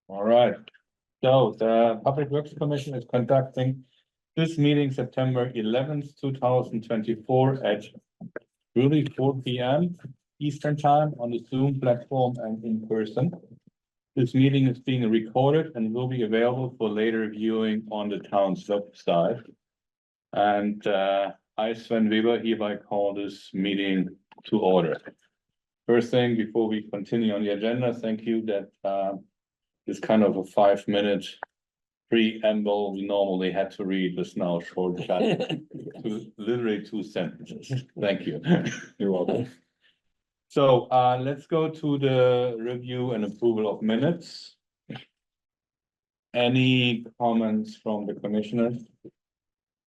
All right, so the Public Works Commission is conducting this meeting September 11th, 2024 at really 4 p.m. Eastern Time on the Zoom platform and in person. This meeting is being recorded and will be available for later viewing on the town's website. And I, Sven Weber, hereby call this meeting to order. First thing, before we continue on the agenda, thank you that this kind of a 5-minute preamble we normally had to read was now shortcut to literally 2 sentences. Thank you. You're welcome. So let's go to the review and approval of minutes. Any comments from the commissioners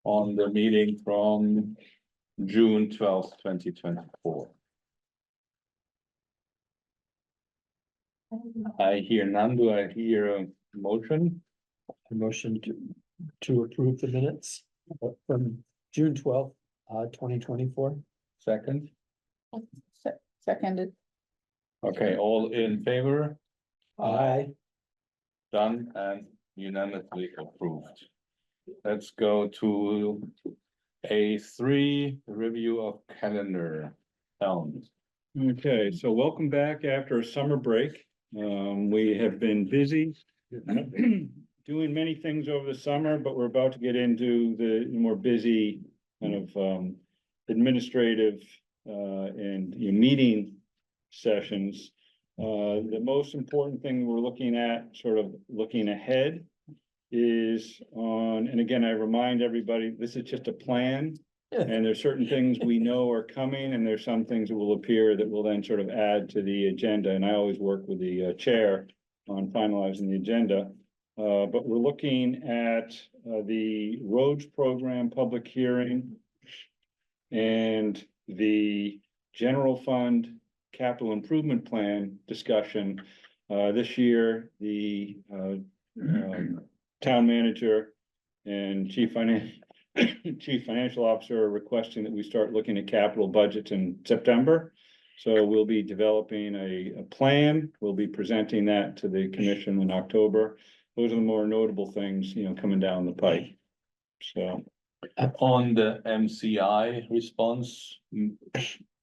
on the meeting from June 12th, 2024? I hear none. Do I hear a motion? A motion to approve the minutes from June 12th, 2024. Second? Seconded. Okay, all in favor? Aye. Done and unanimously approved. Let's go to A3, review of calendar. Okay, so welcome back after a summer break. We have been busy doing many things over the summer, but we're about to get into the more busy kind of administrative and meeting sessions. The most important thing we're looking at, sort of looking ahead, is on, and again, I remind everybody, this is just a plan. And there's certain things we know are coming, and there's some things that will appear that will then sort of add to the agenda. And I always work with the chair on finalizing the agenda. But we're looking at the roads program public hearing and the general fund capital improvement plan discussion. This year, the town manager and chief financial officer are requesting that we start looking at capital budgets in September. So we'll be developing a plan. We'll be presenting that to the commission in October. Those are the more notable things, coming down the pike. So On the MCI response,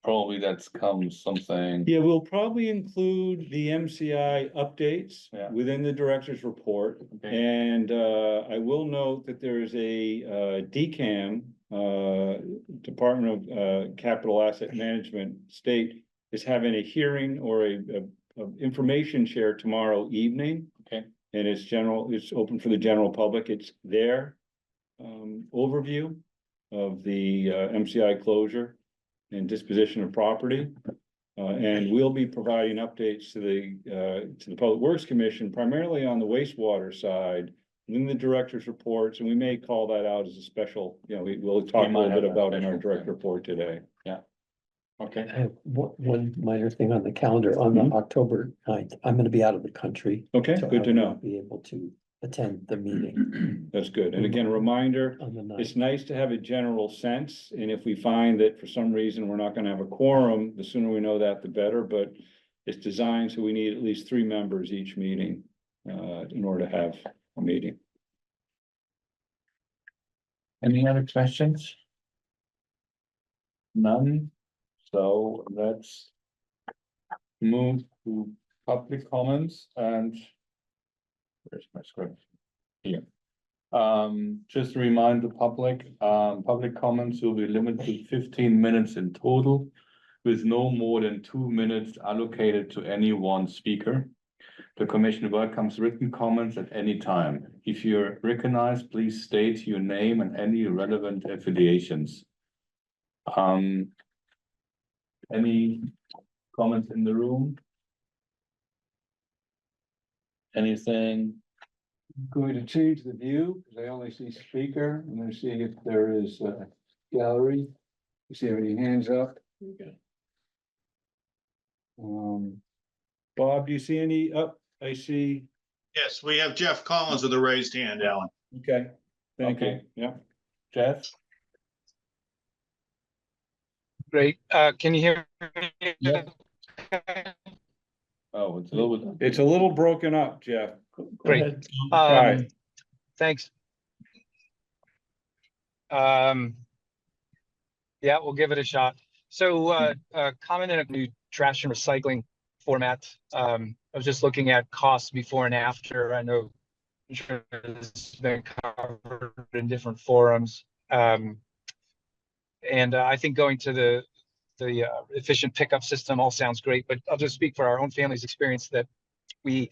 probably that's come something. yeah, we'll probably include the MCI updates Yeah. within the director's report. Okay. And I will note that there is a DCAM, Department of Capital Asset Management State is having a hearing or a information share tomorrow evening. Okay. And it's open for the general public. It's their overview of the MCI closure and disposition of property. And we'll be providing updates to the Public Works Commission, primarily on the wastewater side, in the director's reports, and we may call that out as a special, we'll talk a little bit about in our direct report today. Okay. I have one minor thing on the calendar. On the October 9th, I'm going to be out of the country. Okay, so good I to will know. not be able to attend the meeting That's good. And again, a reminder, on the 9th. it's nice to have a general sense, and if we find that for some reason we're not gonna have a quorum, the sooner we know that, the better, but it's designed so we need at least 3 members each meeting, in order to have a meeting. Any other questions? None. So let's move to public comments and where's my script? Here. Just to remind the public, public comments will be limited to 15 minutes in total, with no more than 2 minutes allocated to any one speaker. The commission welcomes written comments at any time. If you're recognized, please state your name and any relevant affiliations. Any comments in the room? Anything? Going to change the view, because I only see speaker, and then see if there is a gallery. You see any hands up? Okay. Bob, do you see any up? I see. Yes, we have Jeff Collins with a raised hand, Alan. Okay, thank you. Okay. Yeah. Jeff? Great. Can you hear me? Yeah. Oh, it's a little bit. It's a little broken up, Jeff. Go Great. ahead. Hi. Thanks. Yeah, we'll give it a shot. So, comment on a new trash and recycling format. I was just looking at costs before and after. I know I'm sure this has been covered in different forums. And I think going to the efficient pickup system all sounds great, but I'll just speak for our own family's experience that we,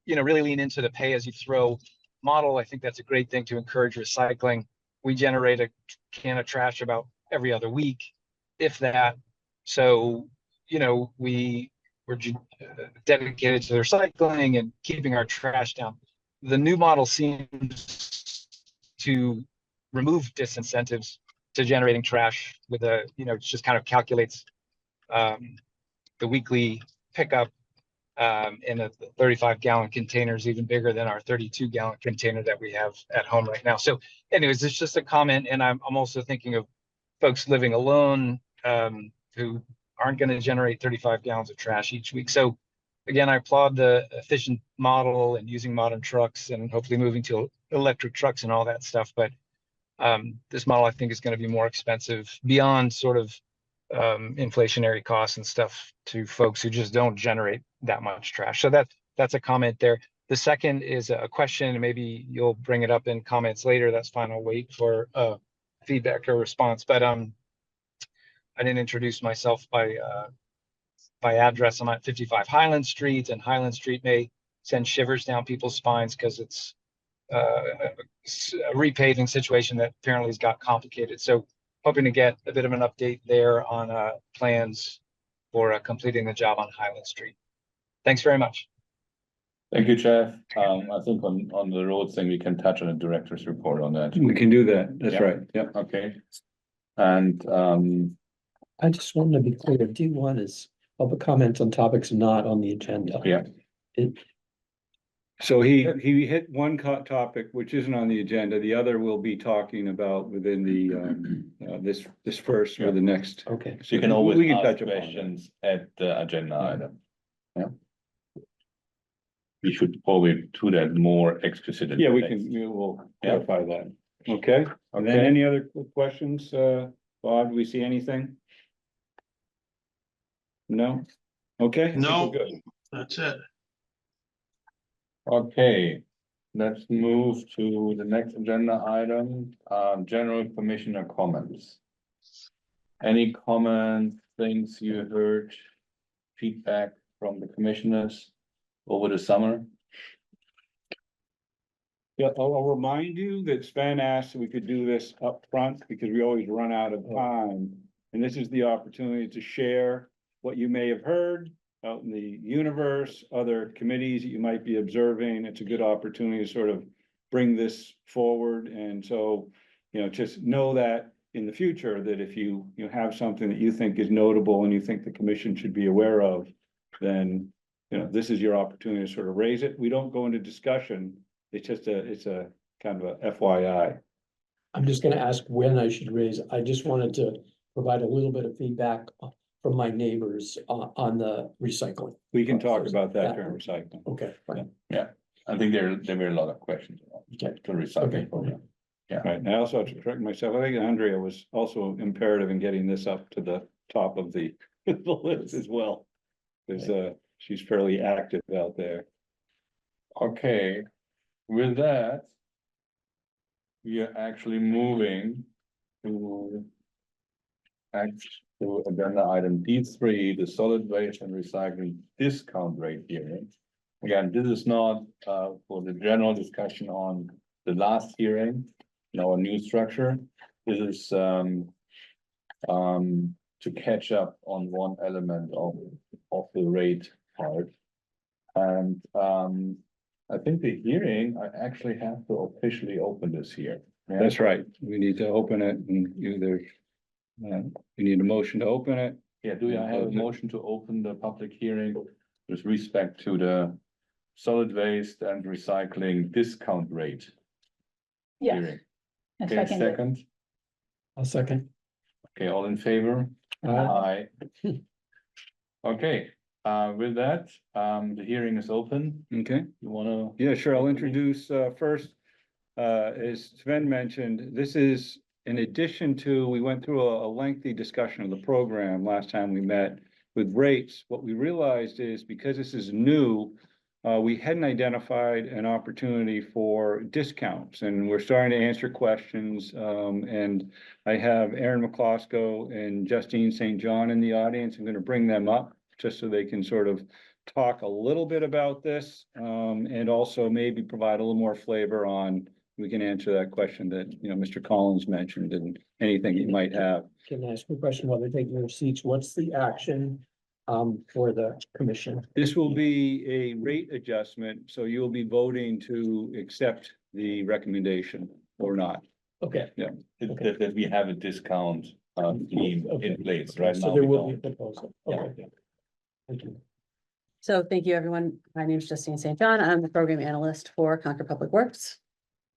really lean into the pay as you throw model. I think that's a great thing to encourage recycling. We generate a can of trash about every other week, if that. So, we're dedicated to recycling and keeping our trash down. The new model seems to remove disincentives to generating trash with it just kind of calculates the weekly pickup in a 35-gallon container is even bigger than our 32-gallon container that we have at home right now. So anyways, it's just a comment. And I'm also thinking of folks living alone who aren't going to generate 35 gallons of trash each week. So again, I applaud the efficient model and using modern trucks and hopefully moving to electric trucks and all that stuff. But this model, I think, is going to be more expensive beyond sort of inflationary costs and stuff to folks who just don't generate that much trash. So that's a comment there. The second is a question, and maybe you'll bring it up in comments later. That's fine. I'll wait for feedback or response. But I didn't introduce myself by address. I'm at 55 Highland Street, and Highland Street may send shivers down people's spines because it's a repaving situation that apparently has got complicated. So hoping to get a bit of an update there on plans for completing the job on Highland Street. Thanks very much. Thank you, Jeff. I think on the road thing, we can touch on the director's report on that. We can do that. That's Yeah. right. Yep. Okay. And I just wanted to be clear, D1 is public comments on topics not on the agenda. yeah, So he hit one topic, which isn't on the agenda. The other we'll be talking about within the this first or the next. Okay. so you can always We can ask touch upon that. questions at the agenda item. Yeah. We should probably do that more explicit. in Yeah, we the can, text. we will Yeah. clarify that. Okay, and then Okay. any other questions? Bob, do we see anything? No? Okay. I think we're No. good. That's it. Okay, let's move to the next agenda item, general commissioner comments. Any comments, things you heard, feedback from the commissioners over the summer? Yeah, I'll remind you that Sven asked if we could do this up front because we always run out of time. And this is the opportunity to share what you may have heard out in the universe, other committees that you might be observing. It's a good opportunity to sort of bring this forward. And so, just know that in the future, that if you have something that you think is notable and you think the commission should be aware of, then, this is your opportunity to sort of raise it. We don't go into discussion. It's a kind of a FYI. I'm just gonna ask when I should raise. I just wanted to provide a little bit of feedback from my neighbors on the recycling. We can talk about that during recycling. Okay, fine. I think there were a lot of questions about Okay. the recycling Okay. program. Right, and I also have to correct myself, I think Andrea was also imperative in getting this up to the top of the the list as well. Because she's fairly active out there. Okay, with that, we are actually moving to agenda item D3, the solid waste and recycling discount rate hearing. Again, this is not for the general discussion on the last hearing in our new structure. This is to catch up on one element of the rate part. And I think the hearing, I actually have to officially open this here. Yeah? That's right, we need to open it and either, we need a motion to open it. Yeah, do I have a motion to open the public hearing with respect to the solid waste and recycling discount rate Yes. hearing? I Okay, second it. second, I'll second. okay, all in favor? Aye. Okay, with that, the hearing is open. Okay. You wanna? Yeah, sure. I'll introduce first. As Sven mentioned, this is in addition to, we went through a lengthy discussion of the program last time we met with rates. What we realized is because this is new, we hadn't identified an opportunity for discounts, and we're starting to answer questions. And I have Aaron McCloskey and Justine St. John in the audience. I'm going to bring them up just so they can sort of talk a little bit about this, and also maybe provide a little more flavor on, we can answer that question that, you know, Mr. Collins mentioned and anything you might have. Can I ask you a question while they're taking their seats? What's the action for the commission? This will be a rate adjustment, so you'll be voting to accept the recommendation or not. Okay. That we have a discount, scheme Okay. in place, right So now there we will be a don't. proposal. Yeah. Okay. Thank you. So thank you, everyone. My name is Justine St. John. I'm the program analyst for Concord Public Works.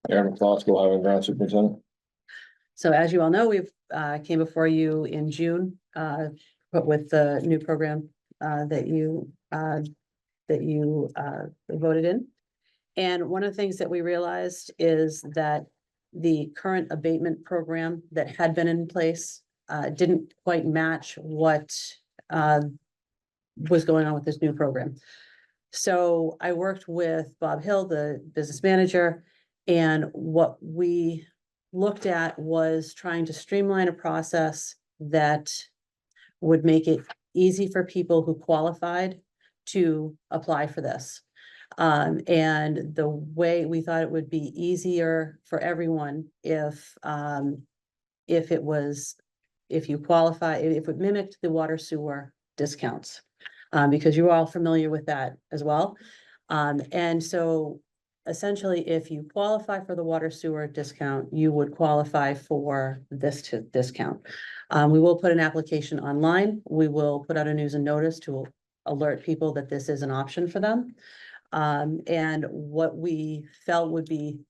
Aaron McCloskey, Highway Ground Superintendent. So as you all know, we've came before you in June, but with the new program that you voted in. And one of the things that we realized is that the current abatement program that had been in place didn't quite match what was going on with this new program. So I worked with Bob Hill, the business manager, and what we looked at was trying to streamline a process that would make it easy for people who qualified to apply for this. And the way we thought it would be easier for everyone if you qualify, if it mimicked the water sewer discounts. Because you're all familiar with that as well. And so essentially, if you qualify for the water sewer discount, you would qualify for this discount. We will put an application online. We will put out a news and notice to alert people that this is an option for them. And what we felt would be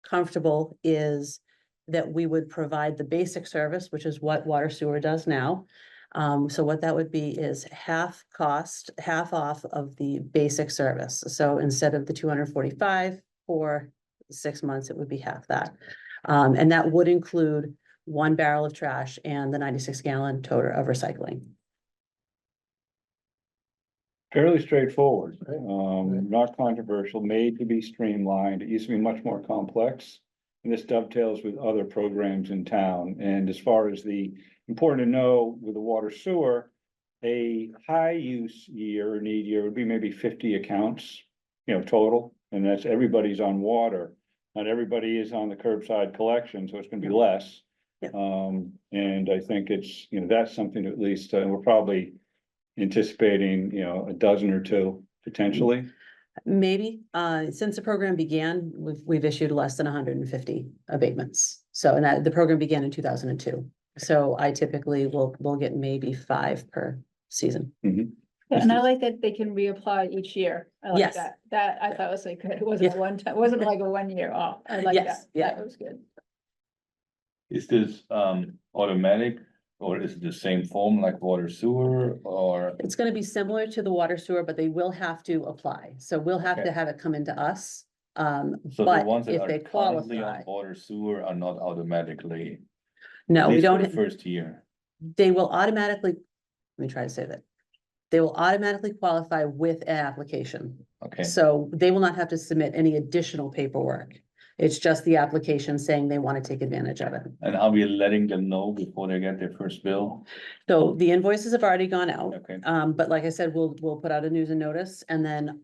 comfortable is that we would provide the basic service, which is what water sewer does now. So what that would be is half cost, half off of the basic service. So instead of the 245 for 6 months, it would be half that. And that would include 1 barrel of trash and the 96-gallon toter of recycling. Fairly straightforward, not controversial, made to be streamlined. It used to be much more complex. And this dovetails with other programs in town. And as far as the important to know with the water sewer, a high use year or need year would be maybe 50 accounts, you know, total. And that's everybody's on water. Not everybody is on the curbside collection, so it's gonna be less. Yep. And I think it's, you know, that's something to at least, we're probably anticipating, you know, a dozen or two potentially. Maybe, since the program began, we've issued less than 150 abatements. So, and that, the program began in 2002. So I typically will get maybe 5 per season. Yeah, and I like that they can reapply each year. I like Yes. that. That I thought was like, good. It wasn't a one time, it wasn't like a 1 year off. I like Yes, that. yeah. That was good. Is this automatic or is it the same form like water sewer or? It's gonna be similar to the water sewer, but they will have to apply. So we'll have to Okay. have it come into us. So the But ones that if are they currently qualify, on water sewer are not automatically. no, at we least for don't. the first year. They will automatically, let me try to say that. They will automatically qualify with an application. Okay, So they will not have to submit any additional paperwork. It's just the application saying they want to take advantage of it. and are we letting them know before they get their first bill? So the invoices have already gone out. Okay, But like I said, we'll put out a news and notice, and then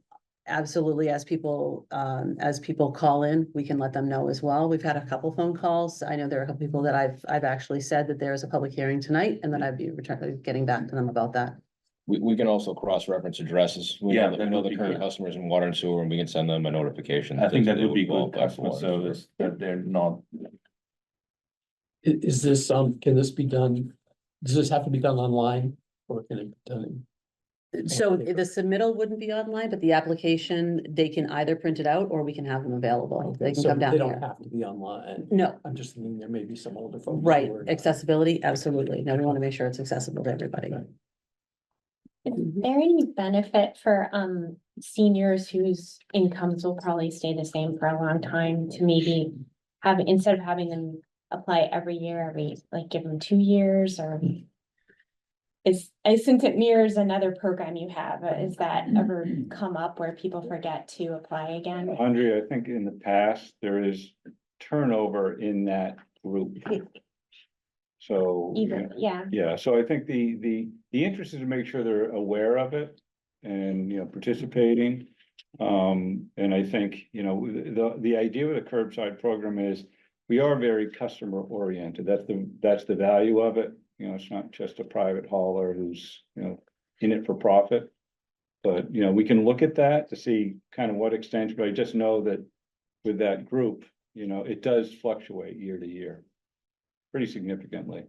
absolutely, as people call in, we can let them know as well. We've had a couple phone calls. I know there are a couple people that I've actually said that there's a public hearing tonight, and then I'd be getting back to them about that. We can also cross-reference addresses. We Yeah, know that we know would the be current good. customers in water and sewer, and we can send them a notification. I think that would be they good customer qualify for water and sewer. service, that they're not, Is this, can this be done? Does this have to be done online or can it be done? So the submittal wouldn't be online, but the application, they can either print it out or we can have them available. They can So come down they don't here. have to be online. No, I'm just thinking there may be some older folks. who right, are- accessibility, absolutely. No, we want to make sure it's accessible to everybody. Right. Is there any benefit for seniors whose incomes will probably stay the same for a long time to maybe have, instead of having them apply every year, like give them 2 years or? Since it mirrors another program you have, is that ever come up where people forget to apply again? Andrea, I think in the past, there is turnover in that group. So. Either, yeah. Yeah, so I think the interest is to make sure they're aware of it and, participating. And I think, the idea of the curbside program is we are very customer oriented. That's the value of it. It's not just a private hauler who's, in it for profit. But, we can look at that to see kind of what extent, but I just know that with that group, it does fluctuate year to year pretty significantly.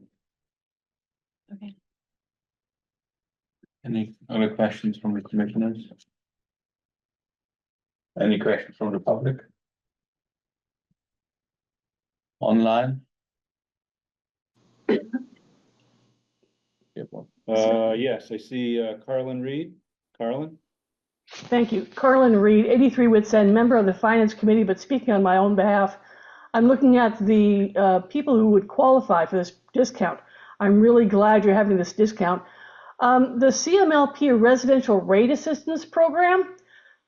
Okay. Any other questions from the commissioners? Any questions from the public? Online? Yes, I see, Carlin Reed. Carlin? Thank you. Carlin Reed, 83 Wits End, member of the Finance Committee, but speaking on my own behalf, I'm looking at the people who would qualify for this discount. I'm really glad you're having this discount. The CMLP Residential Rate Assistance Program,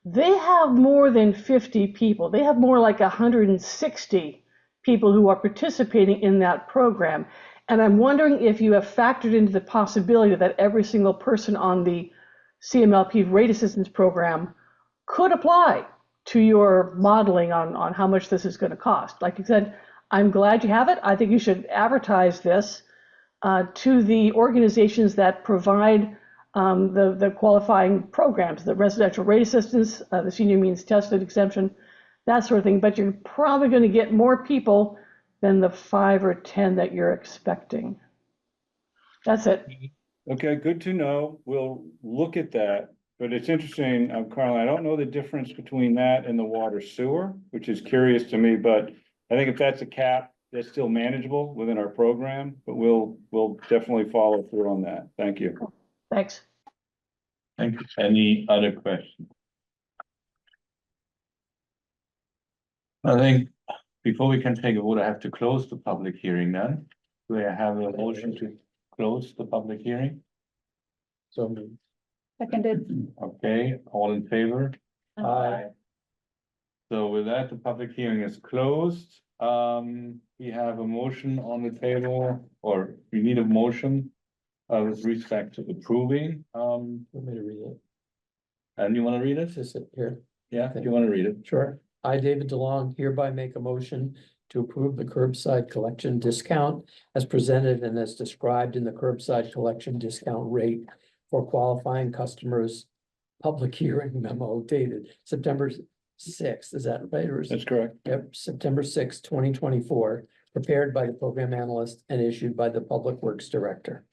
they have more than 50 people. They have more like 160 people who are participating in that program. And I'm wondering if you have factored into the possibility that every single person on the CMLP Rate Assistance Program could apply to your modeling on how much this is going to cost. Like you said, I'm glad you have it. I think you should advertise this to the organizations that provide the qualifying programs, the residential rate assistance, the senior means tested exemption, that sort of thing. But you're probably going to get more people than the 5 or 10 that you're expecting. That's it. Okay, good to know. We'll look at that, but it's interesting, Carlin, I don't know the difference between that and the water sewer, which is curious to me, but I think if that's a cap, that's still manageable within our program, but we'll definitely follow through on that. Thank you. Thanks. Thank you. Any other questions? I think before we can take a vote, I have to close the public hearing then. Do I have a motion to close the public hearing? So, Seconded. Okay, all in favor? Aye. So with that, the public hearing is closed. We have a motion on the table, or we need a motion with respect to approving. want me to read it? And you want to read it? Just sit here. Yeah, if you want to read it. Sure. I, David DeLong, hereby make a motion to approve the curbside collection discount as presented and as described in the curbside collection discount rate for qualifying customers. Public hearing memo dated September 6th, is that right? Or is That's correct. Yep, September 6th, 2024, prepared by the program analyst and issued by the Public Works Director.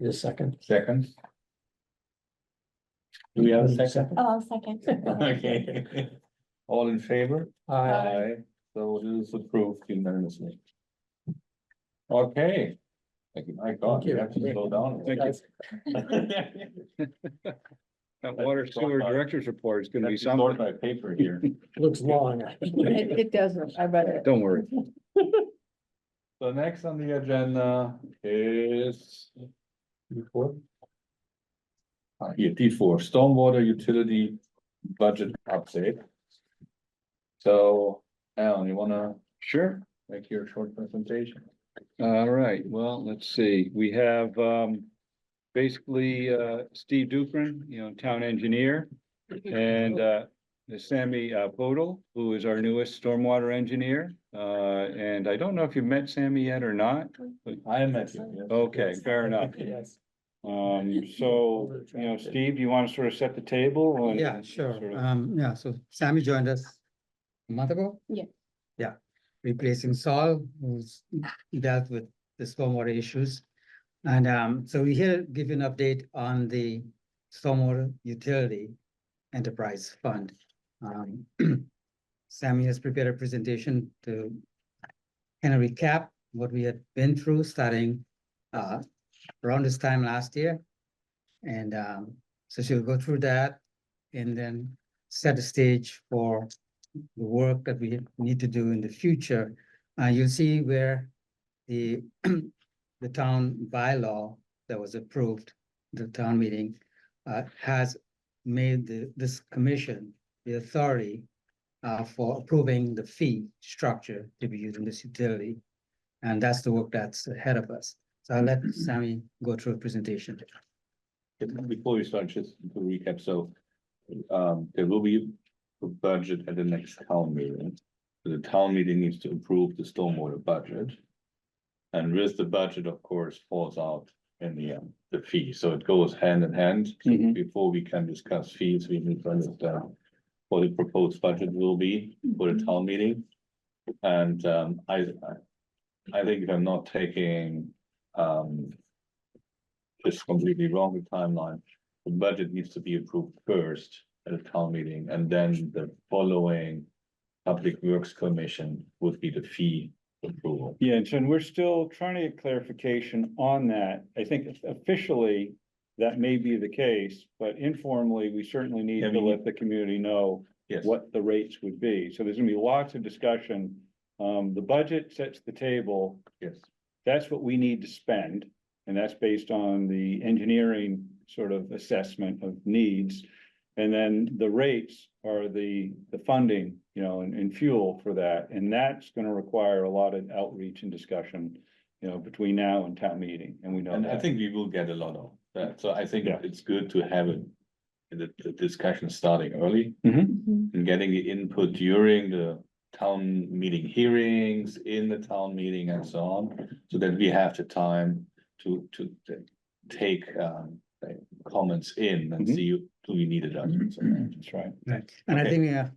Need a second? Second. Do we have a second? Oh, I'll second. Okay. All in favor? Aye. So this is approved unanimously. Okay. Thank you. My God, Thank you. you have to slow down. Thank That water sewer director's report is gonna be Sort something. my paper here. Looks long. It doesn't, I read it. Don't worry. So next on the agenda is. D4? Here, D4, stormwater utility budget update. So, Alan, you wanna Sure. make your short presentation? All right, well, let's see, we have basically Steve Dukran, town engineer. And Sammy Bodel, who is our newest stormwater engineer. And I don't know if you've met Sammy yet or not. but- I met you. yes. Okay, fair enough. Yes. So, Steve, do you want to sort of set the table? and Yeah, sure. sort of- Yeah, so Sammy joined us a month ago. Yeah. Yeah, replacing Saul, who's dealt with the stormwater issues. And so we here give you an update on the stormwater utility enterprise fund. Sammy has prepared a presentation to kind of recap what we had been through starting around this time last year. And So she'll go through that and then set the stage for the work that we need to do in the future. You'll see where the, the town bylaw that was approved, the town meeting, has made this commission the authority for approving the fee structure to be used in this utility. And that's the work that's ahead of us. So I'll let Sammy go through a presentation. Before we start, just to recap, so there will be a budget at the next town meeting. The town meeting needs to approve the stormwater budget. And with the budget, of course, falls out in the end, the fee, so it goes hand in hand. So Mhm. before we can discuss fees, we need to understand what the proposed budget will be for the town meeting. And I think if I'm not taking just completely wrong the timeline, the budget needs to be approved first at a town meeting, and then the following Public Works Commission would be the fee approval. Yeah, and so we're still trying to get clarification on that. I think officially that may be the case, but informally, we certainly need Yeah, to we- let the community know Yes. what the rates would be. So there's gonna be lots of discussion. The budget sets the table. Yes. That's what we need to spend, and that's based on the engineering sort of assessment of needs. And then the rates are the funding, you know, and fuel for that, and that's gonna require a lot of outreach and discussion, you know, between now and town meeting, and we know And I that. think we will get a lot of that, so I think Yeah. it's good to have it. The discussion starting early Mhm. and getting the input during the town meeting hearings, in the town meeting and so on. So that we have the time to take comments in and Mhm. see, do we need it? That's right. Right, and I Okay. think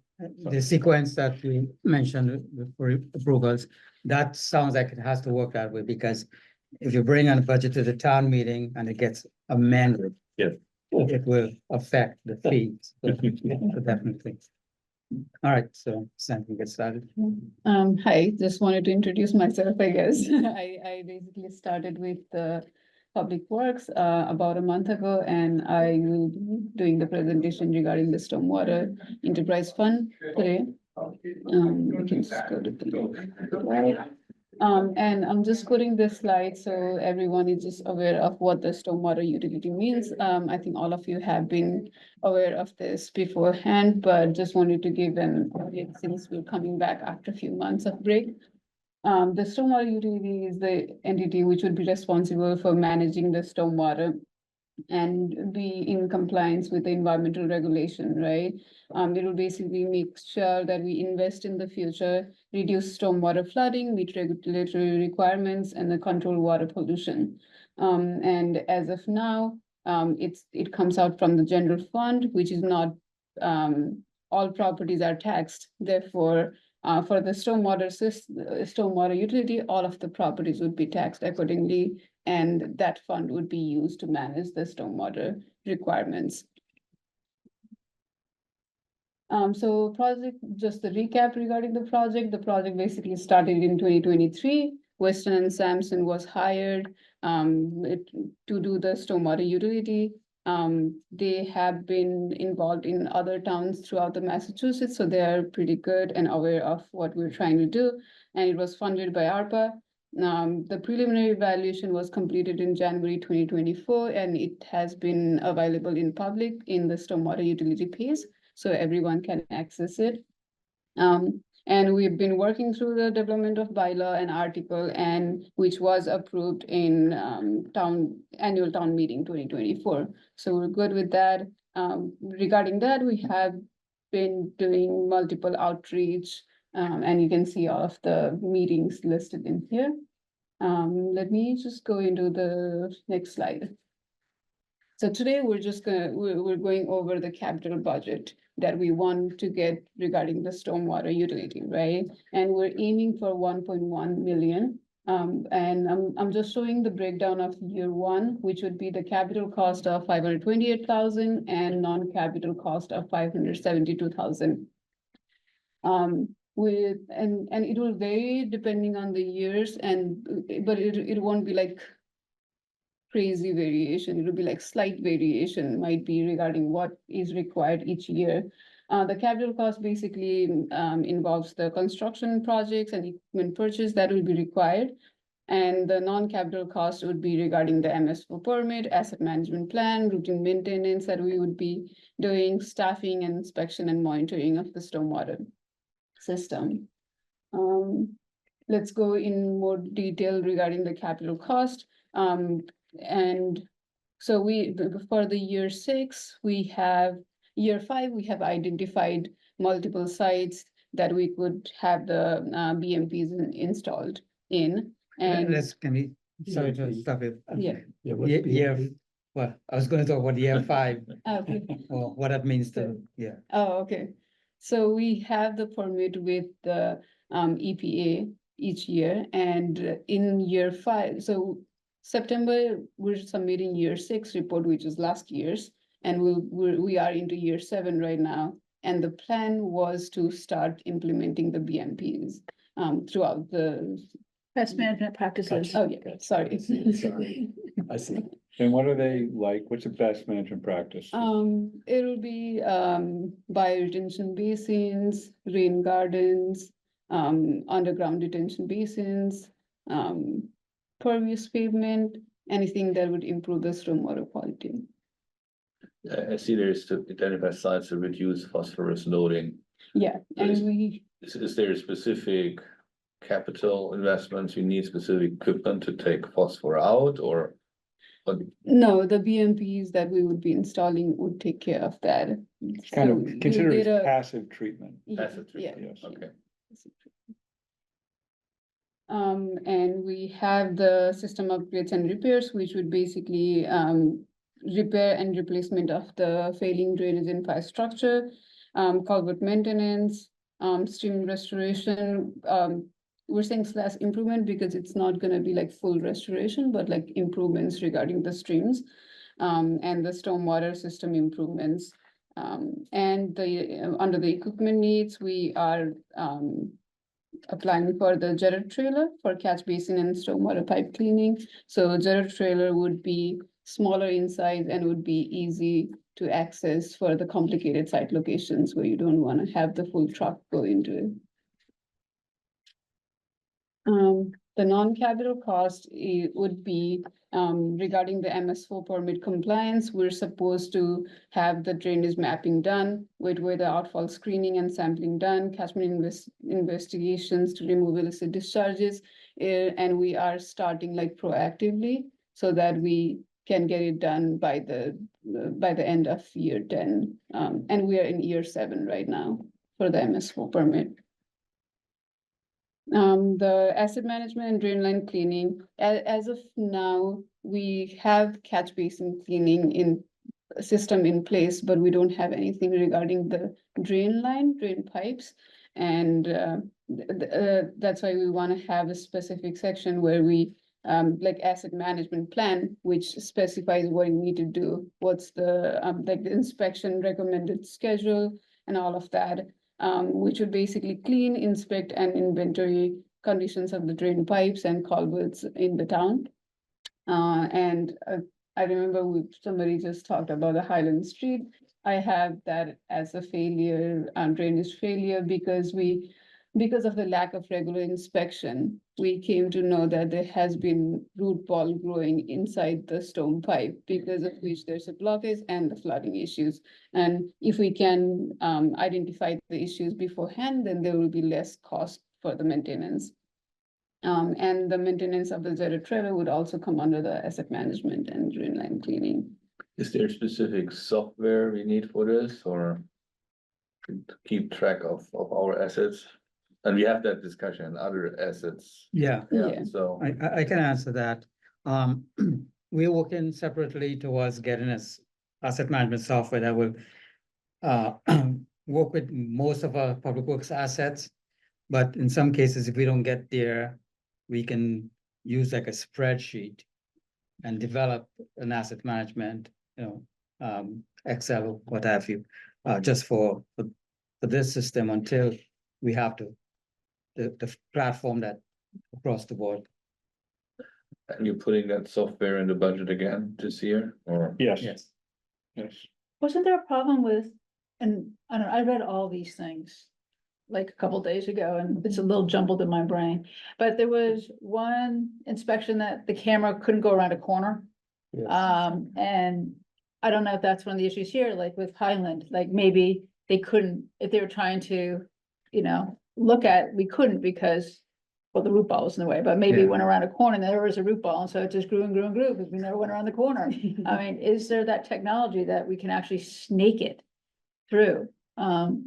the sequence that we mentioned for approvals, that sounds like it has to work that way, because if you bring on a budget to the town meeting and it gets amended. Yeah. It will affect the fees, so definitely. All right, so Sam can get started. Hi, just wanted to introduce myself, I guess. I basically started with the Public Works about a month ago, and I will be doing the presentation regarding the Stormwater Enterprise Fund today. We can just go to the right. And I'm just putting this slide so everyone is just aware of what the stormwater utility means. I think all of you have been aware of this beforehand, but just wanted to give an update since we're coming back after a few months of break. The stormwater utility is the entity which would be responsible for managing the stormwater and be in compliance with the environmental regulation, right? It will basically make sure that we invest in the future, reduce stormwater flooding, meet regulatory requirements, and the control water pollution. And as of now, it comes out from the general fund, which is not, all properties are taxed. Therefore, for the stormwater utility, all of the properties would be taxed accordingly. And that fund would be used to manage the stormwater requirements. So project, just the recap regarding the project basically started in 2023. Weston and Sampson was hired to do the stormwater utility. They have been involved in other towns throughout the Massachusetts, so they are pretty good and aware of what we're trying to do. And it was funded by ARPA. The preliminary evaluation was completed in January 2024, and it has been available in public in the stormwater utility piece, so everyone can access it. And we've been working through the development of bylaw and article, and which was approved in annual town meeting 2024. So we're good with that. Regarding that, we have been doing multiple outreach. And you can see all of the meetings listed in here. Let me just go into the next slide. So today we're going over the capital budget that we want to get regarding the stormwater utility, right? And we're aiming for 1.1 million. And I'm just showing the breakdown of year one, which would be the capital cost of 528,000 and non-capital cost of 572,000. And it will vary depending on the years, but it won't be like crazy variation. It will be like slight variation might be regarding what is required each year. The capital cost basically involves the construction projects and equipment purchase that will be required. And the non-capital cost would be regarding the MS4 permit, asset management plan, routine maintenance that we would be doing, staffing and inspection and monitoring of the stormwater system. Let's go in more detail regarding the capital cost. And so for the year 6, year 5, we have identified multiple sites that we could have the BMPs installed in. And Can we, sorry to stop you. Yeah. Well, I was gonna talk about year 5, Okay. or what that means to, yeah. Oh, okay. So we have the permit with the EPA each year, and in year 5, so September, we're submitting year 6 report, which is last year's, and we are into year 7 right now. And the plan was to start implementing the BMPs throughout the Best management practices. Oh, yeah, sorry. I see. And what are they like? What's the best management practice? It'll be bioretention basins, rain gardens, underground detention basins, pervious pavement, anything that would improve the stormwater quality. I see there's to identify sites to reduce phosphorus loading. Yeah, and Is- we, Is there specific capital investments, you need specific equipment to take phosphor out, or? no, the BMPs that we would be installing would take care of that. Kind So of we'll consider get it a- passive treatment. Yeah, Passive yeah. treatment, okay. And we have the system upgrades and repairs, which would basically repair and replacement of the failing drainage infrastructure, culvert maintenance, stream restoration. We're saying slash improvement because it's not gonna be like full restoration, but like improvements regarding the streams, and the stormwater system improvements. And the under the equipment needs, we are applying for the Jared trailer for catch basin and stormwater pipe cleaning. So Jared trailer would be smaller in size and would be easy to access for the complicated site locations where you don't want to have the full truck go into it. The non-capital cost would be regarding the MS4 permit compliance. We're supposed to have the drainage mapping done with the outfall screening and sampling done, catchment investigations to remove illicit discharges. And we are starting like proactively so that we can get it done by the end of year 10. And we are in year 7 right now for the MS4 permit. The asset management and drain line cleaning, as of now, we have catch basin cleaning in system in place, but we don't have anything regarding the drain pipes. And that's why we want to have a specific section where we like asset management plan, which specifies what you need to do, what's the like the inspection recommended schedule and all of that. Which would basically clean, inspect and inventory conditions of the drain pipes and culverts in the town. And I remember somebody just talked about the Highland Street. I have that as a failure, drainage failure, because of the lack of regular inspection, we came to know that there has been root ball growing inside the stone pipe, because of which there's a blockage and the flooding issues. And if we can identify the issues beforehand, then there will be less cost for the maintenance. And the maintenance of the Jared trailer would also come under the asset management and drain line cleaning. Is there specific software we need for this, or to keep track of our assets? And we have that discussion in other assets. Yeah, Yeah. So, I can answer that. We're working separately towards getting us asset management software that will work with most of our public works assets. But in some cases, if we don't get there, we can use like a spreadsheet and develop an asset management, Excel or what have you, just for this system until we have the platform that across the board. And you're putting that software in the budget again this year, or? Yes, Yes. yes. Wasn't there a problem with, and I don't know, I read all these things like a couple days ago, and it's a little jumbled in my brain. But there was one inspection that the camera couldn't go around a corner. Yes. And I don't know if that's one of the issues here, like with Highland, like maybe they couldn't, if they were trying to, you know, look at, we couldn't because, well, the root ball was in the way, but maybe it Yeah. went around a corner and there was a root ball, and so it just grew and grew and grew because we never went around the corner. I mean, is there that technology that we can actually snake it through?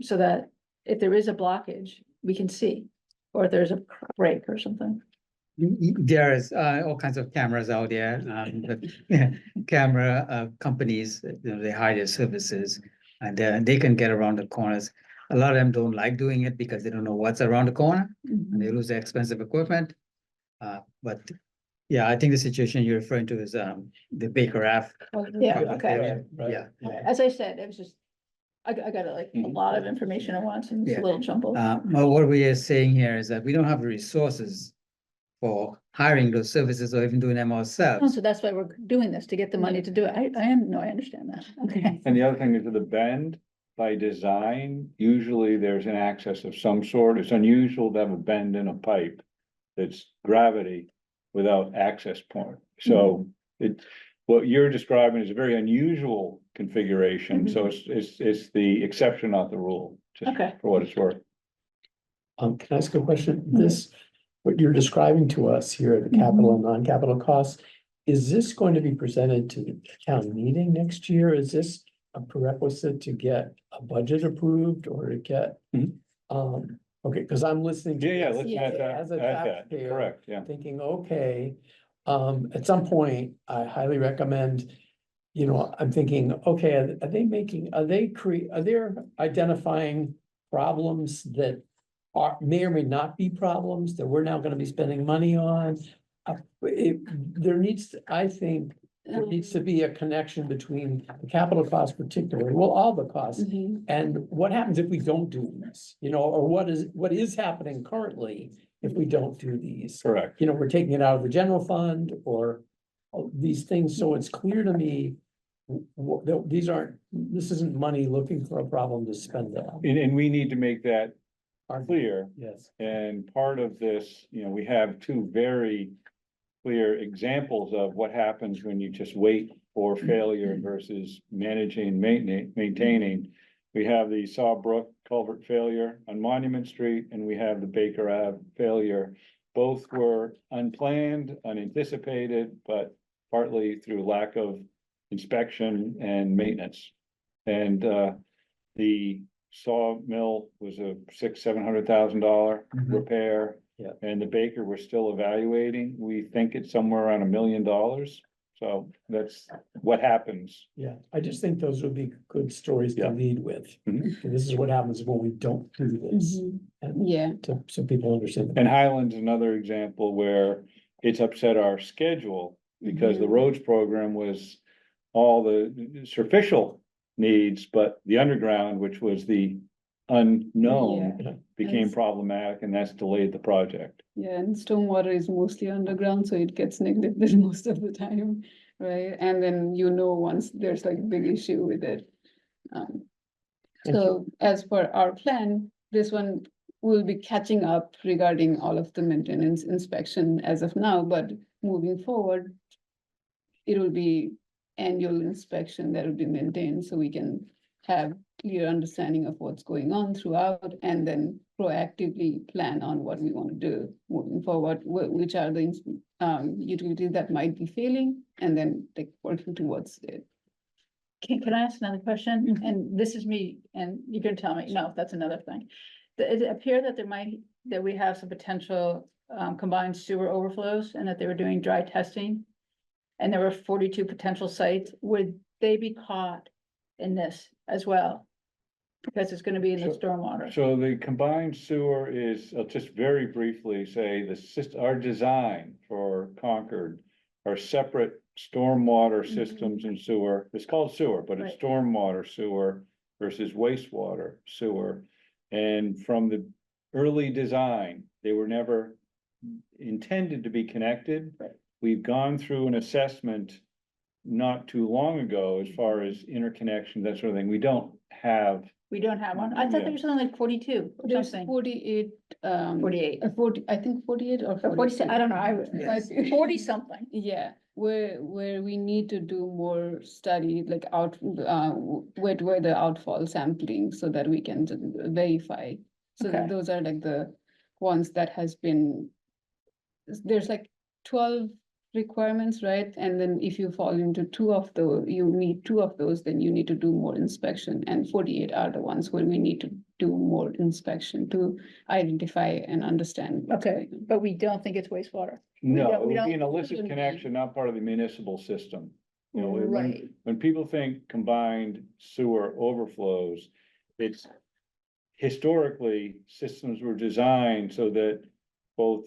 So that if there is a blockage, we can see, or if there's a break or something. There is all kinds of cameras out there, but camera companies, you know, they hire their services and they can get around the corners. A lot of them don't like doing it because they don't know what's around the corner and they lose their expensive equipment. But yeah, I think the situation you're referring to is the Baker Ave. Yeah, project okay. area. Right. Yeah. As I said, it was just, I got like a lot of information at once and it's a Yeah. little jumbled. Well, what we are saying here is that we don't have the resources for hiring those services or even doing them Oh, ourselves. so that's why we're doing this, to get the money to do it. I understand that. Okay. And the other thing is with the bend, by design, usually there's an access of some sort. It's unusual to have a bend in a pipe that's gravity without access point. So what you're describing is a very unusual configuration, so it's the exception, not the rule, just Okay. for what it's worth. Can I ask a question? This, what you're describing to us here, the capital and non-capital costs, is this going to be presented to the town meeting next year? Is this a prerequisite to get a budget approved or to get? Okay, because I'm listening to. Yeah, this let's add that, as a add that, taxpayer, correct, yeah. thinking, okay, at some point, I highly recommend, you know, I'm thinking, okay, are they making, are they identifying problems that may or may not be problems that we're now gonna be spending money on? There needs to, I think, there needs to be a connection between the capital costs particularly, well, all the costs, and what happens if we don't do this, you know, or what is happening currently if we don't do these? Correct. You know, we're taking it out of the general fund or these things, so it's clear to me. This isn't money looking for a problem to spend on. And we need to make that clear. Yes. And part of this, you know, we have two very clear examples of what happens when you just wait for failure versus managing, maintaining. We have the Sawbrook culvert failure on Monument Street, and we have the Baker Ave failure. Both were unplanned, unanticipated, but partly through lack of inspection and maintenance. And the sawmill was a $600,000-700,000 repair. Yeah. And the Baker we're still evaluating. We think it's somewhere around $1 million. So that's what happens. Yeah, I just think those would be good stories to Yeah. lead with. Mhm. And this is what happens when we don't do this. And Yeah, so people understand. And Highland's another example where it's upset our schedule because the roads program was all the superficial needs, but the underground, which was the unknown, Yeah. became Yes. problematic, and that's delayed the project. yeah, and stormwater is mostly underground, so it gets neglected most of the time, right? And then once there's like big issue with it. So as per our plan, this one will be catching up regarding all of the maintenance inspection as of now, but moving forward, it will be annual inspection that will be maintained, so we can have clear understanding of what's going on throughout, and then proactively plan on what we want to do moving forward, which are the utilities that might be failing, and then like working towards it. Can I ask another question? And this is me, and you can tell me, no, that's another thing. It appeared that we have some potential combined sewer overflows and that they were doing dry testing. And there were 42 potential sites. Would they be caught in this as well? Because it's gonna be in the stormwater. So the combined sewer is, I'll just very briefly say, our design for Concord are separate stormwater systems and sewer. It's called sewer, but it's Right. stormwater sewer versus wastewater sewer. And from the early design, they were never intended to be connected. Right. we've gone through an assessment not too long ago as far as interconnection, that sort of thing. We don't have, We don't have one. I thought Yeah. there was something like 42 or There's something. 48, 48. 40, I think 48 or Or 46, I don't know, Yes. 40 something. Yeah, where we need to do more study, like wet weather outfall sampling, so that we can verify. So Okay. those are like the ones that has been, there's like 12 requirements, right? And then if you fall into two of those, you meet two of those, then you need to do more inspection, and 48 are the ones where we need to do more inspection to identify and understand. what's Okay, going on. but we don't think it's wastewater. no, don't- it we would be don't- an illicit shouldn't be. connection, not part of the municipal system. You know, Right. when people think combined sewer overflows, it's historically, systems were designed so that both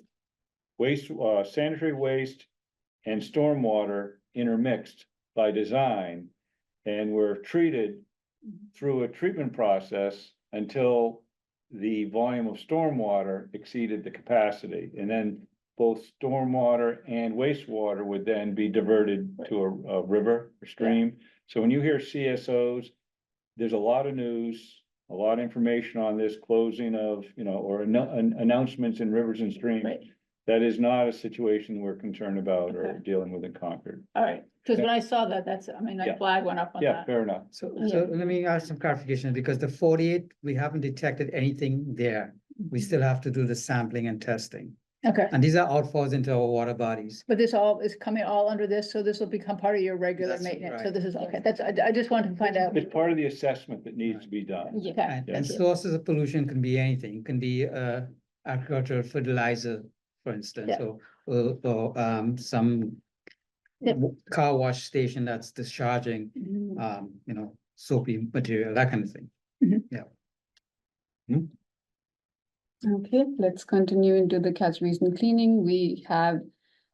waste, sanitary waste and stormwater intermixed by design and were treated through a treatment process until the volume of stormwater exceeded the capacity. And then both stormwater and wastewater would then be diverted to a river or stream. So when you hear CSOs, there's a lot of news, a lot of information on this closing of, or announcements in rivers and streams. Right. That is not a situation we're concerned about or Okay. dealing with in Concord. All right, because when I saw that, my Yeah. flag went up on Yeah, that. fair enough. So Yeah. let me ask some clarification, because the 48, we haven't detected anything there. We still have to do the sampling and testing. Okay, And these are outfalls into our water bodies. but this all is coming all under this, so this will become part of your regular That's maintenance. So right. this is, okay, I just wanted to find out. It's part of the assessment that needs to be done. Yeah, Okay, And thank you. sources of pollution can be anything, it can be agricultural fertilizer, for instance, Yeah. or some Yep. car wash station that's discharging, Mhm. soapy material, that kind of thing. okay, let's continue into the catch basin cleaning. We have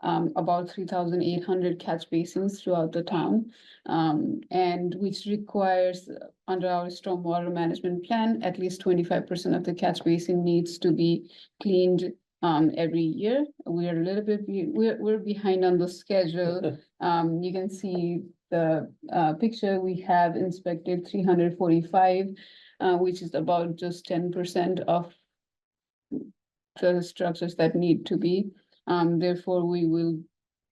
about 3,800 catch basins throughout the town. And which requires, under our stormwater management plan, at least 25% of the catch basin needs to be cleaned every year. We are a little bit, we're behind on the schedule. You can see the picture, we have inspected 345, which is about just 10% of the structures that need to be. Therefore, we will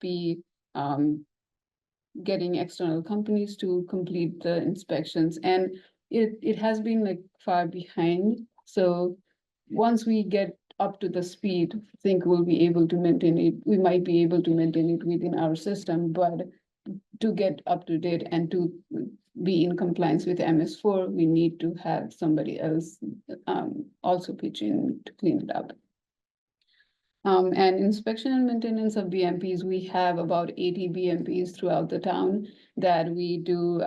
be getting external companies to complete the inspections, and it has been like far behind. So once we get up to the speed, I think we'll be able to maintain it. We might be able to maintain it within our system, but to get up to date and to be in compliance with MS4, we need to have somebody else also pitch in to clean it up. And inspection and maintenance of BMPs, we have about 80 BMPs throughout the town that we do,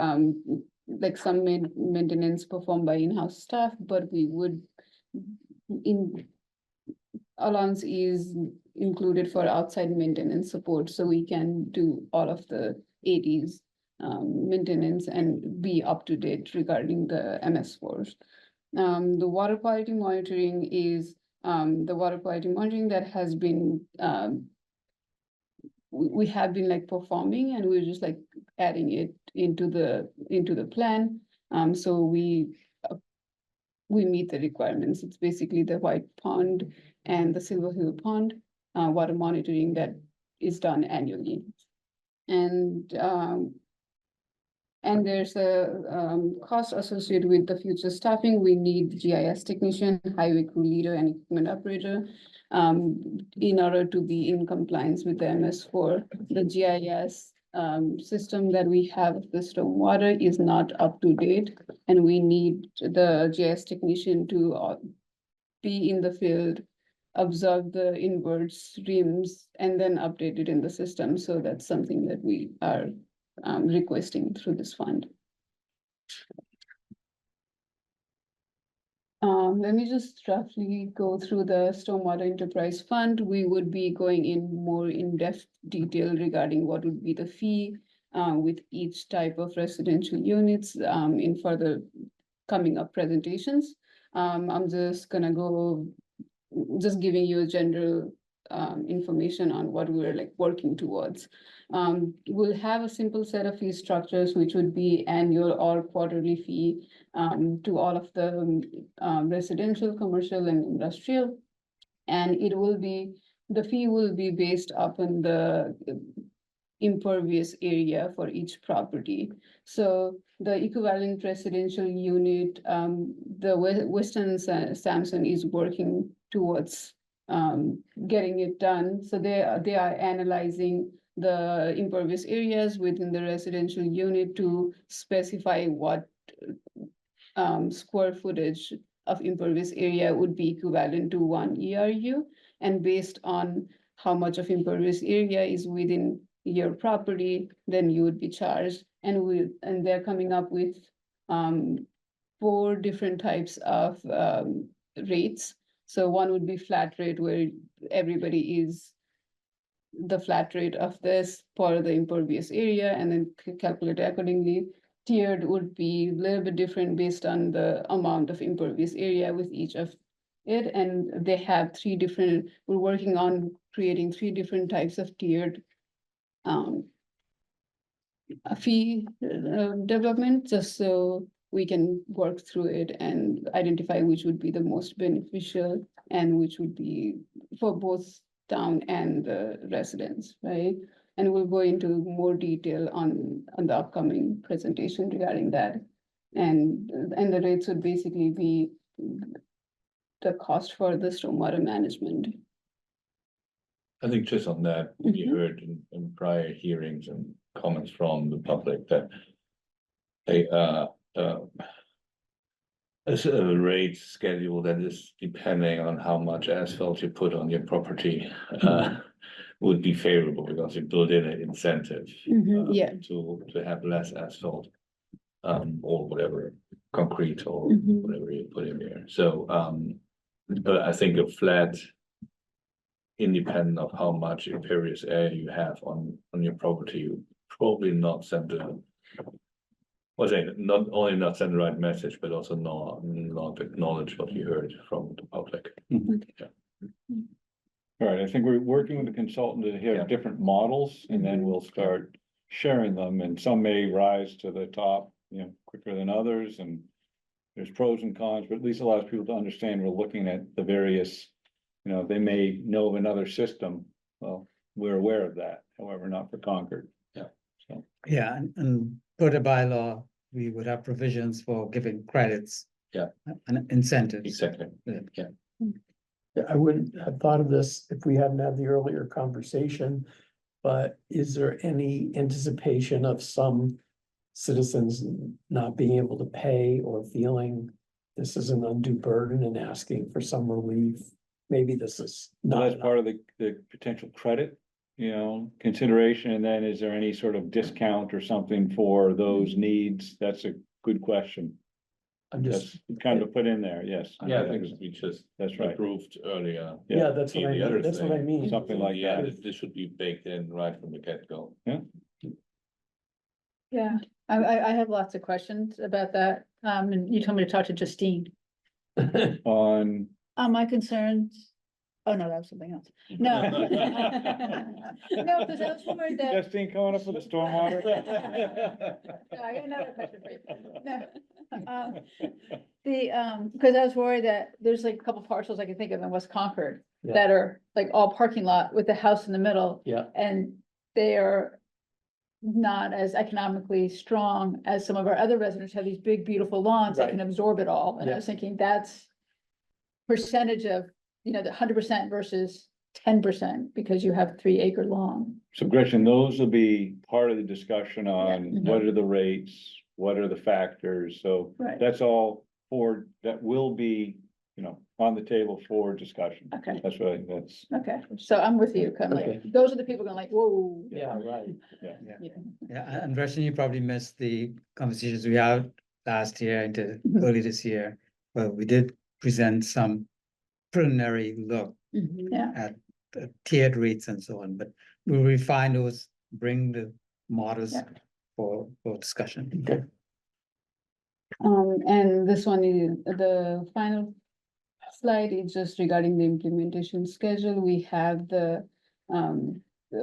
like some maintenance performed by in-house staff, but we would allowance is included for outside maintenance support, so we can do all of the 80s maintenance and be up to date regarding the MS4s. The water quality monitoring is the water quality monitoring that has been we have been like performing, and we're just like adding it into the plan. So we meet the requirements. It's basically the White Pond and the Silver Hill Pond water monitoring that is done annually. And there's a cost associated with the future staffing. We need GIS technician, highway crew leader, and equipment operator in order to be in compliance with the MS4. The GIS system that we have of the stormwater is not up to date, and we need the GIS technician to be in the field, observe the inward streams, and then update it in the system. So that's something that we are requesting through this fund. Let me just roughly go through the Stormwater Enterprise Fund. We would be going in more in-depth detail regarding what would be the fee with each type of residential units in further coming up presentations. I'm just gonna go, just giving you a general information on what we're like working towards. We'll have a simple set of fee structures, which would be annual or quarterly fee to all of the residential, commercial and industrial. And it will be, the fee will be based upon the impervious area for each property. So the equivalent residential unit, the Weston and Sampson is working towards getting it done. So they are analyzing the impervious areas within the residential unit to specify what square footage of impervious area would be equivalent to 1 ERU. And based on how much of impervious area is within your property, then you would be charged. And they're coming up with 4 different types of rates. So one would be flat rate, where everybody is the flat rate of this for the impervious area, and then calculate accordingly. Tiered would be a little bit different based on the amount of impervious area with each of it. And they have 3 different, we're working on creating 3 different types of tiered a fee development, just so we can work through it and identify which would be the most beneficial and which would be for both town and the residents, right? And we'll go into more detail on the upcoming presentation regarding that. And the rates would basically be the cost for the stormwater management. I think just on that, we heard in prior hearings and comments from the public that a rate schedule that is depending on how much asphalt you put on your property would be favorable, because you build in an incentive Yeah. to have less asphalt or whatever, concrete or whatever you put in there. So but I think a flat, independent of how much impervious area you have on your property, you probably not send the, not only not send the right message, but also not acknowledge what you heard from the public. All right, I think we're working with the consultant to Yeah. hear different models, and then we'll start sharing them, and some may rise to the top, quicker than others, and there's pros and cons, but at least allows people to understand we're looking at the various, they may know of another system. Well, we're aware of that, however, not for Concord. Yeah. So, Yeah, and per the bylaw, we would have provisions for giving credits. Yeah. And incentives. Exactly. Yeah. Yeah, I wouldn't have thought of this if we hadn't had the earlier conversation. But is there any anticipation of some citizens not being able to pay or feeling this is an undue burden and asking for some relief? Maybe this is well, not that's part of the potential credit, consideration, and then is there any sort of discount or something for those needs? That's a good question. I'm just, That's kind of put in there, yes. Yeah, I think we just That's right. approved earlier. yeah, that's what I The other mean, that's what I thing, mean. Something like Yeah, that. this should be baked in right from the get-go. Yeah, I have lots of questions about that. And you told me to talk to Justine. On, My concerns, oh no, that was something else. No. No, because I was worried that. Justine coming up with the stormwater? No, I got another question for you. No. Because I was worried that there's like a couple parcels I can think of in West Concord Yeah. that are like all parking lot with the house in the middle. Yeah. And they are not as economically strong as some of our other residents have these big, beautiful lawns that Right. can absorb it all. And I Yeah. was thinking that's percentage of, the 100% versus 10% because you have 3-acre lawn. So Gretchen, those will be part of the discussion on Yeah. what are the rates, what are the factors, so Right. that's all that will be, on the table for discussion. Okay. That's right, that's, Okay, so I'm with you, kind of like, Okay. those are the people going like, whoa. Yeah, right. yeah. Yeah, and Russian, you probably missed the conversations we had last year into early this year, where we did present some preliminary look Yeah. at the tiered rates and so on, but we'll refine those, bring the models Yeah. for discussion. Okay. And this one is the final slide is just regarding the implementation schedule. We have the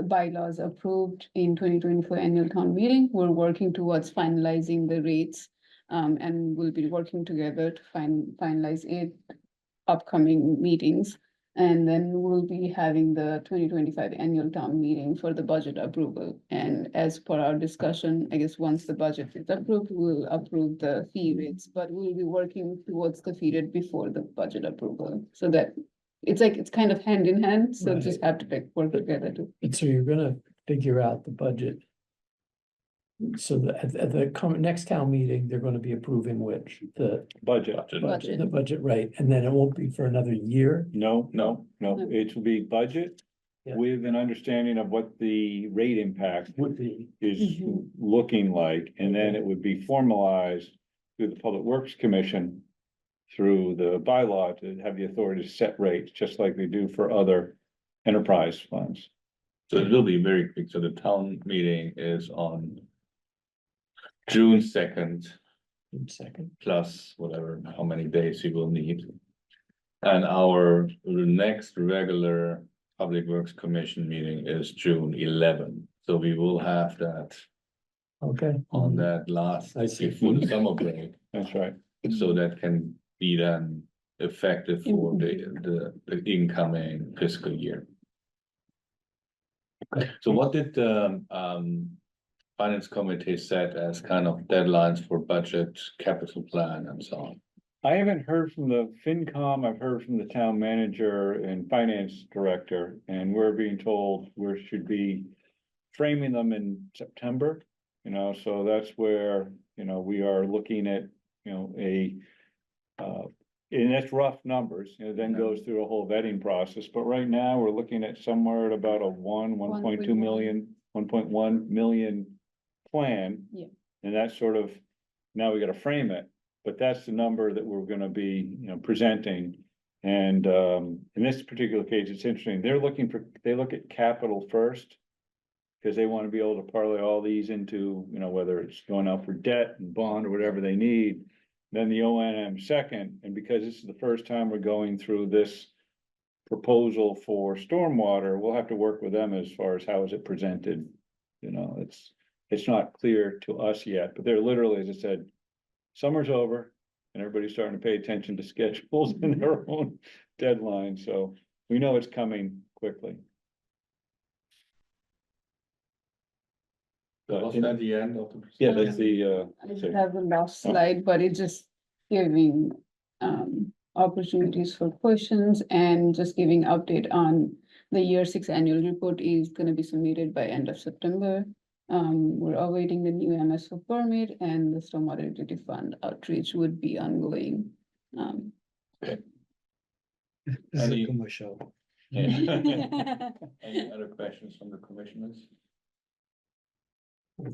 bylaws approved in 2024 annual town meeting. We're working towards finalizing the rates. And we'll be working together to finalize it upcoming meetings. And then we'll be having the 2025 annual town meeting for the budget approval. And as per our discussion, I guess once the budget is approved, we'll approve the fee rates, but we'll be working towards the fee rate before the budget approval. So that it's kind of hand in hand, so Right. just have to work together to. And so you're gonna figure out the budget. So at the next town meeting, they're gonna be approving which, the Budget. the budget, right, and then it won't be for another year. No, No. it will be budget Yeah. with an understanding of what the rate impact Would be. is Mhm. looking like, and then it would be formalized through the Public Works Commission through the bylaw to have the authority to set rates, just like they do for other enterprise funds. So it will be very quick. So the town meeting is on June 2nd, Second, plus whatever, how many days you will need. And our next regular Public Works Commission meeting is June 11th. So we will have that okay. on that last, I see. before the summer break. That's right. So that can be then effective for the incoming fiscal year. So what did the finance committee set as kind of deadlines for budget, capital plan and so on? I haven't heard from the FinCom, I've heard from the town manager and finance director, and we're being told we should be framing them in September. You know, so that's where, you know, we are looking at, you know, and that's rough numbers, you know, then goes through a whole vetting process, but right now, we're looking at somewhere at about a 1.2 million, 1.1 million plan. Yeah. And that's sort of, now we gotta frame it, but that's the number that we're gonna be, you know, presenting. And in this particular case, it's interesting, they look at capital first. Cause they wanna be able to parlay all these into, you know, whether it's going out for debt and bond or whatever they need. Then the O&M second, and because this is the first time we're going through this proposal for stormwater, we'll have to work with them as far as how is it presented. You know, it's not clear to us yet, but they're literally, as I said, summer's over and everybody's starting to pay attention to schedules and their own deadlines, so we know it's coming quickly. Was that the end of the? Yeah, that's the, I just have the last slide, but it's just giving opportunities for questions and just giving update on the year 6 annual report is gonna be submitted by end of September. We're awaiting the new MSO permit and the stormwater utility fund outreach would be ongoing. This is Any- a commercial. Any other questions from the commissioners?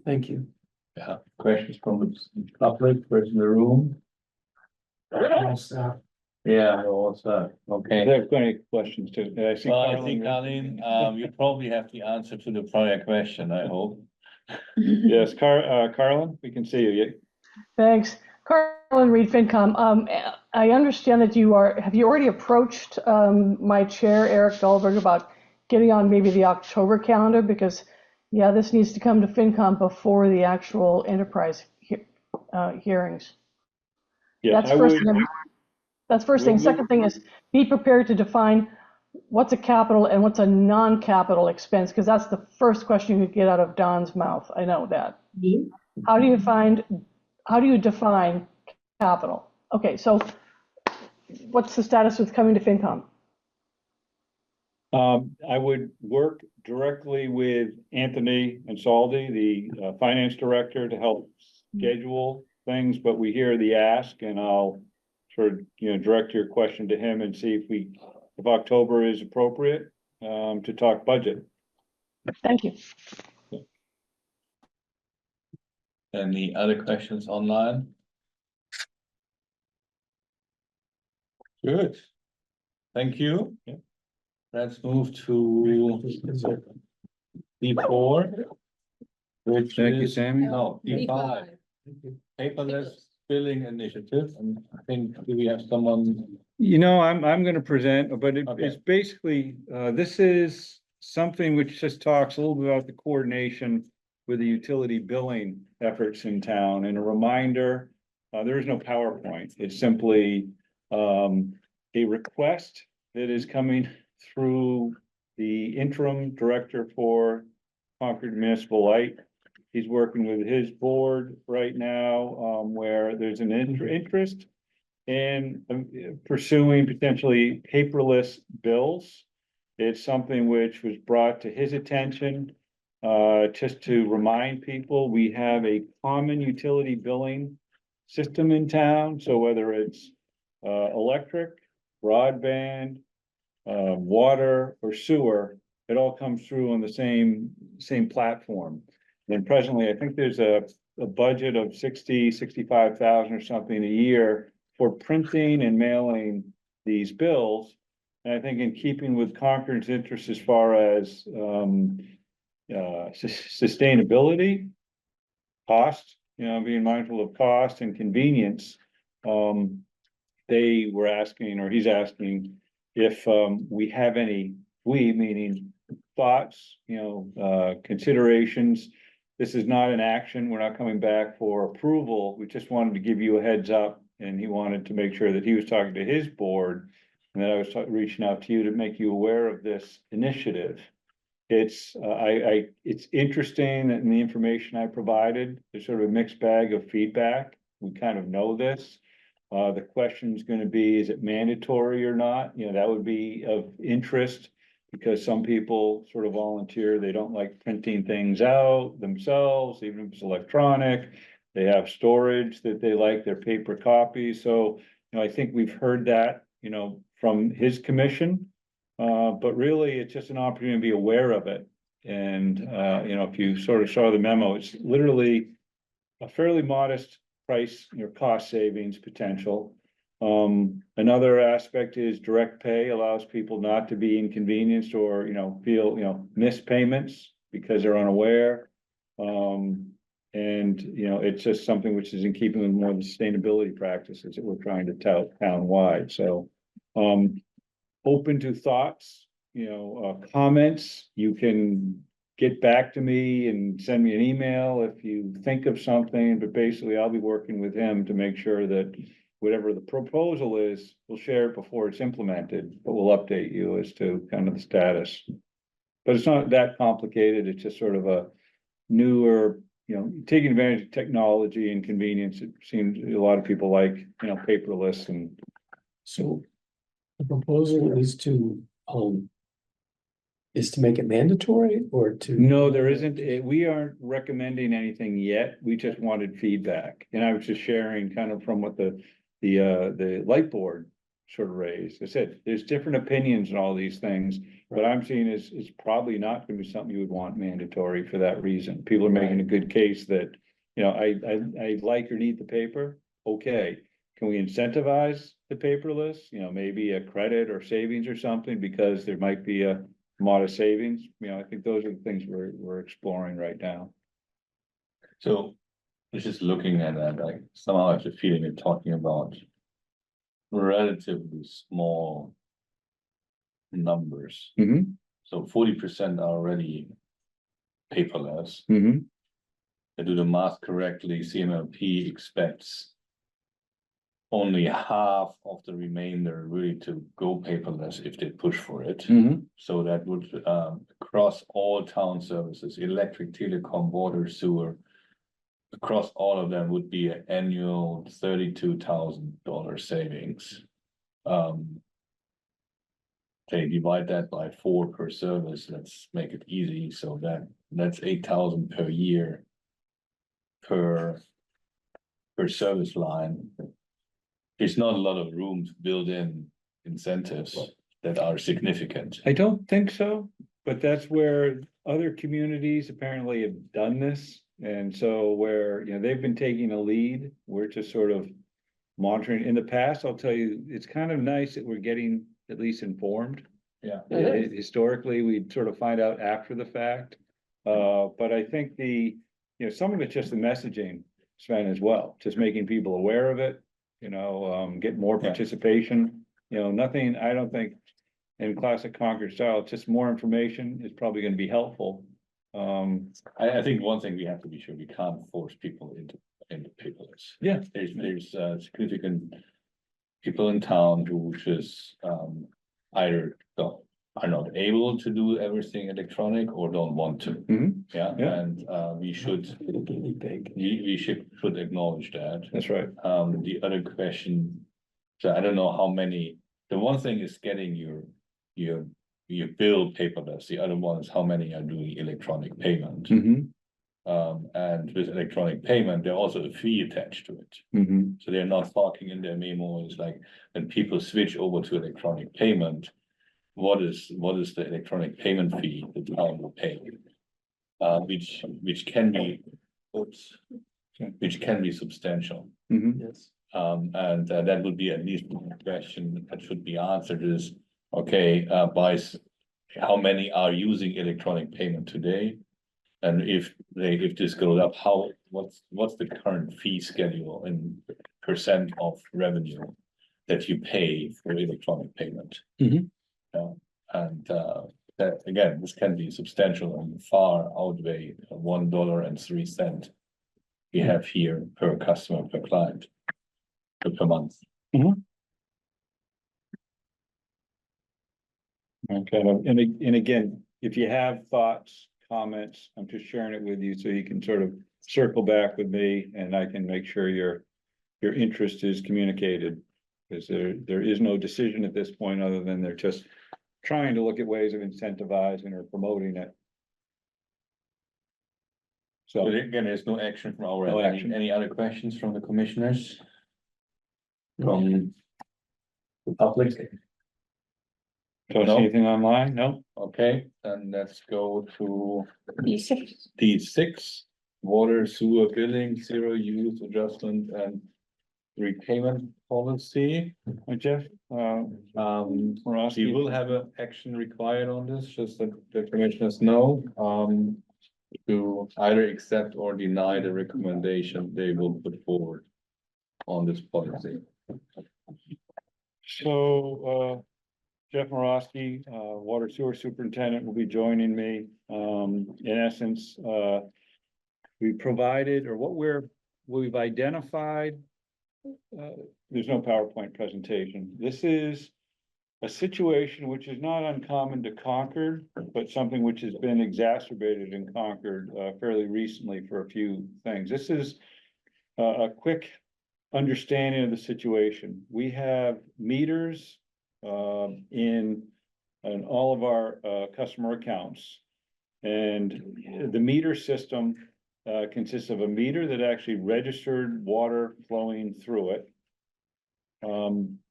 Thank you. Yeah, questions from the public, person in the room? Yeah, what's that? Okay. they have plenty of questions too. I see Well, I Carlin think, raised- Colleen, you probably have the answer to the prior question, I hope. Yes, Carlin, we can see you. Yeah. Thanks. Carlin Reed, FinCom. I understand that have you already approached my chair, Eric Dahlberg, about getting on maybe the October calendar? Because, yeah, this needs to come to FinCom before the actual enterprise hearings. Yeah, That's I first would, thing. That's first thing. Second thing is be prepared to define what's a capital and what's a non-capital expense, because that's the first question you could get out of Don's mouth. I know that. How do you define capital? Okay, so what's the status with coming to FinCom? I would work directly with Anthony Ansaldi, the finance director, to help schedule things, but we hear the ask and I'll sort of, you know, direct your question to him and see if October is appropriate, to talk budget. Thank you. Any other questions online? Good. Thank you. Yeah. Let's move to D4. Which Thank you, is, Sammy. no, D5. Paperless billing initiative, and I think, do we have someone? You know, I'm gonna present, but Okay. it's basically, this is something which just talks a little bit about the coordination with the utility billing efforts in town, and a reminder, there is no PowerPoint. It's simply, a request that is coming through the interim director for Concord Municipal Light. He's working with his board right now, where there's an interest in pursuing potentially paperless bills. It's something which was brought to his attention. Just to remind people, we have a common utility billing system in town. So whether it's electric, broadband, water or sewer, it all comes through on the same platform. And presently, I think there's a budget of 65,000 or something a year for printing and mailing these bills. And I think in keeping with Concord's interest as far as sustainability, cost, being mindful of cost and convenience, they were asking, or he's asking, if we have any, meaning thoughts, considerations. This is not an action. We're not coming back for approval. We just wanted to give you a heads up, and he wanted to make sure that he was talking to his board, and that I was reaching out to you to make you aware of this initiative. It's it's interesting in the information I provided. There's sort of a mixed bag of feedback. We kind of know this. The question is going to be, is it mandatory or not? That would be of interest, because some people sort of volunteer. They don't like printing things out themselves, even if it's electronic. They have storage that they like, their paper copies. So, I think we've heard that, from his commission. But really, it's just an opportunity to be aware of it. And, if you sort of saw the memo, it's literally a fairly modest price, cost savings potential. Another aspect is direct pay allows people not to be inconvenienced or, feel, missed payments because they're unaware. And, it's just something which is in keeping with more of the sustainability practices that we're trying to tout town-wide. So, open to thoughts, comments. You can get back to me and send me an email if you think of something, but basically I'll be working with him to make sure that whatever the proposal is, we'll share it before it's implemented, but we'll update you as to kind of the status. But it's not that complicated. It's just sort of a newer, taking advantage of technology and convenience. It seems a lot of people like, paperless. And So the proposal is to make it mandatory or to? no, there isn't. We aren't recommending anything yet. We just wanted feedback. And I was just sharing kind of from what the light board sort of raised. I said, there's different opinions on all these things. What I'm seeing is it's probably not gonna be something you would want mandatory for that reason. People are making a good case that, I like or need the paper. Okay, can we incentivize the paperless? Maybe a credit or savings or something, because there might be a modest savings. I think those are the things we're exploring right now. So, just looking at that, like somehow I have the feeling you're talking about relatively small numbers. Mm-hmm. So 40% are already paperless. Mm-hmm. To do the math correctly, CMLP expects only half of the remainder really to go paperless if they push for it. Mm-hmm. So that would across all town services, electric, telecom, water, sewer, across all of them would be an annual $32,000 savings. Okay, divide that by 4 per service. Let's make it easy. So that's 8,000 per year per service line. There's not a lot of room to build in incentives that are significant. I don't think so, but that's where other communities apparently have done this. And so where, they've been taking a lead, we're just sort of monitoring. In the past, I'll tell you, it's kind of nice that we're getting at least informed. Yeah. Historically, we'd sort of find out after the fact. But I think some of it's just the messaging. Sven, as well, just making people aware of it, get more Yeah. participation. Nothing, I don't think, in classic Concord style, just more information is probably gonna be helpful. I think one thing we have to be sure, we can't force people into paperless. Yeah. There's significant people in town who just, either are not able to do everything electronic or don't want to. Mhm. Yeah, Yeah. and, we should should acknowledge that. That's right. The other question, so I don't know how many, the one thing is getting your bill paperless, the other one is how many are doing electronic payment. Mhm. And with electronic payment, there's also a fee attached to it. Mhm. So they're not talking in their memo, it's like, when people switch over to electronic payment, what is the electronic payment fee the town will pay? Which can be, which can be substantial. Mhm. Yes. And that would be at least one question that should be answered is, okay, how many are using electronic payment today? And if this goes up, what's the current fee schedule in percent of revenue that you pay for electronic payment? Mhm. And that, again, this can be substantial and far outweigh $1.03 we have here per customer, per client, per month. Okay, and again, if you have thoughts, comments, I'm just sharing it with you so you can sort of circle back with me and I can make sure your interest is communicated. Because there is no decision at this point, other than they're just trying to look at ways of incentivizing or promoting it. So So, again, there's no action from our No end. action. Any other questions from the commissioners? From the public? don't see No. anything online? No? Okay, then let's go to D6. D6, water sewer billing, zero use adjustment and repayment policy. Jeff, We Morosky, will have an action required on this, just that the commissioners know, to either accept or deny the recommendation they will put forward on this policy. So, Jeff Morosky, Water Sewer Superintendent, will be joining me. In essence, we provided, or we've identified, there's no PowerPoint presentation. This is a situation which is not uncommon to Concord, but something which has been exacerbated in Concord, fairly recently for a few things. This is a quick understanding of the situation. We have meters in all of our customer accounts. And the meter system consists of a meter that actually registered water flowing through it.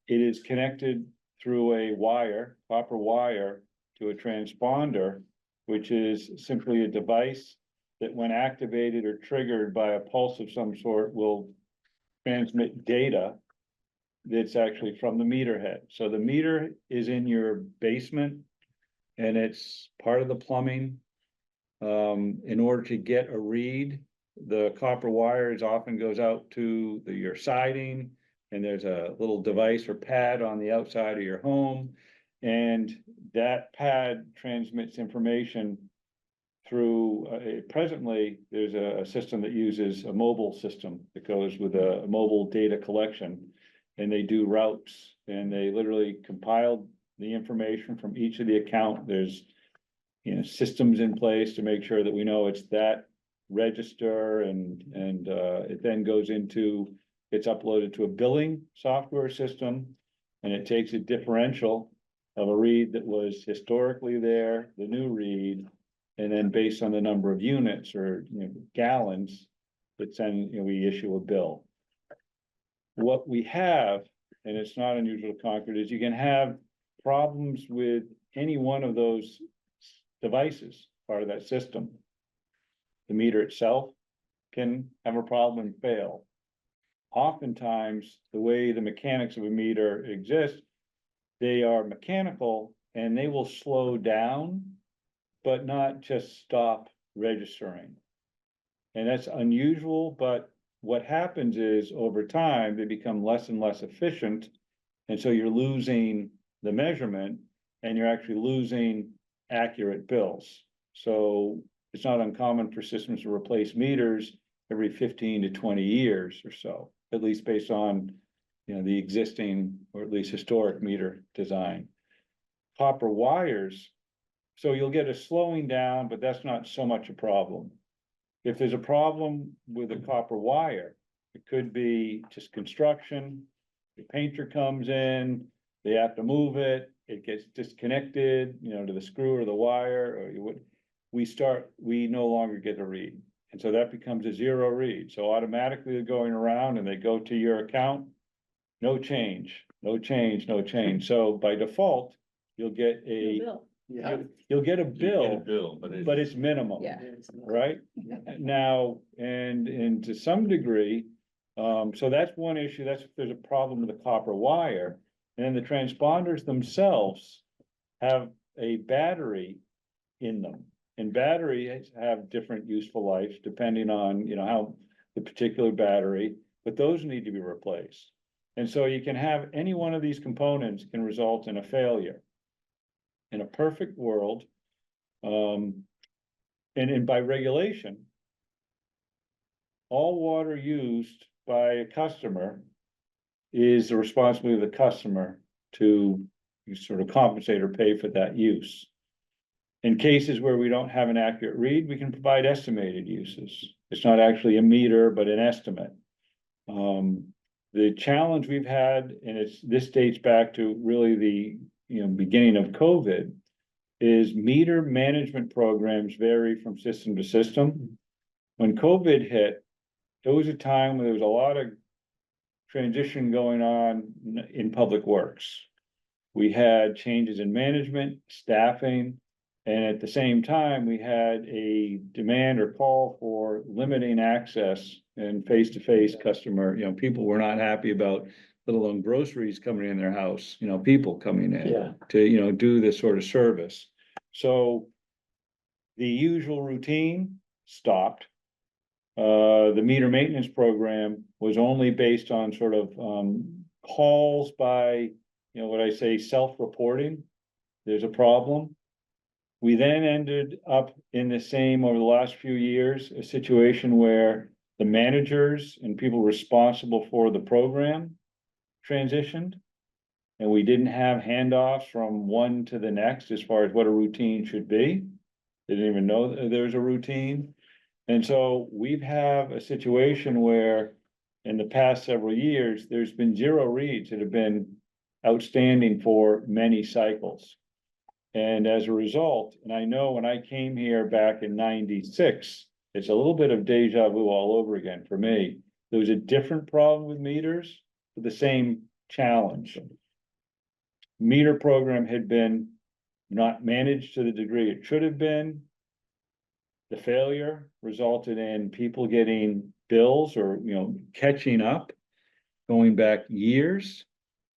It is connected through a wire, copper wire, to a transponder, which is simply a device that when activated or triggered by a pulse of some sort will transmit data that's actually from the meter head. So the meter is in your basement and it's part of the plumbing. In order to get a read, the copper wires often goes out to your siding, and there's a little device or pad on the outside of your home. And that pad transmits information through, presently, there's a system that uses a mobile system that goes with a mobile data collection. And they do routes, and they literally compile the information from each of the account. There's, systems in place to make sure that we know it's that register, and it then gets uploaded to a billing software system. And it takes a differential of a read that was historically there, the new read, and then based on the number of units or gallons, it's then we issue a bill. What we have, and it's not unusual to Concord, is you can have problems with any one of those devices, part of that system. The meter itself can have a problem and fail. Oftentimes, the way the mechanics of a meter exist, they are mechanical and they will slow down, but not just stop registering. And that's unusual, but what happens is over time, they become less and less efficient. And so you're losing the measurement and you're actually losing accurate bills. So it's not uncommon for systems to replace meters every 15 to 20 years or so, at least based on, the existing or at least historic meter design. Copper wires, so you'll get a slowing down, but that's not so much a problem. If there's a problem with a copper wire, it could be just construction. The painter comes in, they have to move it, it gets disconnected, to the screw or the wire, or we no longer get a read. And so that becomes a zero read. So automatically they're going around and they go to your account. No change, no change, no change. So by default, you'll get you'll get a bill, but it's minimum. Yeah. Right? Now, and to some degree, so that's one issue. That's if there's a problem with the copper wire. And the transponders themselves have a battery in them. And batteries have different useful lives depending on, how the particular battery, but those need to be replaced. And so you can have any one of these components can result in a failure. In a perfect world, and by regulation, all water used by a customer is the responsibility of the customer to sort of compensate or pay for that use. In cases where we don't have an accurate read, we can provide estimated uses. It's not actually a meter, but an estimate. The challenge we've had, and this dates back to really the beginning of COVID, is meter management programs vary from system to system. When COVID hit, there was a time when there was a lot of transition going on in public works. We had changes in management, staffing, and at the same time, we had a demand or call for limiting access and face-to-face customer, people were not happy about, let alone groceries coming in their house, people coming in to, do this sort of service. So the usual routine stopped. The meter maintenance program was only based on sort of calls by, what I say, self-reporting. There's a problem. We then ended up in the same, over the last few years, a situation where the managers and people responsible for the program transitioned. And we didn't have handoffs from one to the next as far as what a routine should be. They didn't even know that there's a routine. And so we have a situation where in the past several years, there's been zero reads that have been outstanding for many cycles. And as a result, and I know when I came here back in '96, it's a little bit of deja vu all over again for me. There was a different problem with meters, but the same challenge. Meter program had been not managed to the degree it should have been. The failure resulted in people getting bills or, catching up, going back years.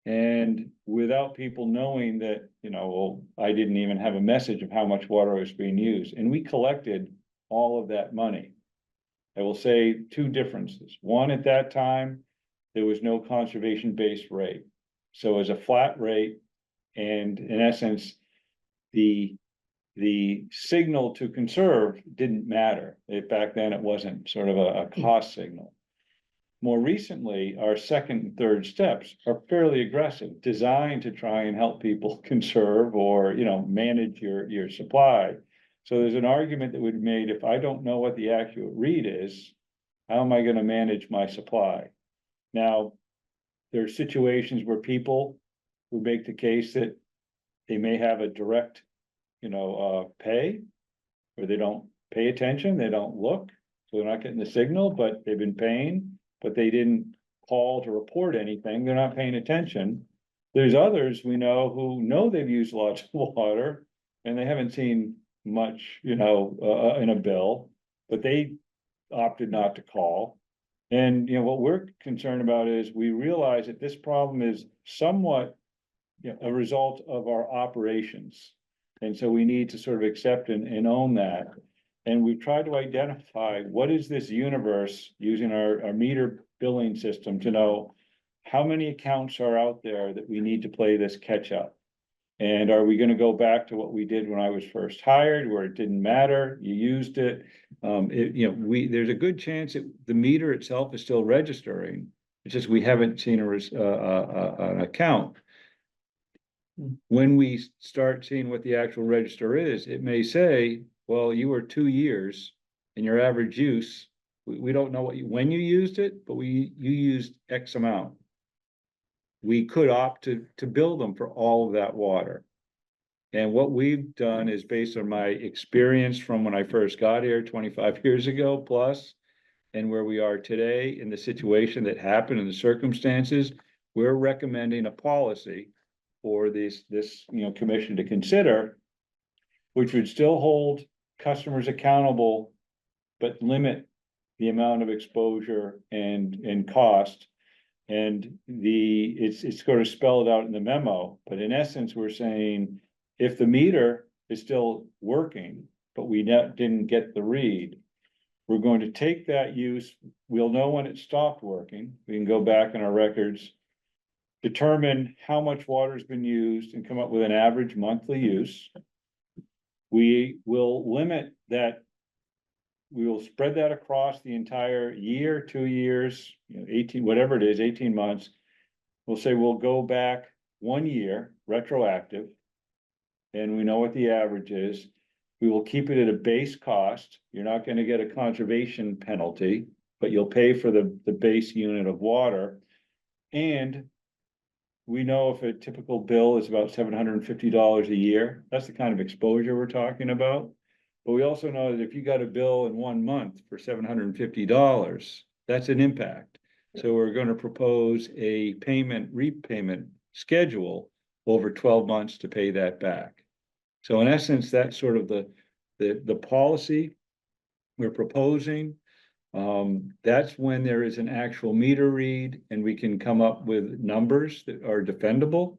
And without people knowing that, I didn't even have a message of how much water was being used. And we collected all of that money. I will say two differences. One, at that time, there was no conservation-based rate. So as a flat rate, and in essence, the signal to conserve didn't matter. Back then, it wasn't sort of a cost signal. More recently, our second and third steps are fairly aggressive, designed to try and help people conserve or, manage your supply. So there's an argument that would be made, if I don't know what the accurate read is, how am I going to manage my supply? Now, there are situations where people who make the case that they may have a direct, pay, or they don't pay attention, they don't look, so they're not getting the signal, but they've been paying. But they didn't call to report anything, they're not paying attention. There's others we know who know they've used lots of water and they haven't seen much, in a bill, but they opted not to call. And, what we're concerned about is we realize that this problem is somewhat a result of our operations. And so we need to sort of accept and own that. And we've tried to identify what is this universe using our meter billing system to know how many accounts are out there that we need to play this catch up. And are we gonna go back to what we did when I was first hired, where it didn't matter, you used it? There's a good chance that the meter itself is still registering. It's just we haven't seen an account. When we start seeing what the actual register is, it may say, well, you were 2 years and your average use, we don't know when you used it, but you used X amount. We could opt to bill them for all of that water. And what we've done is based on my experience from when I first got here 25 years ago plus, and where we are today in the situation that happened and the circumstances, we're recommending a policy for this commission to consider, which would still hold customers accountable, but limit the amount of exposure and cost. And it's sort of spelled out in the memo, but in essence, we're saying if the meter is still working, but we didn't get the read, we're going to take that use, we'll know when it stopped working, we can go back in our records, determine how much water has been used and come up with an average monthly use. We will limit that. We will spread that across the entire year, 2 years, 18, whatever it is, 18 months. We'll say we'll go back 1 year, retroactive, and we know what the average is. We will keep it at a base cost. You're not going to get a conservation penalty, but you'll pay for the base unit of water. And we know if a typical bill is about $750 a year, that's the kind of exposure we're talking about. But we also know that if you got a bill in 1 month for $750, that's an impact. So we're going to propose a repayment schedule over 12 months to pay that back. So in essence, that's sort of the policy we're proposing. That's when there is an actual meter read and we can come up with numbers that are defendable.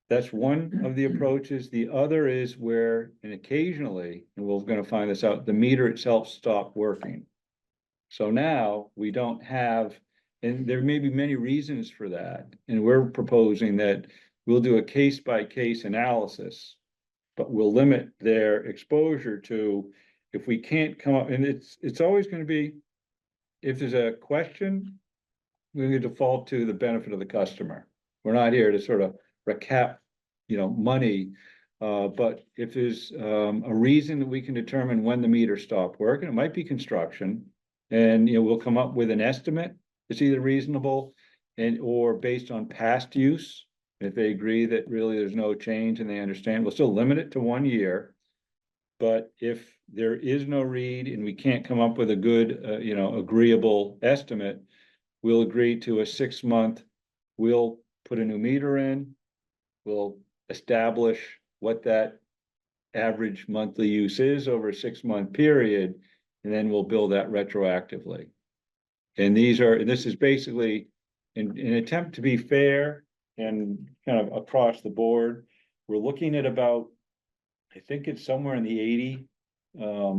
That's one of the approaches. The other is where, and occasionally, and we're going to find this out, the meter itself stopped working. So now we don't have, and there may be many reasons for that. And we're proposing that we'll do a case-by-case analysis, but we'll limit their exposure to, if we can't come up, and it's always going to be, if there's a question, we're going to default to the benefit of the customer. We're not here to sort of recap, money. But if there's a reason that we can determine when the meter stopped working, it might be construction. And, we'll come up with an estimate. It's either reasonable or based on past use. If they agree that really there's no change and they understand, we'll still limit it to 1 year. But if there is no read and we can't come up with a good, agreeable estimate, we'll agree to a 6-month, we'll put a new meter in, we'll establish what that average monthly use is over a 6-month period, and then we'll bill that retroactively. And this is basically an attempt to be fair and kind of across the board. We're looking at about, I think it's somewhere in the 80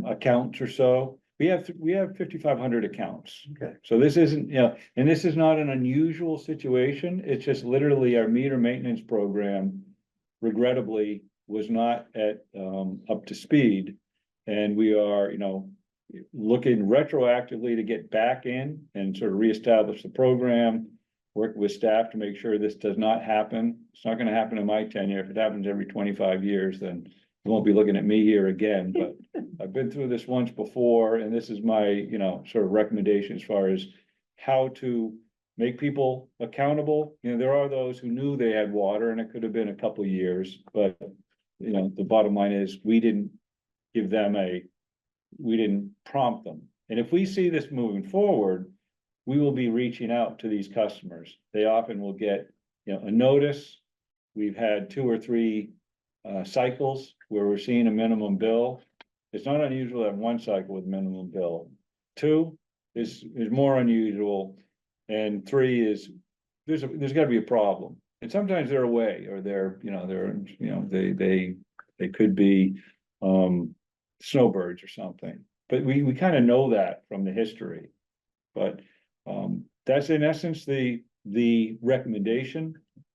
accounts or so. We have 5,500 accounts. Okay. So this isn't, and this is not an unusual situation. It's just literally our meter maintenance program regrettably was not at up to speed. And we are, looking retroactively to get back in and sort of reestablish the program, work with staff to make sure this does not happen. It's not going to happen in my tenure. If it happens every 25 years, then you won't be looking at me here again, but I've been through this once before, and this is my, sort of recommendation as far as how to make people accountable. There are those who knew they had water and it could have been a couple of years, but the bottom line is we didn't prompt them. And if we see this moving forward, we will be reaching out to these customers. They often will get, a notice. We've had 2 or 3 cycles where we're seeing a minimum bill. It's not unusual to have 1 cycle with minimum bill. 2 is more unusual, and 3 is there's got to be a problem. And sometimes they're away, or they could be snowbirds or something. but we kind of know that from the history. But, that's in essence the recommendation.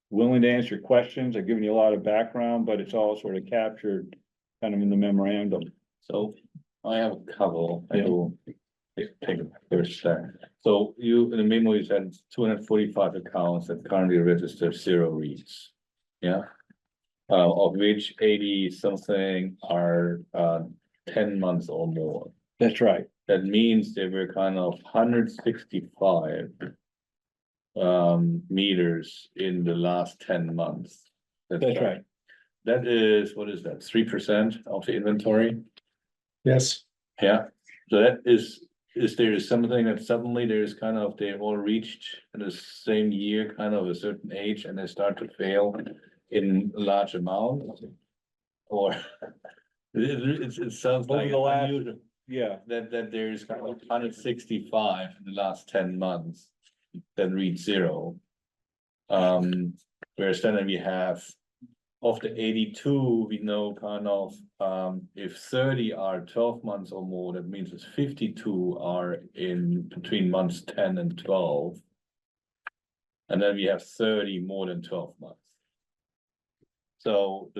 Willing to answer questions. I've given you a lot of background, but it's all sort of captured kind of in the memorandum. So I have a couple, I Yeah. will take a first step. So you, in the memo, you said 245 accounts that currently registered 0 reads. Yeah. Of which 80 something are 10 months or more. That's right. That means there were kind of 165 meters in the last 10 months. That's right. That is, what is that, 3% of the inventory? Yes. Yeah, so that is there something that suddenly there's kind of, they all reached in the same year, kind of a certain age, and they start to fail in large amounts? Or it sounds Over like the last- unusual Yeah, that there's kind of 165 in the last 10 months that read 0. Whereas then we have of the 82, we know kind of, if 30 are 12 months or more, that means it's 52 are in between months 10 and 12. And then we have 30 more than 12 months. So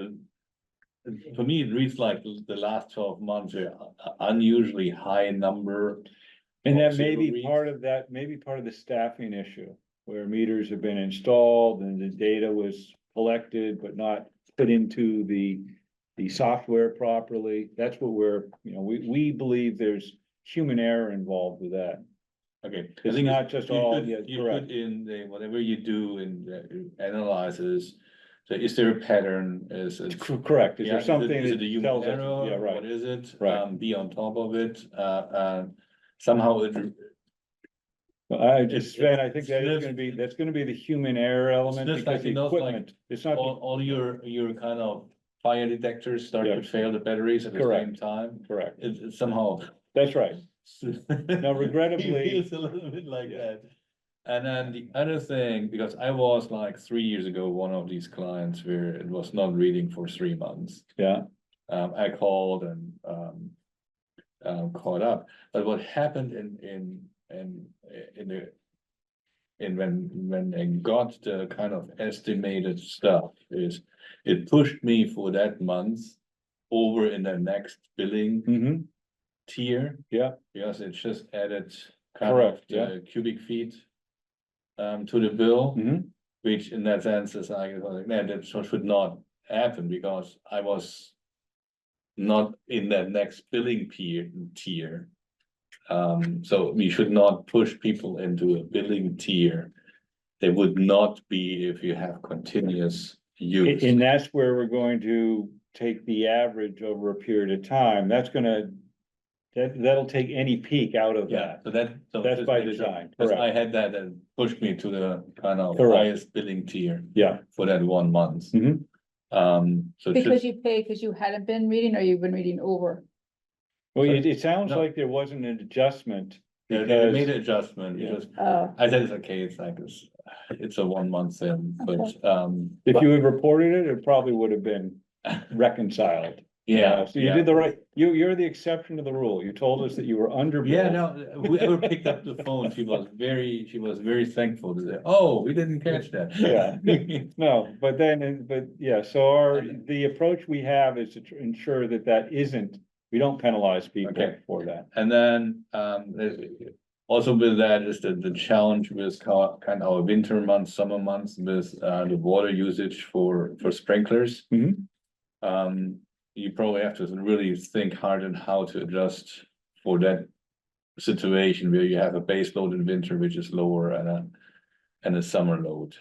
for me, it reads like the last 12 months are unusually high number. and that of may zero be reads. part of that, maybe part of the staffing issue. Where meters have been installed and the data was collected but not put into the software properly. That's what we're, we believe there's human error involved with that. Okay. It's I think not just all, yeah, you correct. should in the, whatever you do in the analyzes, so is there a pattern, is it? Correct. Is Yeah, there something is it a that human tells us? error? Yeah, right. What is it? Right. Be on top of it, somehow it, I just, Sven, I think that is It's gonna be, that's gonna be the human error element just because like, the you know, it's like equipment, it's not, all your kind of fire detectors start Yeah. to fail the batteries at the Correct. same time. correct. It's somehow. That's right. Now regrettably- It feels a little bit like that. And then the other thing, because I was like 3 years ago, one of these clients where it was not reading for 3 months. Yeah, I called and caught up, but what happened when I got the kind of estimated stuff is it pushed me for that month over in the next billing mm-hmm, tier. Yeah. Because it just added kind of Correct, yeah. the cubic feet to the bill, Mhm. which in that sense is like, man, that should not happen because I was not in that next billing tier. So we should not push people into a billing tier. They would not be if you have continuous use. And that's where we're going to take the average over a period of time. That's gonna, that'll take any peak out of Yeah, that. so That's just by make sure, design, 'cause I correct. had that and pushed me to the kind of Correct. highest billing tier Yeah, for that 1 month. Mhm. So it Because should, you pay, because you hadn't been reading, or you've been reading over? well, it sounds No. like there wasn't an adjustment. they because- made an adjustment, Yeah. because Oh, I said, it's okay, it's like, it's a 1 month thing, but, If you had reported it, it probably would have been reconciled. yeah. So you yeah. did the right, you're the exception to the rule. You told us that you were under. Yeah, no, whoever picked up the phone, she was very thankful to say, oh, we didn't catch that. Yeah. No, but then, but yeah, so the approach we have is to ensure that that isn't, we don't penalize people Okay. for that. And then, also with that is the challenge with kind of our winter months, summer months with, the water usage for sprinklers. Mhm. You probably have to really think hard on how to adjust for that situation where you have a base load in winter, which is lower and a summer load.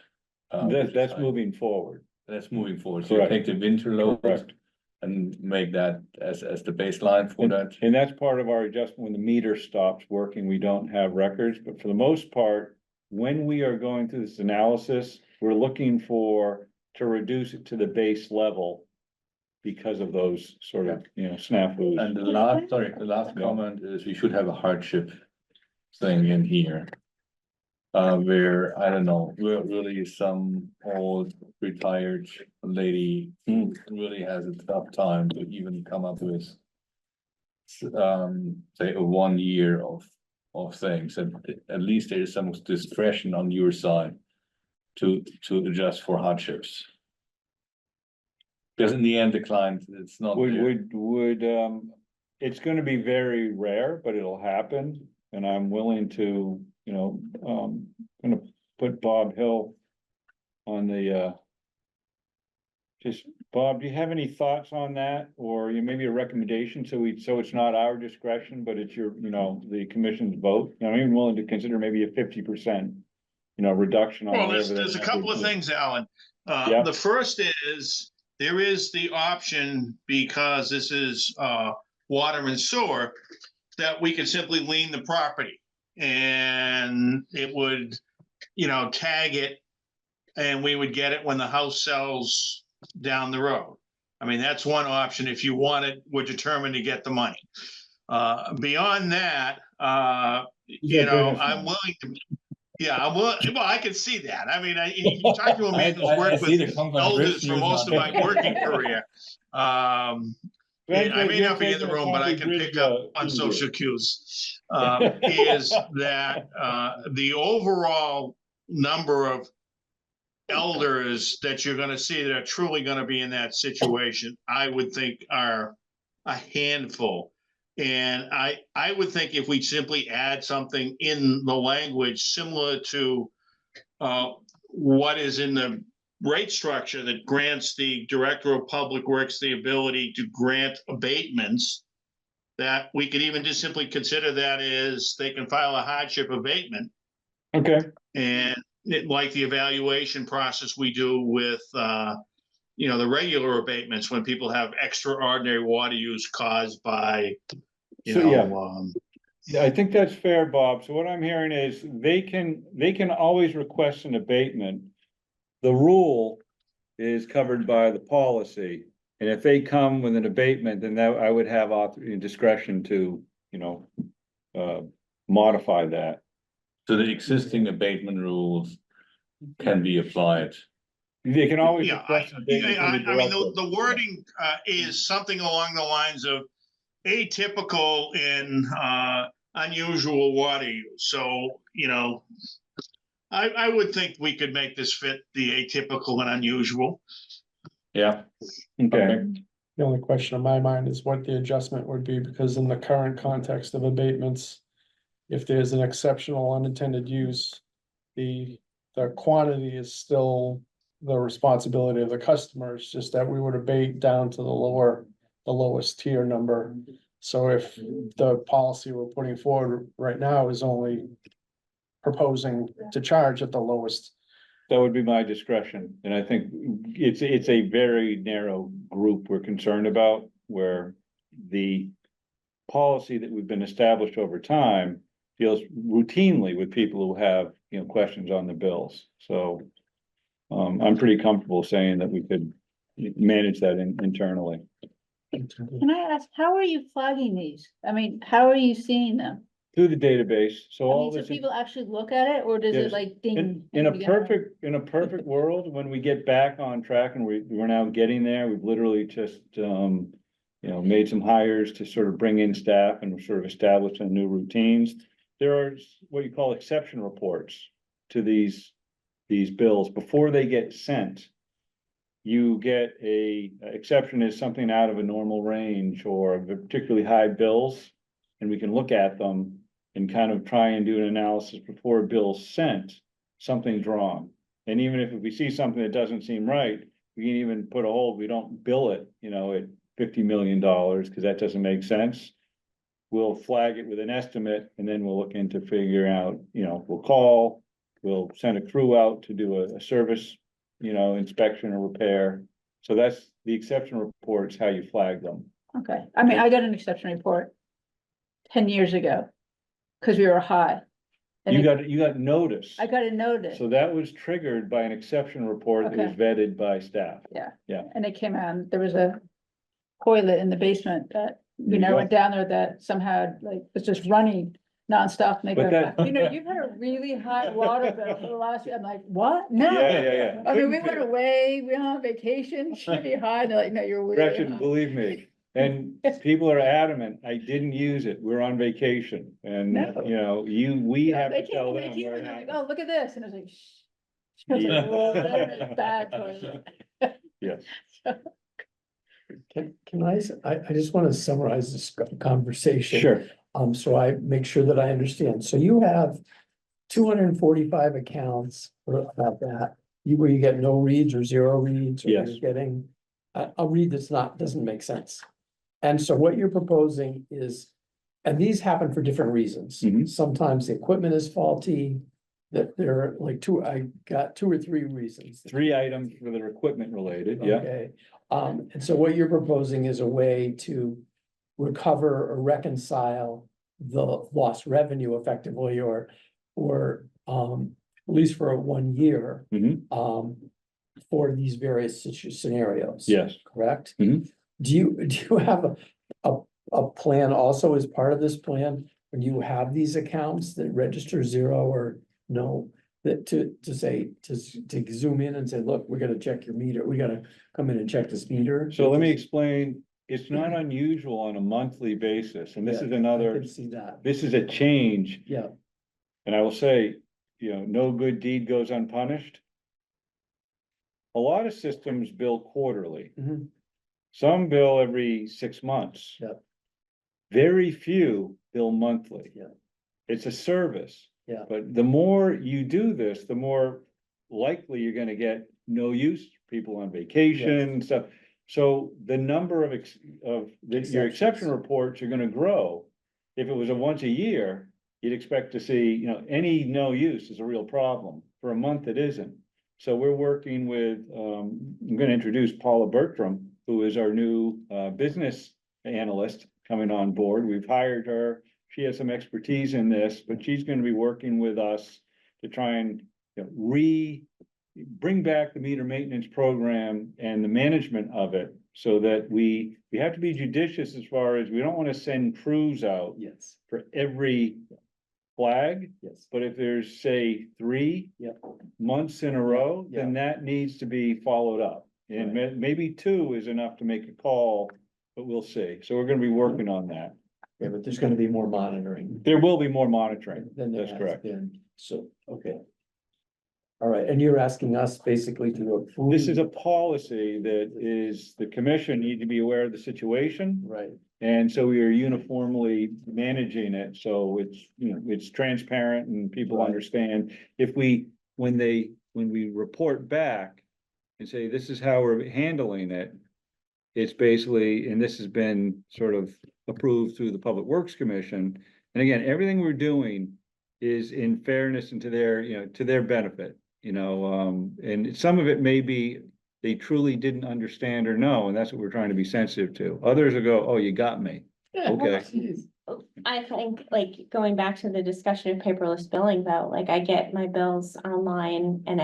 which is That's high. moving forward. That's moving forward. So you Correct. take the winter load Correct. and make that as the baseline for that. And that's part of our adjustment. When the meter stops working, we don't have records, but for the most part, when we are going through this analysis, we're looking to reduce it to the base level because of those sort of, snafus. And the last comment is we should have a hardship thing in here. Where, I don't know, we're really some old retired lady who really has a tough time to even come up with say, a 1 year of things, and at least there is some discretion on your side to adjust for hardships. Because in the end, the client, it's not. It's gonna be very rare, but it'll happen, and I'm willing to, you know, gonna put Bob Hill on the, just, Bob, do you have any thoughts on that, or maybe a recommendation, so it's not our discretion, but it's your, you know, the commission's vote? I'm even willing to consider maybe a 50%, you know, reduction on Well, whatever. there's a couple of things, Alan. Yeah. The first is, there is the option, because this is water and sewer, that we could simply lien the property. And it would, you know, tag it, and we would get it when the house sells down the road. I mean, that's one option if you want it, we're determined to get the money. Beyond that, you know, I'm willing to, yeah, I'm willing, well, I can see that. I mean, you talk to a man who's worked with elders for most of my working career. I may not be in the room, but I can pick up on social cues. Is that the overall number of elders that you're gonna see that are truly gonna be in that situation, I would think are a handful. And I would think if we simply add something in the language similar to what is in the rate structure that grants the Director of Public Works the ability to grant abatements, that we could even just simply consider that as they can file a hardship abatement. Okay. And like the evaluation process we do with, you know, the regular abatements when people have extraordinary water use caused by, you So, know, yeah, I think that's fair, Bob. So what I'm hearing is they can always request an abatement. The rule is covered by the policy. And if they come with an abatement, then that I would have discretion to, you know, modify that. So the existing abatement rules can be applied. They can always. yeah, I mean, the wording is something along the lines of atypical in unusual water use. So, you know, I would think we could make this fit the atypical and unusual. Yeah. Okay. The only question in my mind is what the adjustment would be, because in the current context of abatements, if there's an exceptional unintended use, the quantity is still the responsibility of the customer. It's just that we would abate down to the lowest tier number. So if the policy we're putting forward right now is only proposing to charge at the lowest, That would be my discretion, and I think it's a very narrow group we're concerned about, where the policy that we've been established over time deals routinely with people who have, you know, questions on the bills, so I'm pretty comfortable saying that we could manage that internally. Can I ask, how are you flagging these? I mean, how are you seeing them? Through the database, so I all mean, so this. people actually look at it, or does Yes. it like ding? In and a you get on? perfect world, when we get back on track and we're now getting there, we've literally just, you know, made some hires to sort of bring in staff and sort of establish some new routines. There are what you call exception reports to these bills before they get sent. You get exception is something out of a normal range or particularly high bills, and we can look at them and kind of try and do an analysis before a bill's sent, something's wrong. And even if we see something that doesn't seem right, we can even put a hold, we don't bill it, you know, at $50 million, because that doesn't make sense. We'll flag it with an estimate, and then we'll look into figuring out, you know, we'll send a crew out to do a service, you know, inspection or repair. So that's the exception reports, how you flag them. Okay, I mean, I got an exception report 10 years ago, because we were high. And You got notice. I got a notice, So that was triggered by an exception report that was Okay. vetted by staff. and it came out, there was a toilet in the basement that, There you I go. went down there that somehow like was just running nonstop. And they But go, that- you've had a really high water bill for the last year. I'm like, what? No. Yeah. I mean, we went away, we went on vacation, should be high. And they're like, no, you're really Gretchen, high. believe me, And people are adamant, I didn't use it, we're on vacation, and, No. you know, we Yeah, have they to came tell in, they them. came where in, it they're like, happened. oh, look at this, and I was like, shh. I was like, "Whoa, that is bad toilet." Yes. Can I just want to summarize this conversation. Sure, So I make sure that I understand. So you have 245 accounts for about that. Where you get no reads or zero reads, or Yes. you're getting a read that's doesn't make sense. And so what you're proposing is, and these happen for different reasons. Mhm. Sometimes the equipment is faulty, that there are like I got 2 or 3 reasons. 3 items that are equipment related, yeah, Okay, and so what you're proposing is a way to recover or reconcile the lost revenue effectively, or, at least for 1 year. Mhm. For these various scenarios. yes. Correct? Mhm. Do you have a plan also as part of this plan, when you have these accounts that register zero or no? That to say, to zoom in and say, look, we're gonna check your meter, we gotta come in and check this meter. So let me explain, it's not unusual on a monthly basis, and this Yeah, is I another, can see that, this is a change. yeah, And I will say, you know, no good deed goes unpunished. A lot of systems bill quarterly. Mhm. Some bill every 6 months. Yep. Very few bill monthly. Yeah. It's a service. Yeah. But the more you do this, the more likely you're gonna get no use, people on vacation, stuff. So the number of your exception reports are gonna grow. If it was a once a year, you'd expect to see, you know, any no use is a real problem. For a month, it isn't. So we're working with, I'm gonna introduce Paula Bertram, who is our new business analyst coming on board. We've hired her. She has some expertise in this, but she's gonna be working with us to try and, you know, bring back the meter maintenance program and the management of it, so that we have to be judicious as far as, we don't wanna send crews out yes, for every flag. yes, But if there's, say, 3 Yep. months in a row, Yeah. then that needs to be followed up. And maybe 2 is enough to make a call, but we'll see. So we're gonna be working on that. yeah, but there's gonna be more monitoring. There will be more monitoring. Than there That's has correct. been, so, okay. All right, and you're asking us basically to approve. This is a policy that is, the commission need to be aware of the situation. Right, And so we are uniformly managing it, so it's, you know, it's transparent and people Right. understand. If when we report back and say, this is how we're handling it, it's basically, and this has been sort of approved through the Public Works Commission. And again, everything we're doing is in fairness and to their, you know, to their benefit, you know, and some of it may be they truly didn't understand or know, and that's what we're trying to be sensitive to. Others will go, oh, you got me. Okay. I think, like, going back to the discussion of paperless billing though, like I get my bills online and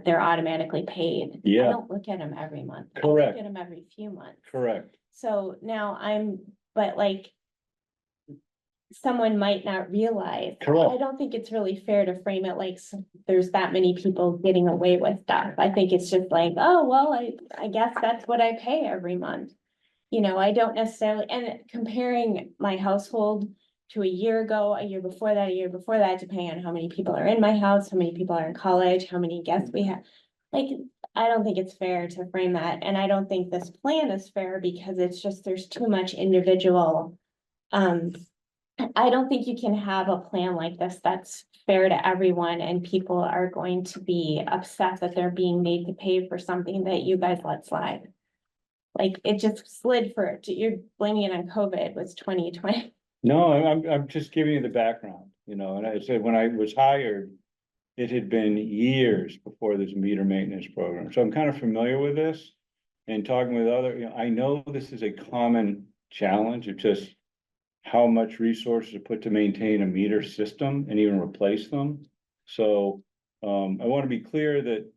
they're automatically paid. I Yeah. don't look at them every month. I Correct. look at them every few months. Correct. So now but like, someone might not realize. Correct. I don't think it's really fair to frame it like there's that many people getting away with stuff. I think it's just like, oh, well, I guess that's what I pay every month. You know, I don't necessarily, and comparing my household to a year ago, a year before that, depending on how many people are in my house, how many people are in college, how many guests we have. Like, I don't think it's fair to frame that, and I don't think this plan is fair because it's just, there's too much individual. I don't think you can have a plan like this that's fair to everyone and people are going to be upset that they're being made to pay for something that you guys let slide. Like, it just slid you're blaming it on COVID, was 2020. No, I'm just giving you the background, you know, and I said, when I was hired, it had been years before this meter maintenance program, so I'm kind of familiar with this. And talking with other, you know, I know this is a common challenge, it's just how much resources are put to maintain a meter system and even replace them. So, I want to be clear that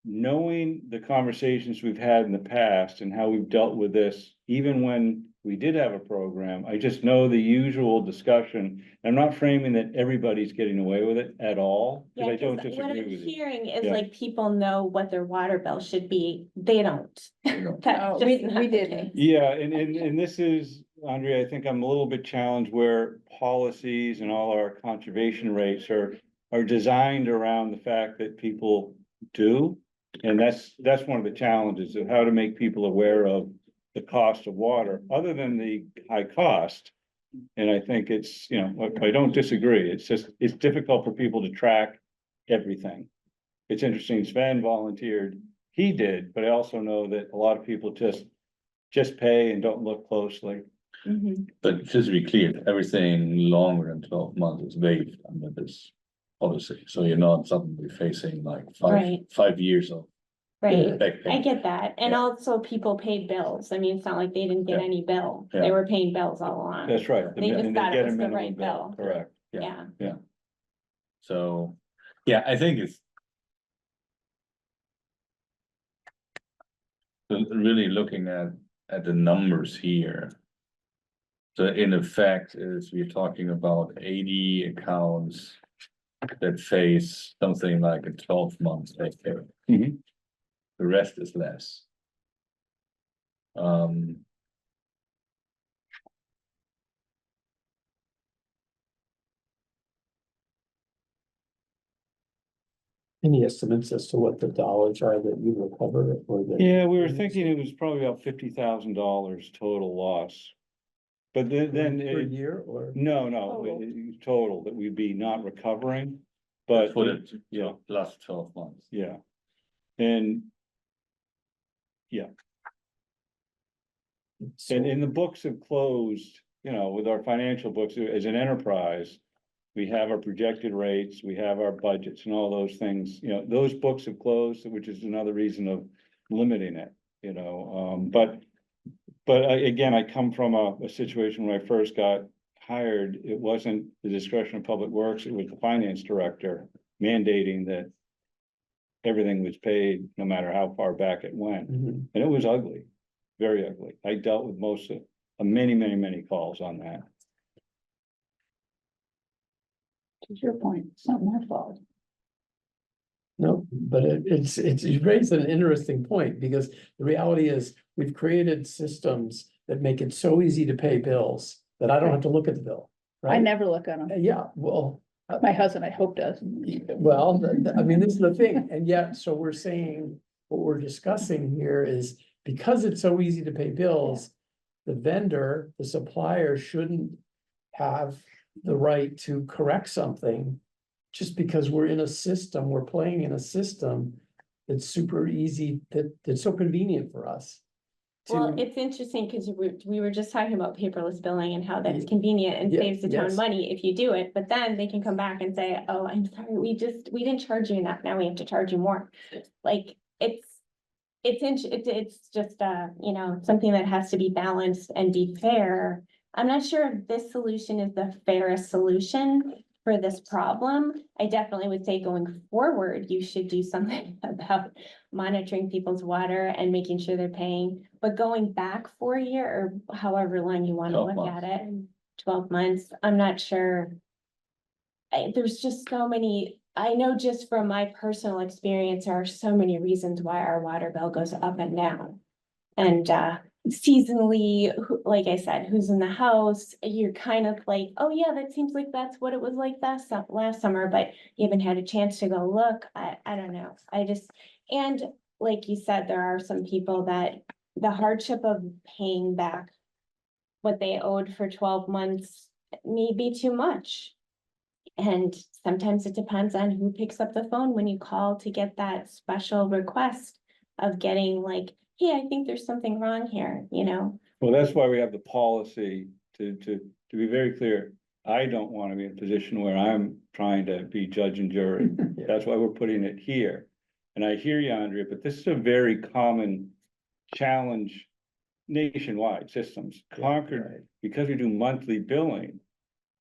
knowing the conversations we've had in the past and how we've dealt with this, even when we did have a program. I just know the usual discussion. I'm not framing that everybody's getting away with it at all, because I Yeah, don't 'cause what disagree I'm with you. hearing is Yeah. like people know what their water bill should be. They don't. That's we just not the didn't. case. Yeah, and this is, Andrea, I think I'm a little bit challenged where policies and all our conservation rates are designed around the fact that people do. And that's one of the challenges of how to make people aware of the cost of water, other than the high cost. And I think it's, you know, I don't disagree. It's just, it's difficult for people to track everything. It's interesting, Sven volunteered, he did, but I also know that a lot of people just pay and don't look closely. Mhm. But just to be clear, everything longer than 12 months is waived under this policy, so you're not suddenly facing like Right. 5 years of Right, back I payment. get that, and Yeah. also people paid bills, I mean, it's not like they didn't get Yeah. any bill, Yeah. they were paying bills all along. That's right. They just And thought it get a was the minimum right bill. Correct. Yeah. Yeah, So, yeah, I think it's really looking at the numbers here. So in effect, is we're talking about 80 accounts that face something like a 12-month pay period. Mhm. The rest is less. Any estimates as to what the dollars are that you recover or that? Yeah, we were thinking it was probably about $50,000 total loss. But then Per it, year or? no, Total. total that we'd be not recovering, but. for the Yeah. last 12 months. Yeah. And the books have closed, you know, with our financial books as an enterprise. We have our projected rates, we have our budgets and all those things, you know, those books have closed, which is another reason of limiting it, you know, but again, I come from a situation when I first got hired, it wasn't the discretion of Public Works, it was the finance director mandating that everything was paid, no matter how far back it went, Mhm. and it was ugly, very ugly. I dealt with most of, many calls on that. To your point, it's not my fault. No, but you raised an interesting point, because the reality is, we've created systems that make it so easy to pay bills that I don't have to look at the bill, I right? never look at them. Yeah, well. My husband, I hope, does. Well, I mean, this is the thing, and yet, so we're saying, what we're discussing here is, because it's so easy to pay bills. The vendor, the supplier shouldn't have the right to correct something. Just because we're in a system, we're playing in a system that's super easy, that's so convenient for us. well, to- it's interesting, cause we were just talking about paperless billing and how that's Ye- convenient and yeah, saves the town yes. money if you do it, but then they can come back and say, oh, I'm sorry, we didn't charge you enough, now we have to charge you more. Like, it's just, you know, something that has to be balanced and be fair. I'm not sure if this solution is the fairest solution for this problem. I definitely would say going forward, you should do something about monitoring people's water and making sure they're paying. But going back for a year or however long you want to 12 look at it, 12 months, I'm not sure. There's just so many, I know just from my personal experience, there are so many reasons why our water bill goes up and down. And seasonally, like I said, who's in the house, you're kind of like, oh yeah, that seems like that's what it was like last summer, but you haven't had a chance to go look. I don't know. And like you said, there are some people that the hardship of paying back what they owed for 12 months may be too much. And sometimes it depends on who picks up the phone when you call to get that special request of getting like, hey, I think there's something wrong here, you know? Well, that's why we have the policy to be very clear. I don't want to be in a position where I'm trying to be judge and jury. Yeah. That's why we're putting it here. And I hear you, Andrea, but this is a very common challenge nationwide systems. Concord, because we do monthly billing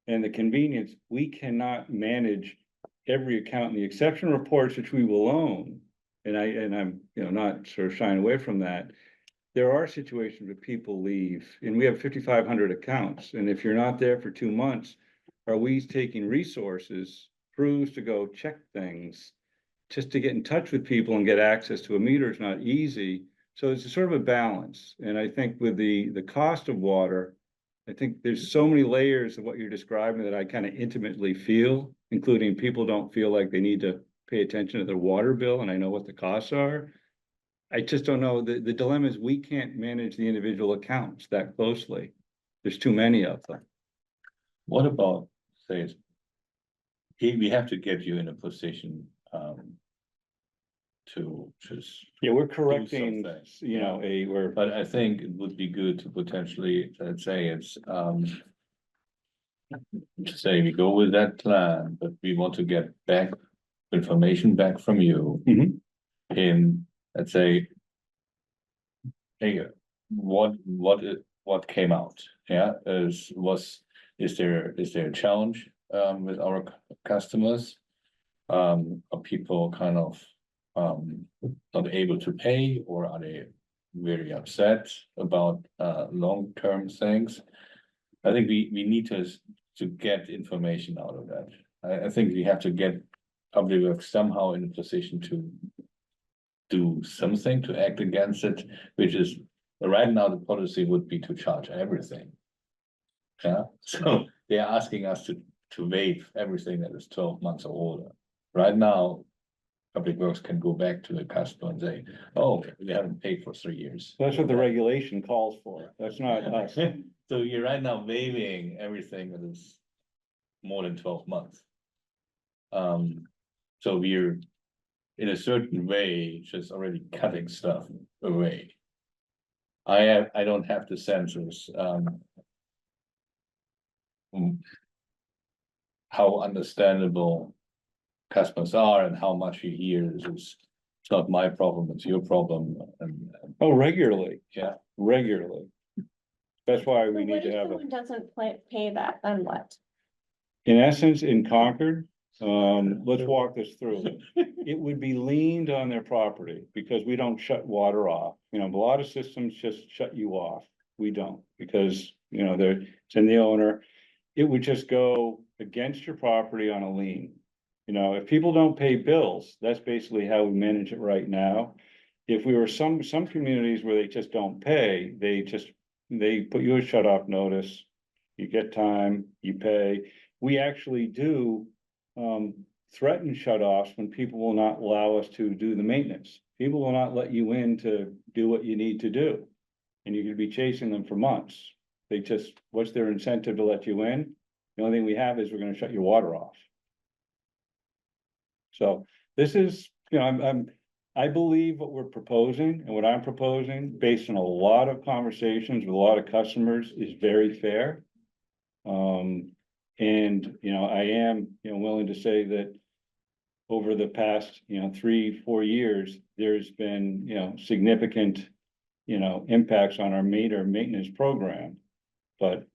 and the convenience, we cannot manage every account in the exception reports, which we will own. And I'm, you know, not sort of shying away from that. there are situations where people leave, and we have 5,500 accounts, and if you're not there for 2 months, are we taking resources, crews to go check things? Just to get in touch with people and get access to a meter is not easy, so it's a sort of a balance, and I think with the cost of water, I think there's so many layers of what you're describing that I kind of intimately feel, including people don't feel like they need to pay attention to their water bill, and I know what the costs are. I just don't know, the dilemma is we can't manage the individual accounts that closely. There's too many of them. What about, say, we have to get you in a position, to just. Yeah, we're do correcting, something. you know, we're, But I think it would be good to potentially, let's say it's, to say we go with that plan, but we want to get back information back from you. Mhm. In, let's say, hey, what came out? Yeah, is there a challenge, with our customers? Are people kind of, not able to pay, or are they very upset about, long-term things? I think we need to get information out of that. I think we have to get Public Works somehow in a position to do something to act against it, which is, right now, the policy would be to charge everything. Yeah, so they are asking us to waive everything that is 12 months or older. Right now, Public Works can go back to the customer and say, oh, we haven't paid for 3 years. that's what the regulation calls for. That's not us. So you're right now waiving everything that is more than 12 months. So we're, in a certain way, just already cutting stuff away. I don't have the sensors, how understandable customers are and how much you hear is, it's not my problem, it's your problem, and, Oh, regularly, yeah. regularly. That's why we So need what to if have, someone doesn't pay that, then what? in essence, in Concord, let's walk this through. It would be leaned on their property because we don't shut water off. You know, a lot of systems just shut you off. We don't, because, you know, it's in the owner. It would just go against your property on a lien. You know, if people don't pay bills, that's basically how we manage it right now. If we were some communities where they just don't pay, they put you a shut off notice. You get time, you pay. We actually do threaten shutoffs when people will not allow us to do the maintenance. People will not let you in to do what you need to do. And you could be chasing them for months. They just, what's their incentive to let you in? The only thing we have is we're gonna shut your water off. So this is, you know, I believe what we're proposing and what I'm proposing, based on a lot of conversations with a lot of customers, is very fair. And, you know, I am, you know, willing to say that over the past, you know, 3-4 years, there's been, you know, significant, you know, impacts on our meter maintenance program. But,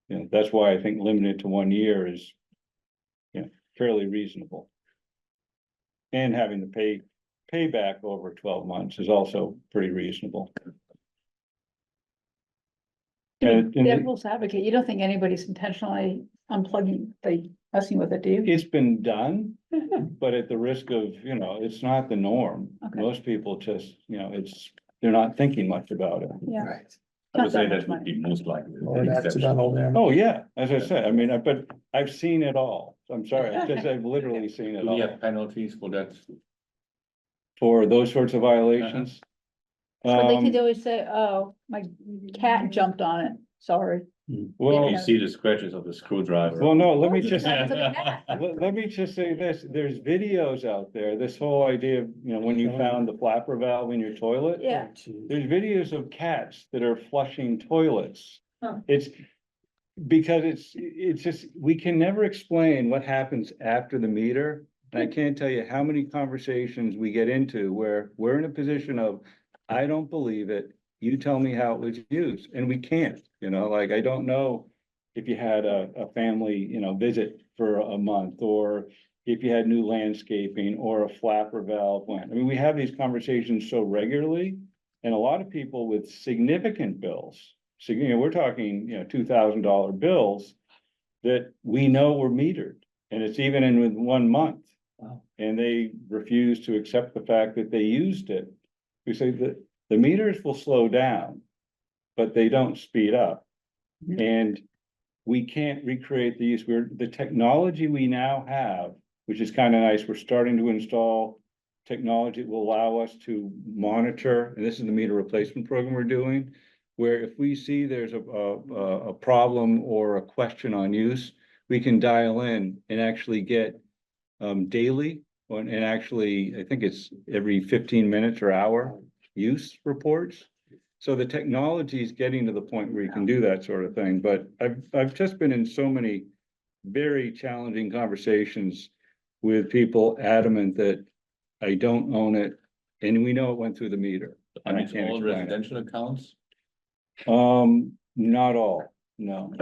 you know, that's why I think limited to 1 year is, you know, fairly reasonable. And having to pay back over 12 months is also pretty reasonable. And Devil's advocate, you don't think anybody's intentionally unplugging, messing with it, do you? it's been done, but at the risk of, you know, it's not the norm. Okay. Most people just, you know, they're not thinking much about it. Yeah. Right. I would Not say that much that would money. be most likely. the Or exception. accidental damage. Oh, yeah, as I said, I mean, but I've seen it all. I'm sorry, I've literally seen it Do we all have penalties for that? for those sorts of violations. But they could always say, oh, my cat jumped on it, sorry. Well, You see the scratches of the screwdriver. well, no, let me just. Not for the cat. Let me just say this, there's videos out there, this whole idea of, you know, when you found the flapper valve in your toilet. Yeah. There's videos of cats that are flushing toilets. Huh. It's because it's just, we can never explain what happens after the meter. And I can't tell you how many conversations we get into where we're in a position of, I don't believe it. You tell me how it was used, and we can't, you know, like, I don't know if you had a family, you know, visit for a month, or if you had new landscaping or a flapper valve went. I mean, we have these conversations so regularly And a lot of people with significant bills, so, we're talking, $2,000 bills that we know were metered, and it's even in with 1 month. Wow. And they refuse to accept the fact that they used it. We say that the meters will slow down, but they don't speed up. And we can't recreate these, the technology we now have, which is kind of nice, we're starting to install technology that will allow us to monitor, and this is the meter replacement program we're doing, where if we see there's a problem or a question on use, we can dial in and actually get daily, and actually, I think it's every 15 minutes or hour use reports. So the technology is getting to the point where you can do that sort of thing, but I've just been in so many very challenging conversations with people adamant that I don't own it, and we know it went through the meter. I mean, can't all explain it. residential accounts, Not all, no.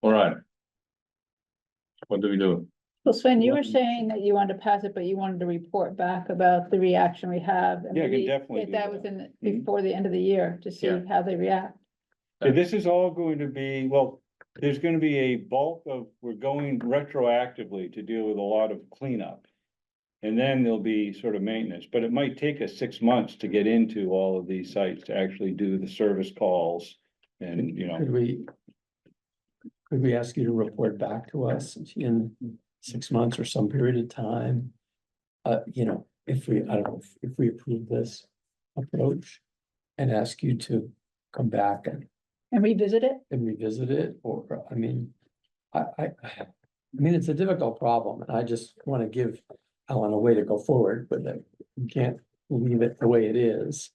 all right. What do we do? Well, Sven, you were saying that you wanted to pass it, but you wanted to report back about the reaction we have. and Yeah, I can maybe definitely get do that that. within, Mhm. before the end of the year, to see Yeah. how they react. Yeah, this is all going to be, well, there's gonna be a bulk of, we're going retroactively to deal with a lot of cleanup. And then there'll be sort of maintenance, but it might take us 6 months to get into all of these sites to actually do the service calls. And, Could we ask you to report back to us in 6 months or some period of time? If we, I don't know, if we approve this approach and ask you to come back And revisit it? and revisit it, or, I mean, I mean, it's a difficult problem, and I just want to give Alan a way to go forward, but that we can't leave it the way it is.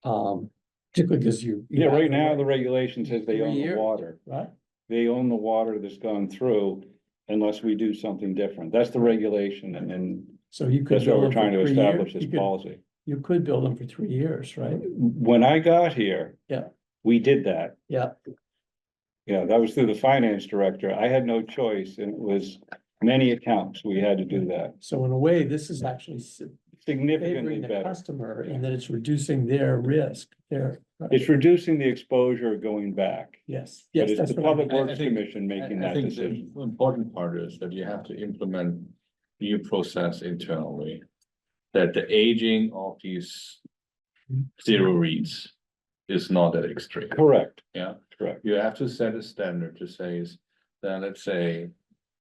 Particularly because you. yeah, right now, the regulation says they 3 own the years. water. Right, They own the water that's gone through unless we do something different. That's the regulation, and then so you could. that's why build we're them for trying to 3 years. establish this You could- policy. You could build them for 3 years, right? When I got here. Yeah. We did that. Yeah, Yeah, that was through the finance director. I had no choice, and it was many accounts. We had to do that. so in a way, this is actually Significantly favoring the better. customer in that it's reducing their risk, their. It's reducing the exposure going back. Yes, But yes, it's that's the what I Public mean. Works Commission making I that think decision. the important part is that you have to implement new process internally. That the aging of these zero reads is not that extreme. Correct, Yeah, correct. you have to set a standard to say is, then let's say.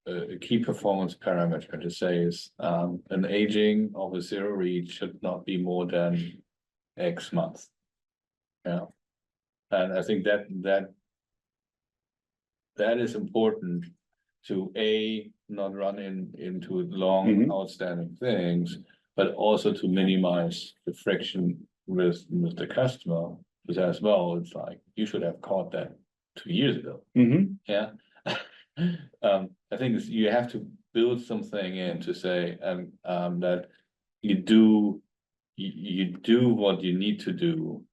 A key performance parameter to say is, an aging of a zero read should not be more than X months. Yeah, and I think that is important to not run into long Mhm. outstanding things, but also to minimize the friction with the customer. Because as well, it's like, you should have caught that 2 years ago. Mm-hmm. Yeah. I think you have to build something in to say, that you do what you need to do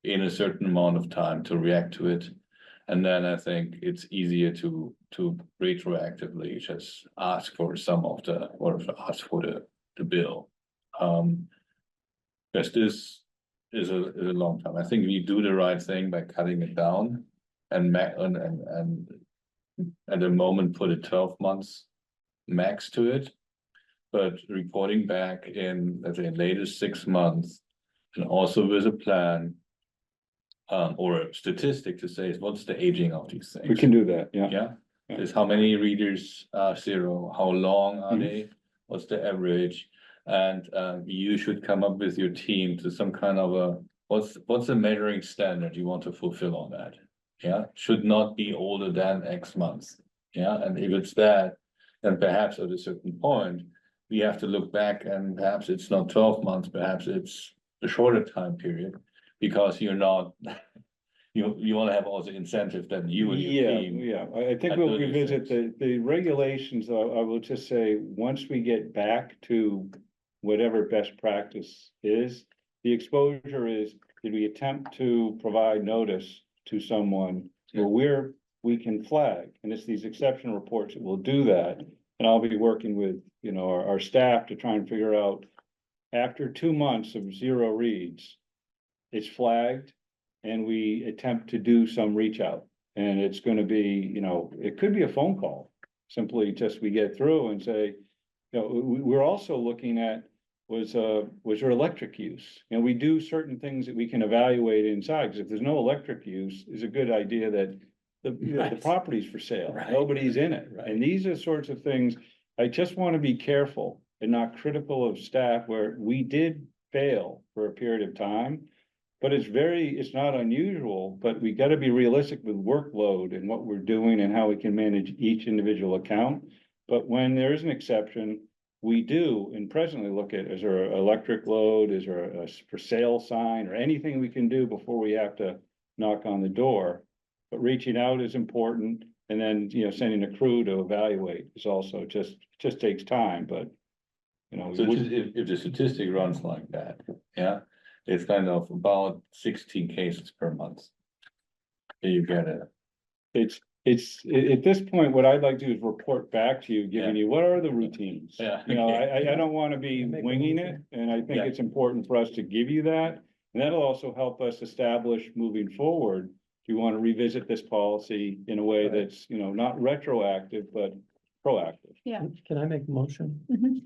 in a certain amount of time to react to it. And then I think it's easier to retroactively just ask for some of the, or ask for the bill. Because this is a long time. I think we do the right thing by cutting it down and at the moment put a 12 months max to it. But reporting back in, let's say, latest 6 months, and also with a plan. Or a statistic to say, what's the aging of these things? We can do that, yeah. Yeah, Yeah. is how many readers are zero, how long are Mhm. they, what's the average? And you should come up with your team to some kind of what's the measuring standard you want to fulfill on that? Yeah, should not be older than X months. Yeah, and if it's that, then perhaps at a certain point, we have to look back and perhaps it's not 12 months, perhaps it's a shorter time period. Because you're not, you wanna have also incentive that you and your Yeah, team. yeah, I think at we'll those revisit the regulations, I will just say, once we get back to whatever best practice is, the exposure is, did we attempt to provide notice to someone where we can flag, and it's these exception reports that will do that, and I'll be working with, our staff to try and figure out after 2 months of 0 reads, it's flagged and we attempt to do some reach out. And it's gonna be, you know, it could be a phone call, simply just we get through and say, you know, we're also looking at, was there electric use? You know, we do certain things that we can evaluate inside, because if there's no electric use, it's a good idea that the Right. property's for sale, Right. nobody's in it. Right. And these are sorts of things, I just want to be careful and not critical of staff where we did fail for a period of time. But it's not unusual, but we gotta be realistic with workload and what we're doing and how we can manage each individual account. But when there is an exception, we do and presently look at, is there an electric load, is there a for sale sign or anything we can do before we have to knock on the door? But reaching out is important, and then, you know, sending a crew to evaluate is also just takes time, but. You know, So if the statistic runs like that, yeah, it's kind of about 16 cases per month. You get it. At this point, what I'd like to do is report back to you, giving you, what are the routines? Yeah. You know, I don't wanna be Make a winging it, motion. and I think Yeah. it's important for us to give you that. And that'll also help us establish moving forward, do you wanna revisit this policy in a way Right. that's, you know, not retroactive, but proactive? Yeah. Can I make a motion? Mhm.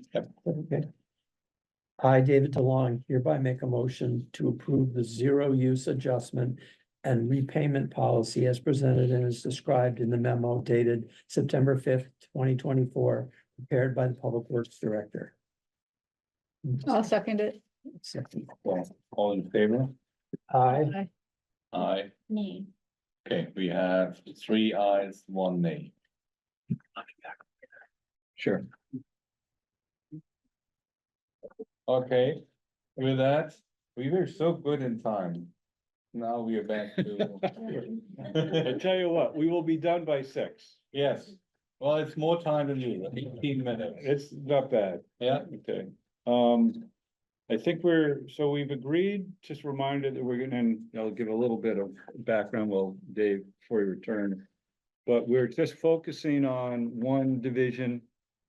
Okay. I, David DeLong, hereby make a motion to approve the zero use adjustment and repayment policy as presented and as described in the memo dated September 5th, 2024, prepared by the Public Works Director. I'll second it. Second. All in favor? Aye. Aye. Nay. Okay, we have 3 ayes, 1 nay. Sure. Okay, with that, we were so good in time. Now we are back to. I tell you what, we will be done by 6. Yes, well, it's more time than usual, 18 minutes. It's not bad. Yeah, Okay, I think we've agreed, just reminded that we're gonna, and I'll give a little bit of background, well, Dave, before you return. But we're just focusing on one division,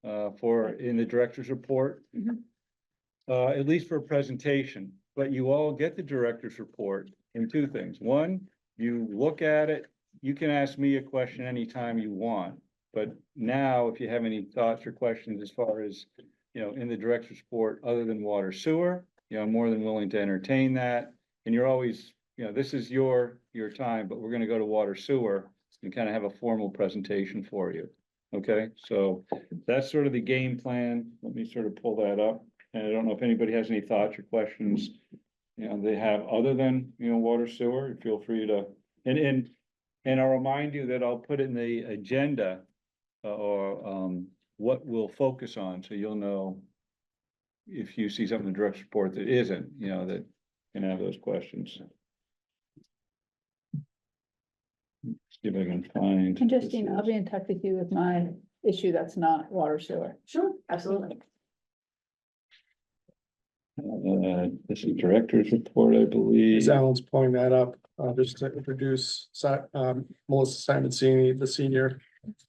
in the director's report. Mhm. At least for a presentation, but you all get the director's report in 2 things. One, you look at it, you can ask me a question anytime you want. But now, if you have any thoughts or questions as far as, you know, in the director's report, other than water sewer, you know, I'm more than willing to entertain that. And you're always, you know, this is your time, but we're gonna go to water sewer and kind of have a formal presentation for you. Okay, so that's sort of the game plan. Let me sort of pull that up. And I don't know if anybody has any thoughts or questions, you know, they have other than, you know, water sewer, feel free to, and I'll remind you that I'll put in the agenda or what we'll focus on, so you'll know if you see something in the director's report that isn't, you know, that can have those questions. See if I can find. And Justine, I'll be in touch with you with my issue that's not water sewer. Sure, absolutely. This is director's report, I believe. As Alan's pulling that up, just to introduce Melissa Simoncini, the Senior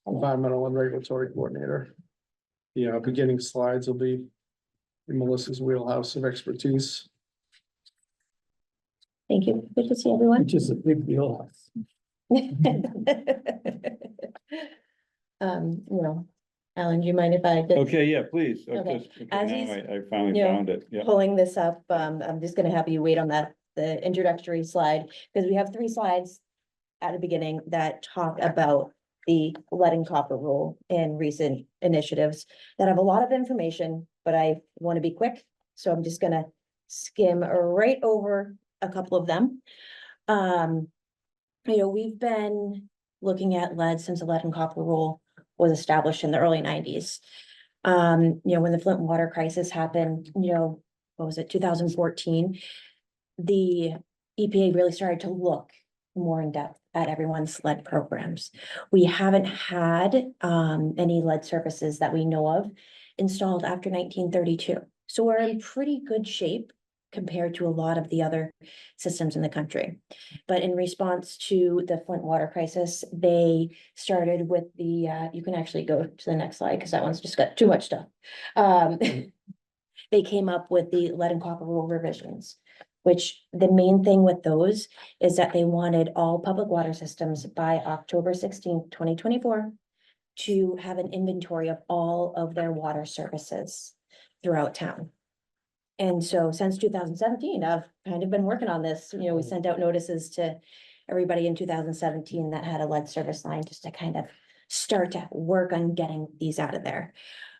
Environmental and Regulatory Coordinator. The beginning slides will be in Melissa's wheelhouse of expertise. Thank you. Good to see everyone. Which is a big deal. You know, Alan, do you mind if I just Okay, yeah, please. Okay. Okay, As now he's, I finally you know, found it, yeah. pulling this up, I'm just gonna have you wait on the introductory slide, because we have 3 slides at the beginning that talk about the lead and copper rule and recent initiatives that have a lot of information, but I want to be quick, so I'm just gonna skim right over a couple of them. You know, we've been looking at lead since the lead and copper rule was established in the early 90s. You know, when the Flint water crisis happened, you know, what was it, 2014? The EPA really started to look more in depth at everyone's lead programs. We haven't had any lead surfaces that we know of installed after 1932. So we're in pretty good shape compared to a lot of the other systems in the country. But in response to the Flint water crisis, they started with the, you can actually go to the next slide because that one's just got too much stuff. they came up with the lead and copper rule revisions. Which the main thing with those is that they wanted all public water systems by October 16th, 2024. To have an inventory of all of their water services throughout town. And so since 2017, I've kind of been working on this, you know, we sent out notices to everybody in 2017 that had a lead service line just to kind of start to work on getting these out of there.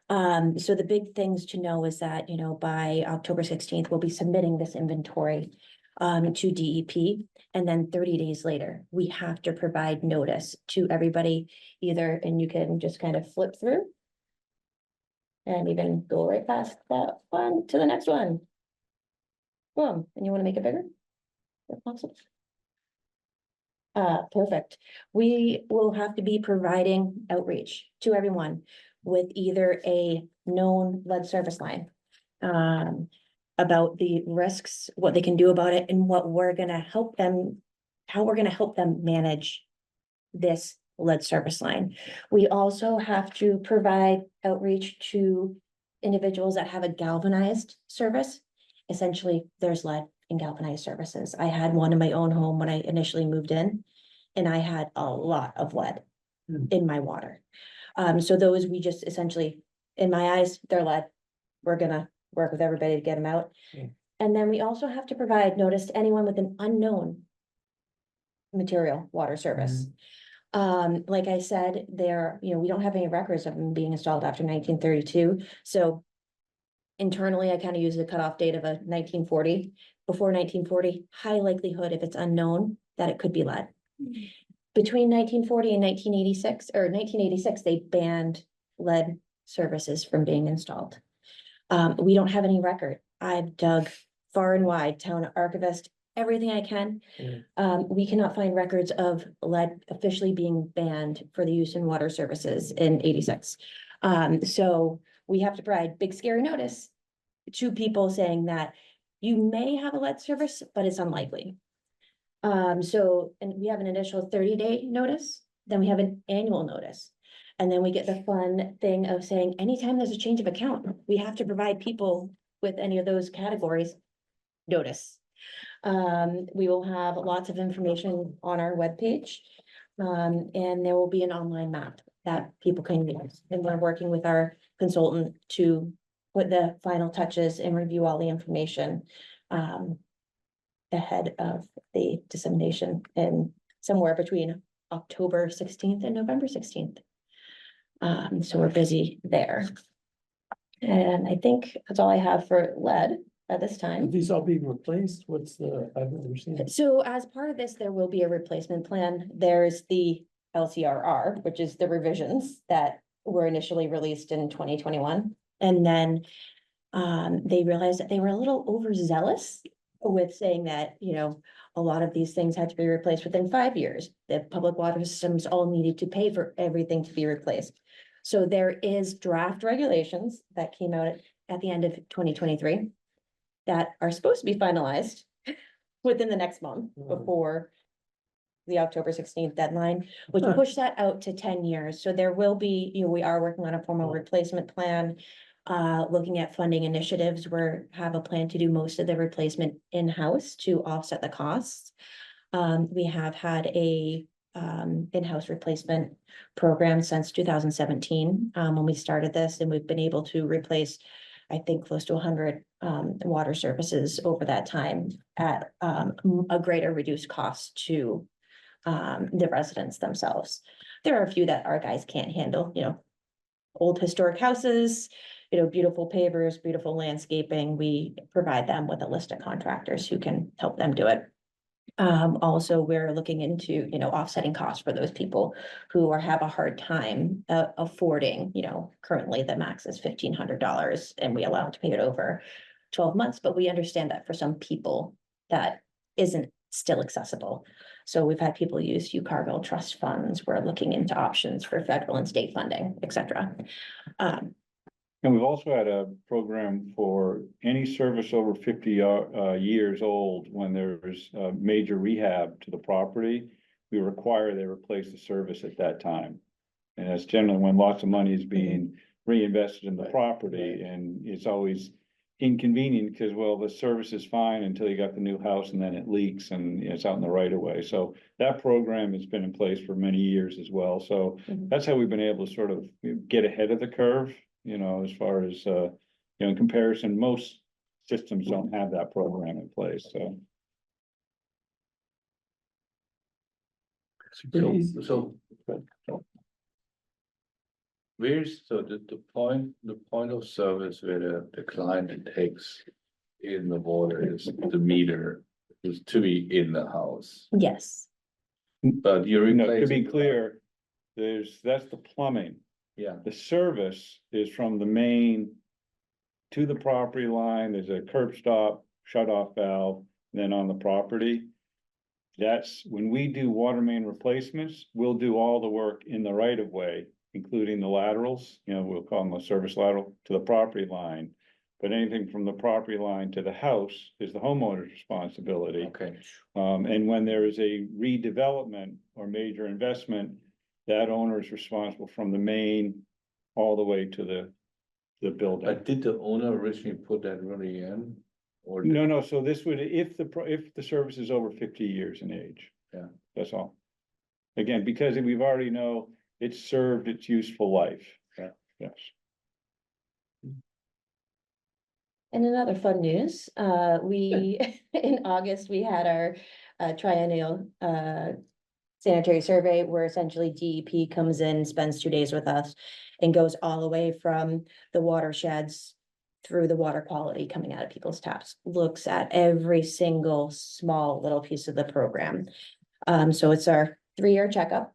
So the big things to know is that, you know, by October 16th, we'll be submitting this inventory to DEP. And then 30 days later, we have to provide notice to everybody either, and you can just kind of flip through. And even go right past that one to the next one. Boom, and you want to make it bigger? If possible. Perfect. We will have to be providing outreach to everyone with either a known lead service line. About the risks, what they can do about it, and what we're gonna help them, how we're gonna help them manage this lead service line. We also have to provide outreach to individuals that have a galvanized service. Essentially, there's lead in galvanized services. I had one in my own home when I initially moved in, and I had a lot of lead in my water. So those we just essentially, in my eyes, they're lead. We're gonna work with everybody to get them out. And then we also have to provide notice to anyone with an unknown material water service. Like I said, there, you know, we don't have any records of them being installed after 1932. So internally, I kind of use the cutoff date of a 1940. Before 1940, high likelihood if it's unknown that it could be lead. Between 1940 and 1986, or 1986, they banned lead services from being installed. We don't have any record. I've dug far and wide, town archivist, everything I can. We cannot find records of lead officially being banned for the use in water services in 86. So we have to provide big scary notice to people saying that you may have a lead service, but it's unlikely. So, and we have an initial 30-day notice, then we have an annual notice. And then we get the fun thing of saying, anytime there's a change of account, we have to provide people with any of those categories notice. We will have lots of information on our webpage. And there will be an online map that people can use. And we're working with our consultant to put the final touches and review all the information ahead of the dissemination in somewhere between October 16th and November 16th. So we're busy there. And I think that's all I have for lead at this time. Are these all being replaced? What's the, I've never seen it. So as part of this, there will be a replacement plan. There's the LCRR, which is the revisions that were initially released in 2021. And then they realized that they were a little overzealous with saying that, you know, a lot of these things had to be replaced within 5 years. The public water systems all needed to pay for everything to be replaced. So there is draft regulations that came out at the end of 2023 that are supposed to be finalized within the next month before the October 16th deadline, which pushed that out to 10 years. So there will be, you know, we are working on a formal replacement plan, looking at funding initiatives. We have a plan to do most of the replacement in-house to offset the costs. We have had a in-house replacement program since 2017, when we started this, and we've been able to replace, I think, close to 100 water services over that time at a greater reduced cost to the residents themselves. There are a few that our guys can't handle, you know, old historic houses, you know, beautiful pavers, beautiful landscaping. We provide them with a list of contractors who can help them do it. Also, we're looking into, you know, offsetting costs for those people who have a hard time affording, you know, currently the max is $1,500 and we allow them to pay it over 12 months, but we understand that for some people that isn't still accessible. So we've had people use Cargill trust funds. We're looking into options for federal and state funding, et cetera. And we've also had a program for any service over 50 years old. When there's a major rehab to the property, we require they replace the service at that time. And that's generally when lots of money is being reinvested in the property, and it's always inconvenient because, well, the service is fine until you got the new house and then it leaks and it's out in the right of way. So that program has been in place for many years as well. So Mhm. that's how we've been able to sort of get ahead of the curve, as far as, in comparison, most systems don't have that program in place, so. So. Where's, so the point of service where the client takes in the water is the meter is to be in the house, Yes, but you're To be replacing. clear, that's the plumbing. Yeah, The service is from the main to the property line. There's a curb stop, shut off valve, then on the property. That's when we do water main replacements, we'll do all the work in the right of way, including the laterals, we'll call them a service lateral to the property line. But anything from the property line to the house is the homeowner's responsibility. okay. And when there is a redevelopment or major investment, that owner is responsible from the main all the way to the building. But did the owner originally put that really in? Or No, so this would, if the service is over 50 years in age. Yeah. That's all. Again, because we've already know it's served its useful life. Yeah. Yes. and in other fun news, we, in August, we had our triennial sanitary survey where essentially DEP comes in, spends 2 days with us and goes all the way from the watersheds through the water quality coming out of people's taps, looks at every single small little piece of the program. So it's our 3-year checkup.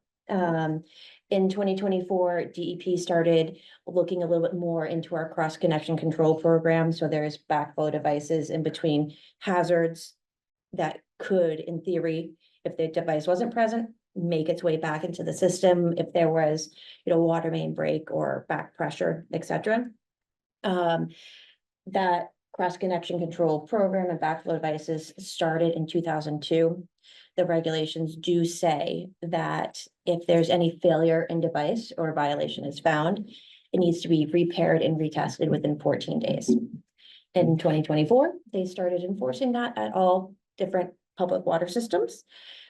In 2024, DEP started looking a little bit more into our cross connection control program. So there's backflow devices in between hazards that could, in theory, if the device wasn't present, make its way back into the system if there was, water main break or back pressure, etc. That cross connection control program and backflow devices started in 2002. The regulations do say that if there's any failure in device or violation is found, it needs to be repaired and retested within 14 days. In 2024, they started enforcing that at all different public water systems.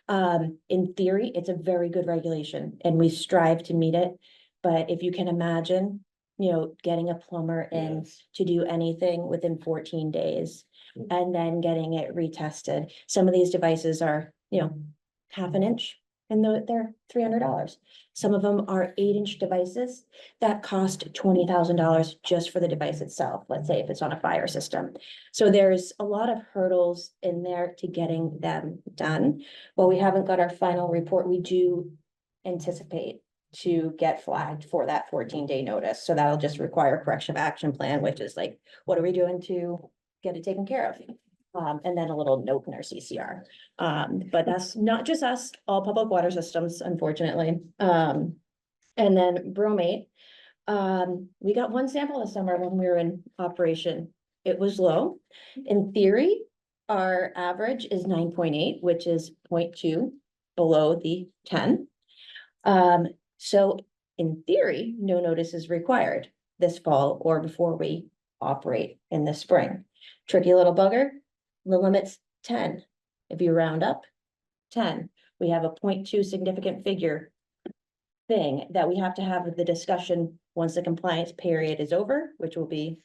In theory, it's a very good regulation and we strive to meet it. But if you can imagine, getting a plumber in to do anything within 14 days and then getting it retested. Some of these devices are, half an inch and they're $300. Some of them are 8-inch devices that cost $20,000 just for the device itself. Let's say if it's on a fire system. So there's a lot of hurdles in there to getting them done. While we haven't got our final report, we do anticipate to get flagged for that 14-day notice. So that'll just require a corrective action plan, which is like, what are we doing to get it taken care of? And then a little note in our CCR. But that's not just us, all public water systems, unfortunately. And then bromate, we got 1 sample this summer when we were in operation. It was low. In theory, our average is 9.8, which is 0.2 below the 10. So in theory, no notice is required this fall or before we operate in the spring. Tricky little bugger, the limit's 10. If you round up, 10. We have a 0.2 significant figure thing that we have to have with the discussion once the compliance period is over, which will be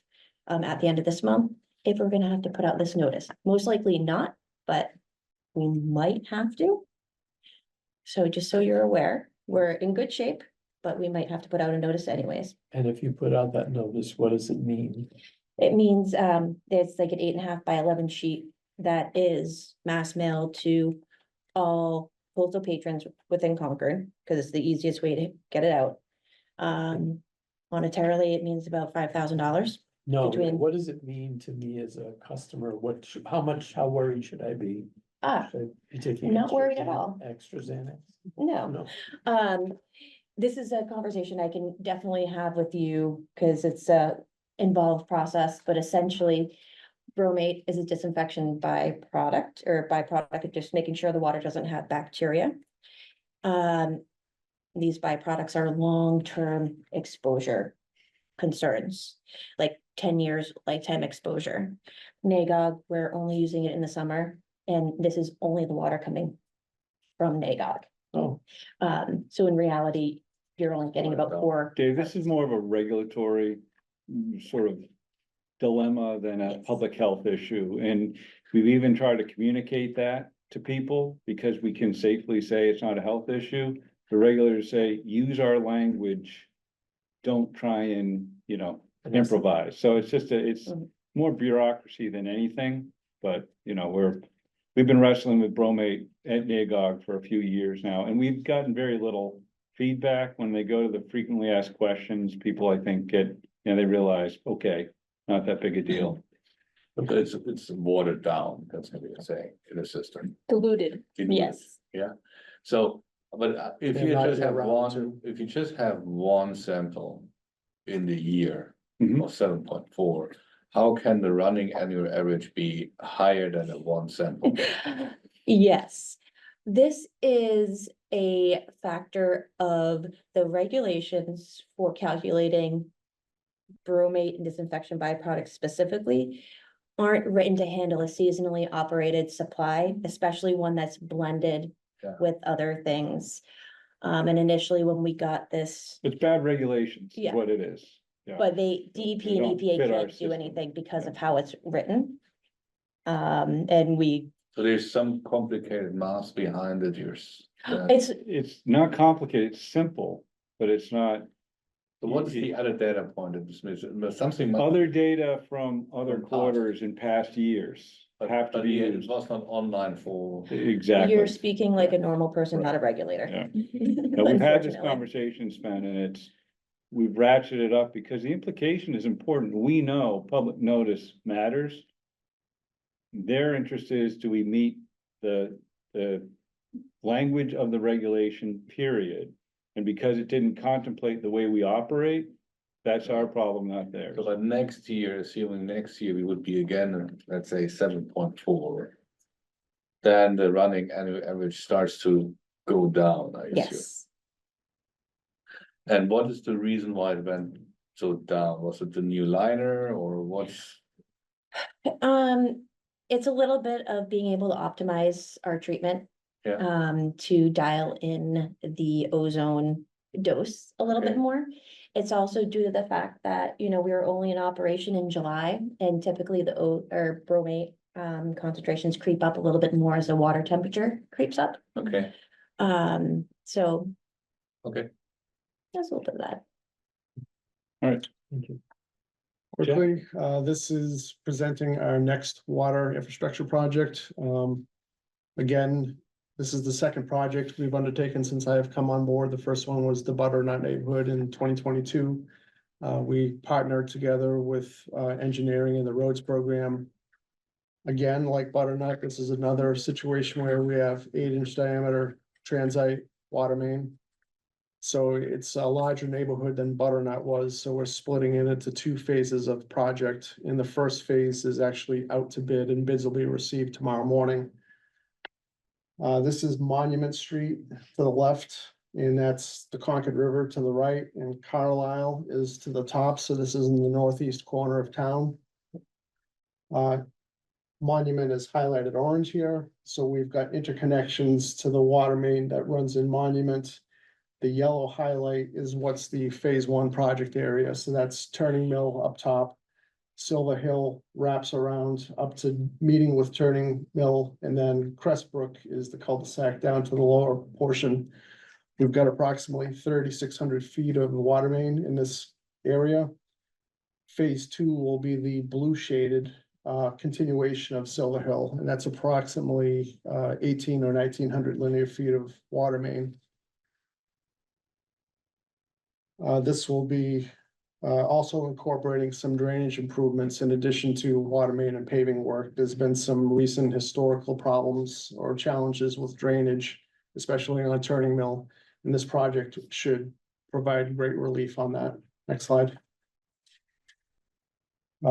at the end of this month, if we're gonna have to put out this notice. Most likely not, but we might have to. So just so you're aware, we're in good shape, but we might have to put out a notice anyways. And if you put out that notice, what does it mean? It means there's like an 8.5 by 11 sheet that is mass mailed to all postal patrons within Concord, because it's the easiest way to get it out. Monetarily, it means about $5,000. No, Between- what does it mean to me as a customer? How worried should I be? Should I be taking? Not extra worried at Xanax- all. Extra Xanax? No. No. This is a conversation I can definitely have with you because it's a involved process, but essentially bromate is a disinfection byproduct of just making sure the water doesn't have bacteria. These byproducts are long-term exposure concerns, like 10 years lifetime exposure. NAGOG, we're only using it in the summer, and this is only the water coming from NAGOG. Oh. So in reality, you're only getting about 4. Dave, this is more of a regulatory sort of dilemma than a Yes. public health issue. And we've even tried to communicate that to people because we can safely say it's not a health issue. The regulators say, use our language. Don't try and, improvise. So it's just it's Mhm. more bureaucracy than anything. But, we've been wrestling with bromate at NAGOG for a few years now, and we've gotten very little feedback. When they go to the frequently asked questions, people, I think, they realize, okay, not that big a deal. But it's watered down, that's what you're saying, in the system. Diluted, yes. Yeah, so, but if And you not just have year-round, one, too. if you just have one sample in the year Mhm. of 7.4, how can the running annual average be higher than a one sample? Yes, this is a factor of the regulations for calculating bromate and disinfection byproducts specifically aren't written to handle a seasonally operated supply, especially one that's blended Yeah. with other things. And initially when we got this, It's bad regulations, is Yeah. what it is. Yeah. but DEP They and don't EPA fit our can't do system. anything because of how it's written. And we, So there's some complicated math behind it, it's, It's not complicated, it's simple, but it's not. So what is the other data point that is missing? Something. Other data from other From past. quarters in past years have to be It used. was not online for. Exactly. you're speaking like a normal person, not a regulator. Yeah. Now, we've had this Unfortunately. conversation, Sven, and we've ratcheted up because the implication is important. We know public notice matters. Their interest is, do we meet the language of the regulation, period? And because it didn't contemplate the way we operate, that's our problem, not theirs. So that next year, assuming next year we would be again, let's say 7.4. Then the running annual average starts to go down, I assume. Yes, And what is the reason why it went so down? Was it the new liner or what's? it's a little bit of being able to optimize our treatment. Yeah. To dial in the ozone dose a little bit Okay. more. It's also due to the fact that, we were only in operation in July, and typically the bromate concentrations creep up a little bit more as the water temperature creeps up. Okay, So okay. that's a little bit of that. All right. Thank you. Quickly, this is presenting our next water infrastructure project. Again, this is the second project we've undertaken since I have come on board. The first one was the Butternut neighborhood in 2022. We partnered together with engineering and the roads program. Again, like Butternut, this is another situation where we have 8-inch diameter transite water main. So it's a larger neighborhood than Butternut was, so we're splitting it into 2 phases of project. And the first phase is actually out to bid, and bids will be received tomorrow morning. This is Monument Street to the left, and that's the Concord River to the right, and Carlisle is to the top, so this is in the northeast corner of town. Monument is highlighted orange here, so we've got interconnections to the water main that runs in Monument. The yellow highlight is what's the phase 1 project area, so that's Turning Mill up top. Silver Hill wraps around up to meeting with Turning Mill, and then Crestbrook is the cul-de-sac down to the lower portion. We've got approximately 3,600 feet of water main in this area. Phase 2 will be the blue shaded continuation of Silver Hill, and that's approximately 18 or 1,900 linear feet of water main. This will be also incorporating some drainage improvements in addition to water main and paving work. There's been some recent historical problems or challenges with drainage, especially on Turning Mill, and this project should provide great relief on that. Next slide.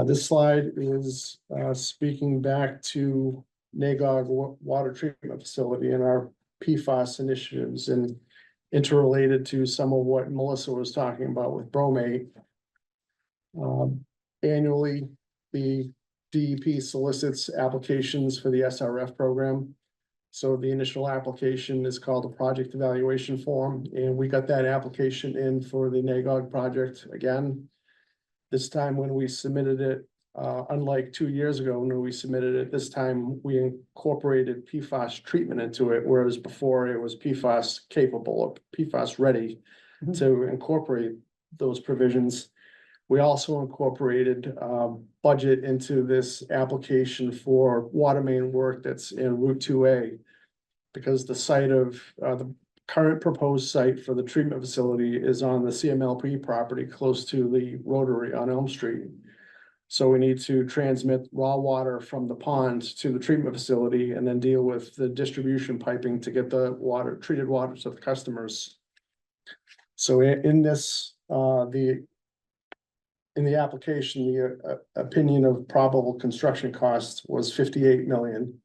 This slide is speaking back to NAGOG water treatment facility and our PFAS initiatives, and interrelated to some of what Melissa was talking about with bromate. annually, the DEP solicits applications for the SRF program. So the initial application is called a project evaluation form, and we got that application in for the NAGOG project again. This time when we submitted it, unlike 2 years ago when we submitted it, this time we incorporated PFAS treatment into it, whereas before it was PFAS capable or PFAS ready to incorporate those provisions. We also incorporated budget into this application for water main work that's in Route 2A. Because the site of, the current proposed site for the treatment facility is on the CMLP property close to the Rotary on Elm Street. So we need to transmit raw water from the pond to the treatment facility and then deal with the distribution piping to get the water, treated water to the customers. So in this, in the application, the opinion of probable construction costs was 58 million.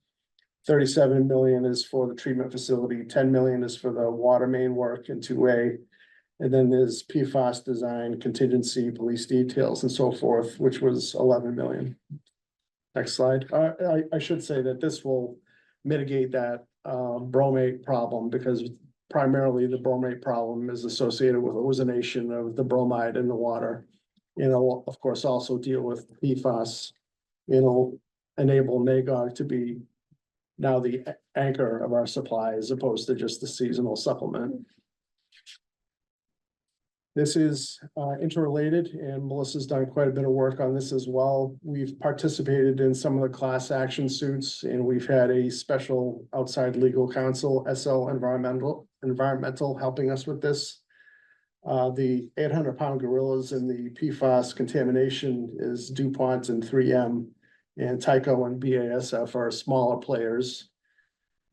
37 million is for the treatment facility, 10 million is for the water main work in 2A. And then there's PFAS design, contingency, police details and so forth, which was 11 million. Next slide. I should say that this will mitigate that bromate problem because primarily the bromate problem is associated with ozonation of the bromide in the water. It'll, of course, also deal with PFAS. It'll enable NAGOG to be now the anchor of our supply as opposed to just the seasonal supplement. This is interrelated and Melissa's done quite a bit of work on this as well. We've participated in some of the class action suits and we've had a special outside legal counsel, SL Environmental helping us with this. The 800-pound gorillas in the PFAS contamination is DuPont and 3M, and Tyco and BASF are smaller players.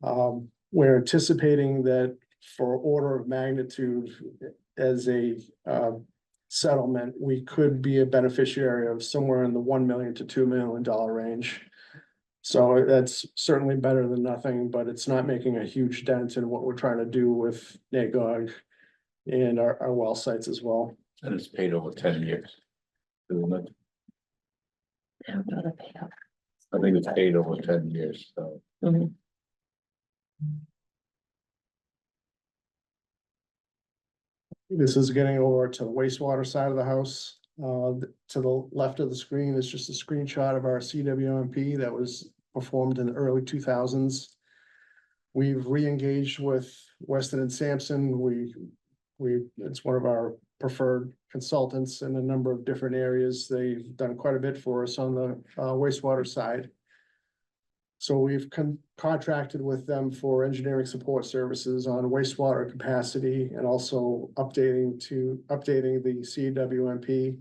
We're anticipating that for order of magnitude as a settlement, we could be a beneficiary of somewhere in the $1 million to $2 million range. So that's certainly better than nothing, but it's not making a huge dent in what we're trying to do with NAGOG and our well sites as well. And it's paid over 10 years. Isn't it? I don't know the payout. I think it's paid over 10 years, so. This is getting over to the wastewater side of the house. To the left of the screen is just a screenshot of our CWMP that was performed in the early 2000s. We've re-engaged with Weston and Sampson. It's one of our preferred consultants in a number of different areas. They've done quite a bit for us on the wastewater side. So we've contracted with them for engineering support services on wastewater capacity and also updating the CWMP.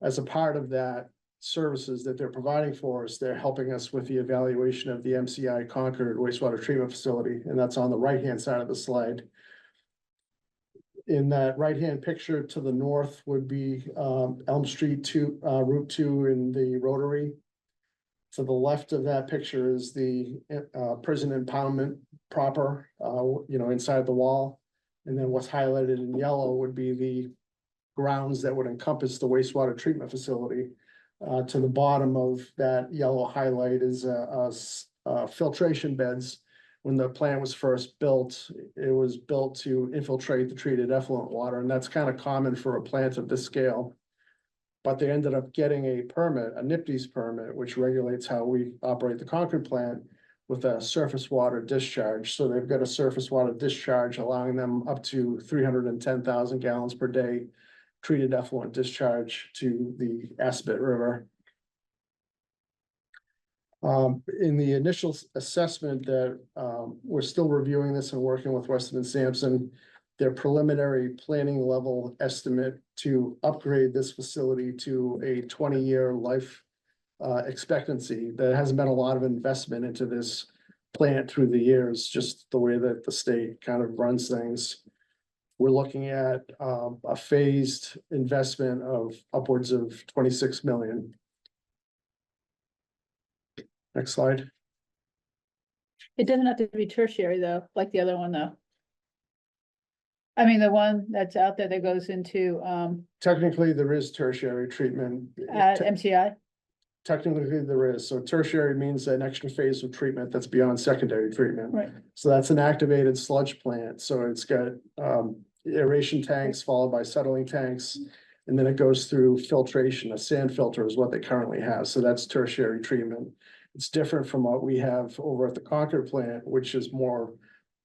As a part of that services that they're providing for us, they're helping us with the evaluation of the MCI Concord wastewater treatment facility, and that's on the right-hand side of the slide. In that right-hand picture to the north would be Elm Street Route 2 in the Rotary. To the left of that picture is the prison impoundment proper, inside the wall. And then what's highlighted in yellow would be the grounds that would encompass the wastewater treatment facility. To the bottom of that yellow highlight is filtration beds. When the plant was first built, it was built to infiltrate the treated effluent water, and that's kind of common for a plant of this scale. But they ended up getting a permit, a NIPDES permit, which regulates how we operate the Concord plant with a surface water discharge. So they've got a surface water discharge allowing them up to 310,000 gallons per day treated effluent discharge to the Aspet River. In the initial assessment that we're still reviewing this and working with Weston and Sampson, their preliminary planning level estimate to upgrade this facility to a 20-year life expectancy. There hasn't been a lot of investment into this plant through the years, just the way that the state kind of runs things. We're looking at a phased investment of upwards of 26 million. Next slide. It doesn't have to be tertiary though, like the other one though. I mean, the one that's out there that goes into, Technically, there is tertiary treatment. at MCI? Technically, there is. So tertiary means an extra phase of treatment that's beyond secondary treatment. Right. So that's an activated sludge plant. So it's got aeration tanks followed by settling tanks. And then it goes through filtration. A sand filter is what they currently have. So that's tertiary treatment. It's different from what we have over at the Concord plant, which is more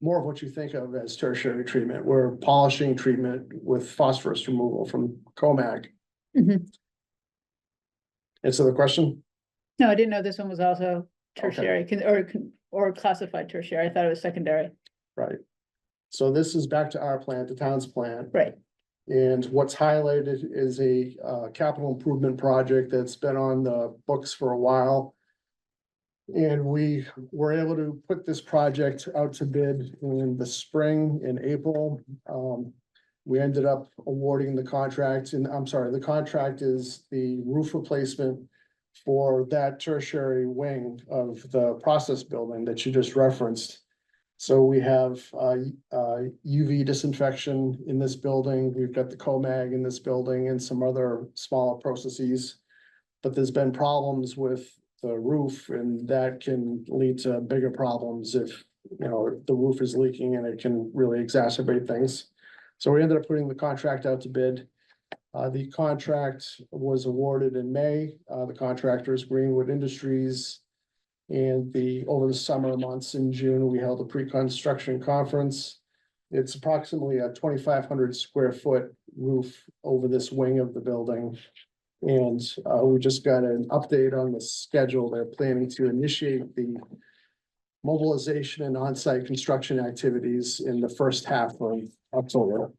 of what you think of as tertiary treatment. We're polishing treatment with phosphorus removal from COMAG. Mhm. Answer the question? No, I didn't know this one was also tertiary, or classified tertiary. I thought it was secondary. Right. So this is back to our plant, the town's plant. Right. And what's highlighted is a capital improvement project that's been on the books for a while. And we were able to put this project out to bid in the spring, in April. We ended up awarding the contract, and I'm sorry, the contract is the roof replacement for that tertiary wing of the process building that you just referenced. So we have UV disinfection in this building. We've got the COMAG in this building and some other smaller processes. But there's been problems with the roof, and that can lead to bigger problems if, you know, the roof is leaking, and it can really exacerbate things. So we ended up putting the contract out to bid. The contract was awarded in May. The contractor is Greenwood Industries. And over the summer months in June, we held a pre-construction conference. It's approximately a 2,500 square foot roof over this wing of the building. And we just got an update on the schedule. They're planning to initiate the mobilization and on-site construction activities in the first half of October.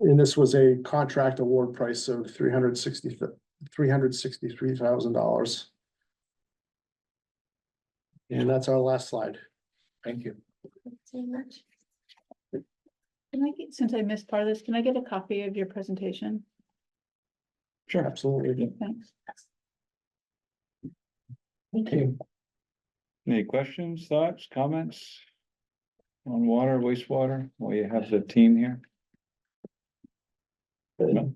And this was a contract award price of $363,000. And that's our last slide. Thank you. So much. Can I get, since I missed part of this, can I get a copy of your presentation? Sure, absolutely. Thanks. Okay. Any questions, thoughts, comments? On water, wastewater, well, you have the team here. No.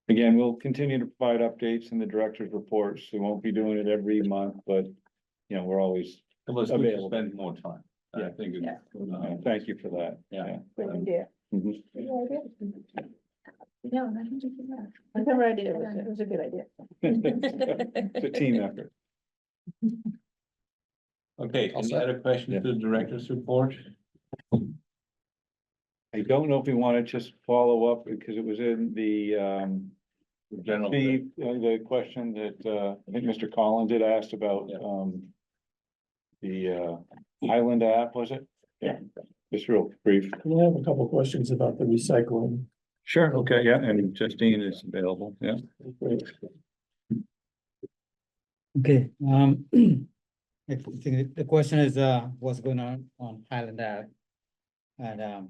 Again, we'll continue to provide updates in the director's reports. We won't be doing it every month, but, you know, we're always Let's spend available. more time. Yeah. I think. Yeah. Thank you for that. Yeah. Good idea. Mhm. No, I don't think you have. Whatever I did, it was a good idea. It's a team effort. Okay, All any set. other questions to the director's report? I don't know if we want to just follow up because it was in the General. the question that I think Mr. Collins had asked about the Highland app, was it? Yeah, just real brief. I have a couple of questions about the recycling. Sure, okay, yeah, and Justine is available, yeah. Okay, I think the question is, what's going on Highland Ave? And,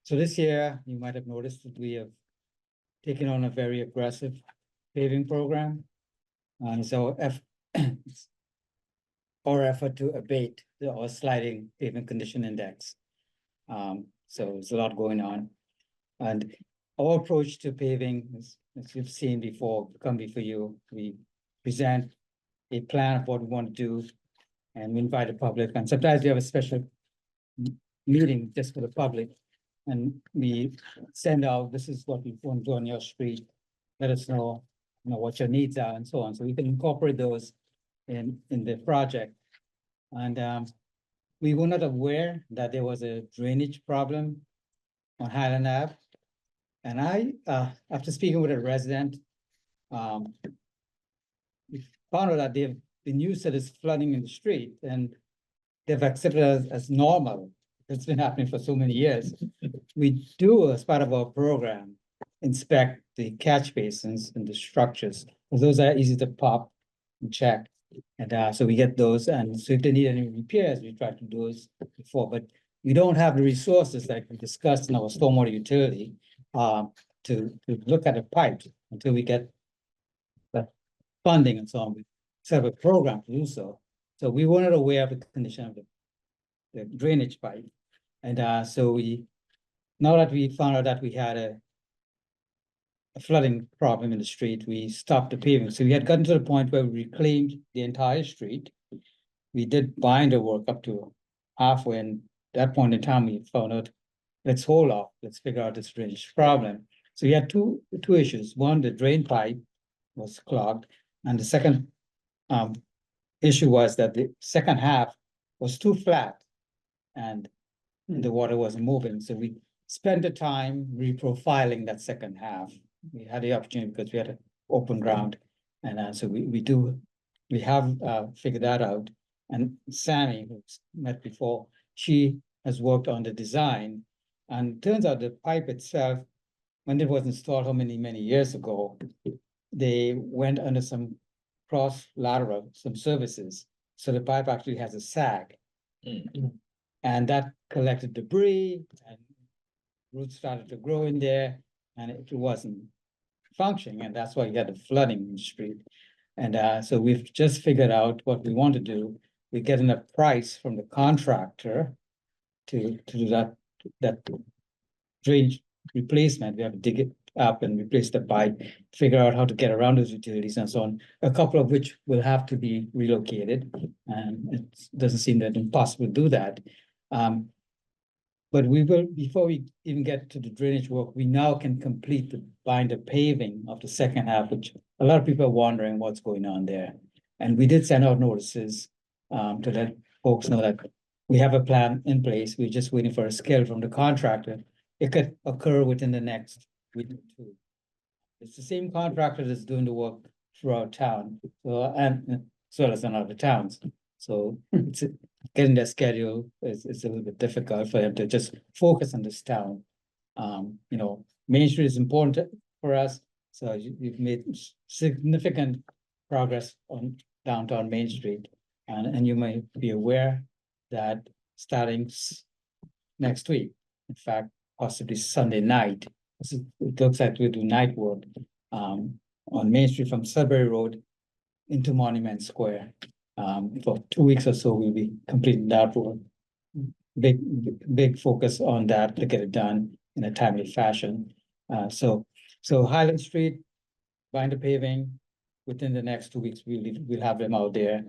so this year, you might have noticed that we have taken on a very aggressive paving program. And so our effort to abate our sliding pavement condition index. So there's a lot going on. And our approach to paving is, as you've seen before, come before you, we present a plan of what we want to do. And we invite the public, and sometimes we have a special meeting just for the public. And we send out, this is what we want to do on your street. Let us know, what your needs are and so on. So we can incorporate those in the project. And we were not aware that there was a drainage problem on Highland Ave. And I, after speaking with a resident, we found out that they've been used to this flooding in the street, and they've accepted it as normal. It's been happening for so many years. We do, as part of our program, inspect the catch basins and the structures. Those are easy to pop and check. And so we get those, and so if they need any repairs, we try to do those before, but we don't have the resources like we discussed in our stormwater utility to look at the pipes until we get the funding and so on. We set up a program to do so. So we weren't aware of the condition of the drainage pipe. And so now that we found out that we had a flooding problem in the street, we stopped the paving. So we had gotten to the point where we reclaimed the entire street. We did binder work up to halfway, and at that point in time, we found out, let's hold off, let's figure out this drainage problem. So we had two issues. One, the drain pipe was clogged, and the second issue was that the second half was too flat and the water wasn't moving. So we spent the time reprofiling that second half. We had the opportunity because we had an open ground. And so we have figured that out. And Sammy, who's met before, she has worked on the design. And it turns out the pipe itself, when it was installed many years ago, they went under some cross-lateral, some services. So the pipe actually has a sag. And that collected debris and roots started to grow in there and it wasn't functioning. And that's why you had the flooding in the street. And so we've just figured out what we want to do. We're getting a price from the contractor to do that drain replacement. We have to dig it up and replace the pipe, figure out how to get around those utilities and so on, a couple of which will have to be relocated. And it doesn't seem that impossible to do that. But we will, before we even get to the drainage work, we now can complete the binder paving of the second half, which a lot of people are wondering what's going on there. And we did send out notices to let folks know that we have a plan in place. We're just waiting for a scale from the contractor. It could occur within the next week or two. It's the same contractor that's doing the work throughout town, so and as well as in other towns. So it's getting their schedule is a little bit difficult for them to just focus on this town. You know, Main Street is important for us, so you've made significant progress on downtown Main Street. And you may be aware that starting next week, in fact, possibly Sunday night, it looks like we'll do night work on Main Street from Sudbury Road into Monument Square. For 2 weeks or so, we'll be completing that work. Big focus on that to get it done in a timely fashion. So Highland Street, binder paving, within the next 2 weeks, we'll have them out there.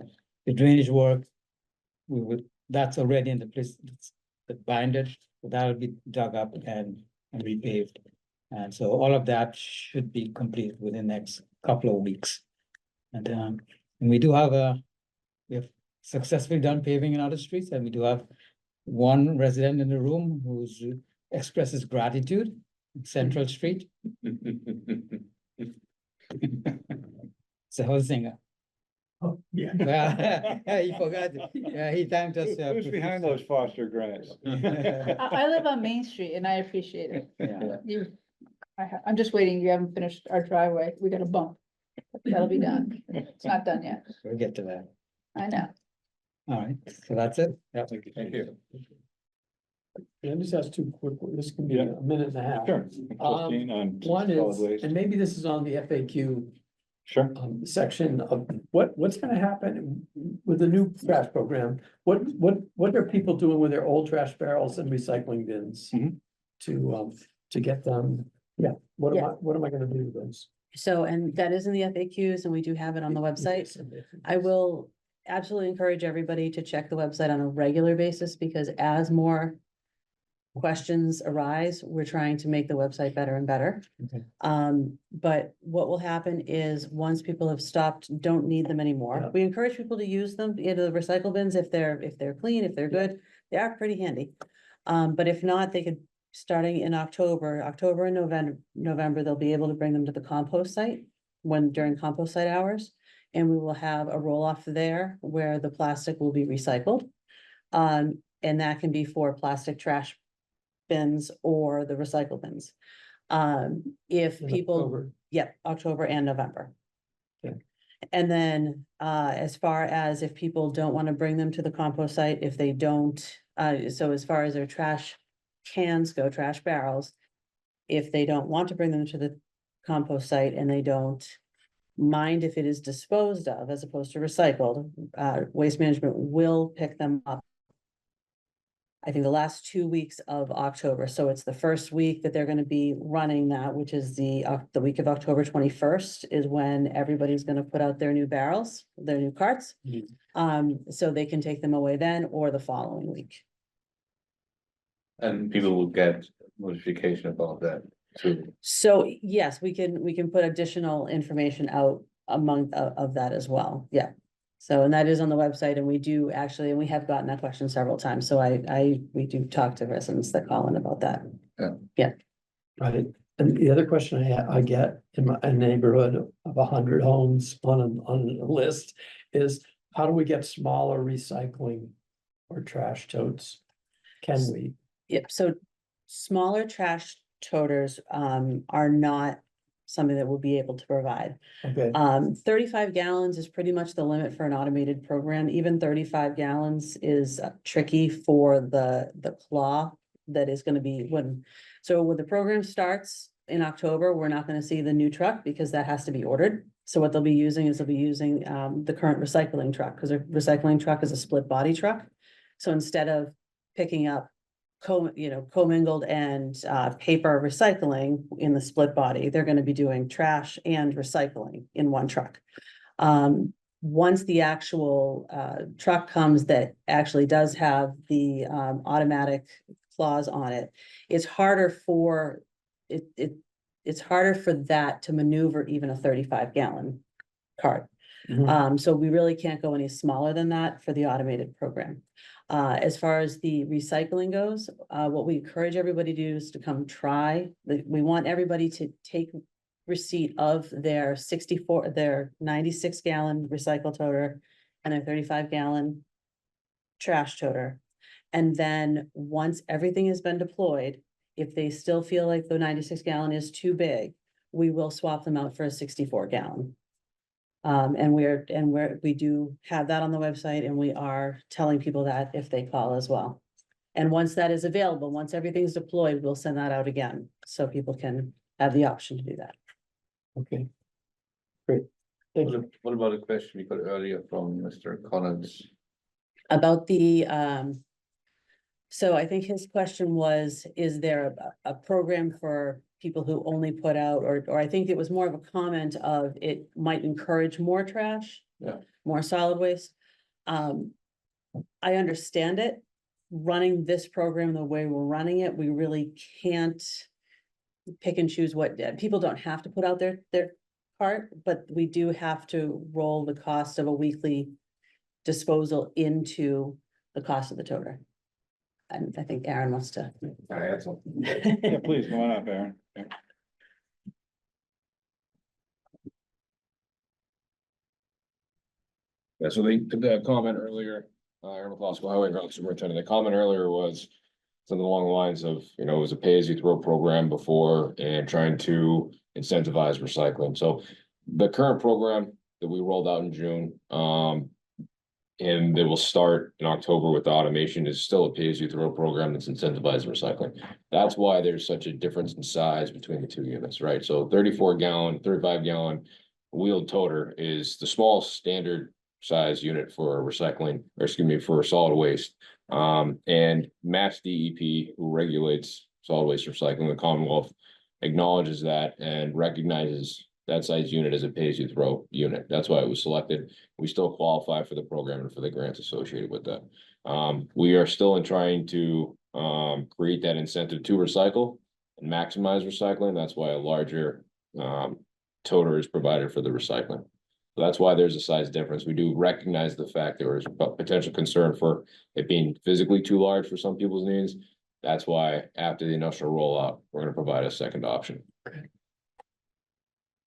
The drainage work, that's already in the place, the binder, so that'll be dug up and repaved. And so all of that should be complete within the next couple of weeks. And we do have we have successfully done paving in other streets, and we do have one resident in the room who's expresses gratitude, Central Street. It's a whole singer. Oh, yeah. He forgot. Yeah, he thanked us. Who's behind those Foster grants? I live on Main Street and I appreciate it. Yeah. I'm just waiting. You haven't finished our driveway. We got a bump. That'll be done. It's not done yet. We'll get to that. I know. All right, so that's it. Yeah, thank you. Let me just ask two quick, this can be a minute and a half. Sure. Christine on One solid is, waste. and maybe this is on the FAQ Sure. section of what's gonna happen with the new trash program? What are people doing with their old trash barrels and recycling bins? Mhm. To get them, what am I gonna do with those? So, and that is in the FAQs and we do have it on the website. I will absolutely encourage everybody to check the website on a regular basis because as more questions arise, we're trying to make the website better and better. Okay. But what will happen is once people have stopped, don't need them anymore. Yeah. We encourage people to use them in the recycle bins if they're clean, if they're good. They are pretty handy. But if not, they could, starting in October and November, they'll be able to bring them to the compost site during compost site hours. And we will have a roll off there where the plastic will be recycled. And that can be for plastic trash bins or the recycle bins. If In people, October. yep, October and November. Okay. And then, as far as if people don't want to bring them to the compost site, if they don't, so as far as their trash cans go, trash barrels, if they don't want to bring them to the compost site and they don't mind if it is disposed of as opposed to recycled, Waste Management will pick them up I think the last 2 weeks of October. So it's the first week that they're gonna be running that, which is the week of October 21st is when everybody's gonna put out their new barrels, their new carts. So they can take them away then or the following week. And people will get notification about that too. So yes, we can put additional information out among of that as well. Yeah. So, and that is on the website and we do actually, and we have gotten that question several times. So we do talk to residents that call in about that. Right, and the other question I get in a neighborhood of 100 homes on a list is, how do we get smaller recycling or trash totes? Can we? Yep, so smaller trash toters are not something that we'll be able to provide. Okay, 35 gallons is pretty much the limit for an automated program. Even 35 gallons is tricky for the claw that is gonna be so when the program starts in October, we're not gonna see the new truck because that has to be ordered. So what they'll be using is the current recycling truck, because a recycling truck is a split body truck. So instead of picking up commingled and paper recycling in the split body, they're gonna be doing trash and recycling in one truck. Once the actual truck comes that actually does have the automatic claws on it, it's harder for it's harder for that to maneuver even a 35 gallon cart. So we really can't go any smaller than that for the automated program. As far as the recycling goes, what we encourage everybody to do is to come try. We want everybody to take receipt of their 96 gallon recycle toter and their 35 gallon trash toter. And then once everything has been deployed, if they still feel like the 96 gallon is too big, we will swap them out for a 64 gallon. And we do have that on the website and we are telling people that if they call as well. And once that is available, once everything's deployed, we'll send that out again, so people can have the option to do that. okay. Great. Thank you. What about a question we got earlier from Mr. Collins? About the, so I think his question was, is there a program for people who only put out, or I think it was more of a comment of it might encourage more trash? Yeah. More solid waste. I understand it. Running this program the way we're running it, we really can't pick and choose what, people don't have to put out their cart, but we do have to roll the cost of a weekly disposal into the cost of the toter. And I think Aaron wants to. Yeah, please, come on up, Aaron. Yeah. Yeah, so the comment earlier, Aaron McCloskey, Highway and Road Superintendent, the comment earlier was something along the lines of, it was a pay-as-you-throw program before and trying to incentivize recycling. So the current program that we rolled out in June, and they will start in October with the automation is still a pay-as-you-throw program that's incentivized recycling. That's why there's such a difference in size between the two units, right? So 34 gallon, 35 gallon wheeled toter is the small standard size unit for recycling, or excuse me, for solid waste. And Mass DEP, who regulates solid waste recycling, the Commonwealth, acknowledges that and recognizes that size unit as a pay-as-you-throw unit. That's why it was selected. We still qualify for the program and for the grants associated with that. We are still in trying to create that incentive to recycle and maximize recycling. That's why a larger toter is provided for the recycling. So that's why there's a size difference. We do recognize the fact there was potential concern for it being physically too large for some people's needs. That's why after the initial rollout, we're going to provide a second option.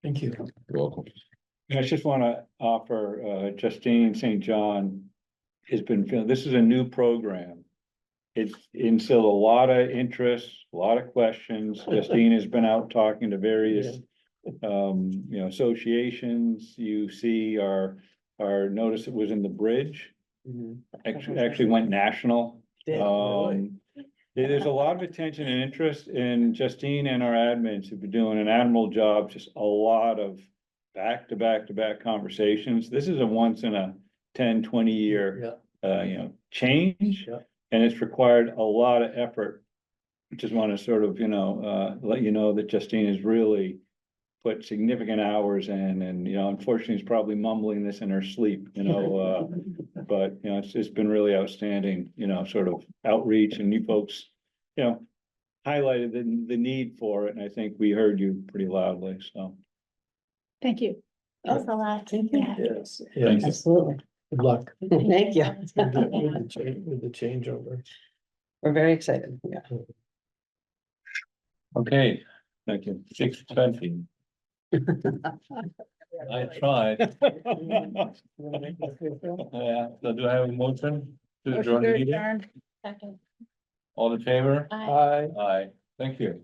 Thank you. You're welcome. I just want to offer, Justine St. John has been feeling, this is a new program. It's instilled a lot of interest, a lot of questions. Justine has been out talking to various, associations. You see our notice, it was in the Bridge. Actually went national. There's a lot of attention and interest, and Justine and our admins have been doing an admirable job, just a lot of back-to-back conversations. This is a once in a 10, 20 year, change. And it's required a lot of effort. Just want to sort of, let you know that Justine has really put significant hours in and, unfortunately, is probably mumbling this in her sleep, but, it's been really outstanding, sort of outreach and you folks, highlighted the need for it. And I think we heard you pretty loudly, so. Thank you. Thanks a lot. Yeah. Yes, Thank you. Absolutely. good luck Thank you. with the changeover. We're very excited. Yeah. Okay, Thank you. 6:20. I tried. Yeah, so do I have a motion to adjourn the meeting? Second. All in favor? Aye. Aye, thank you.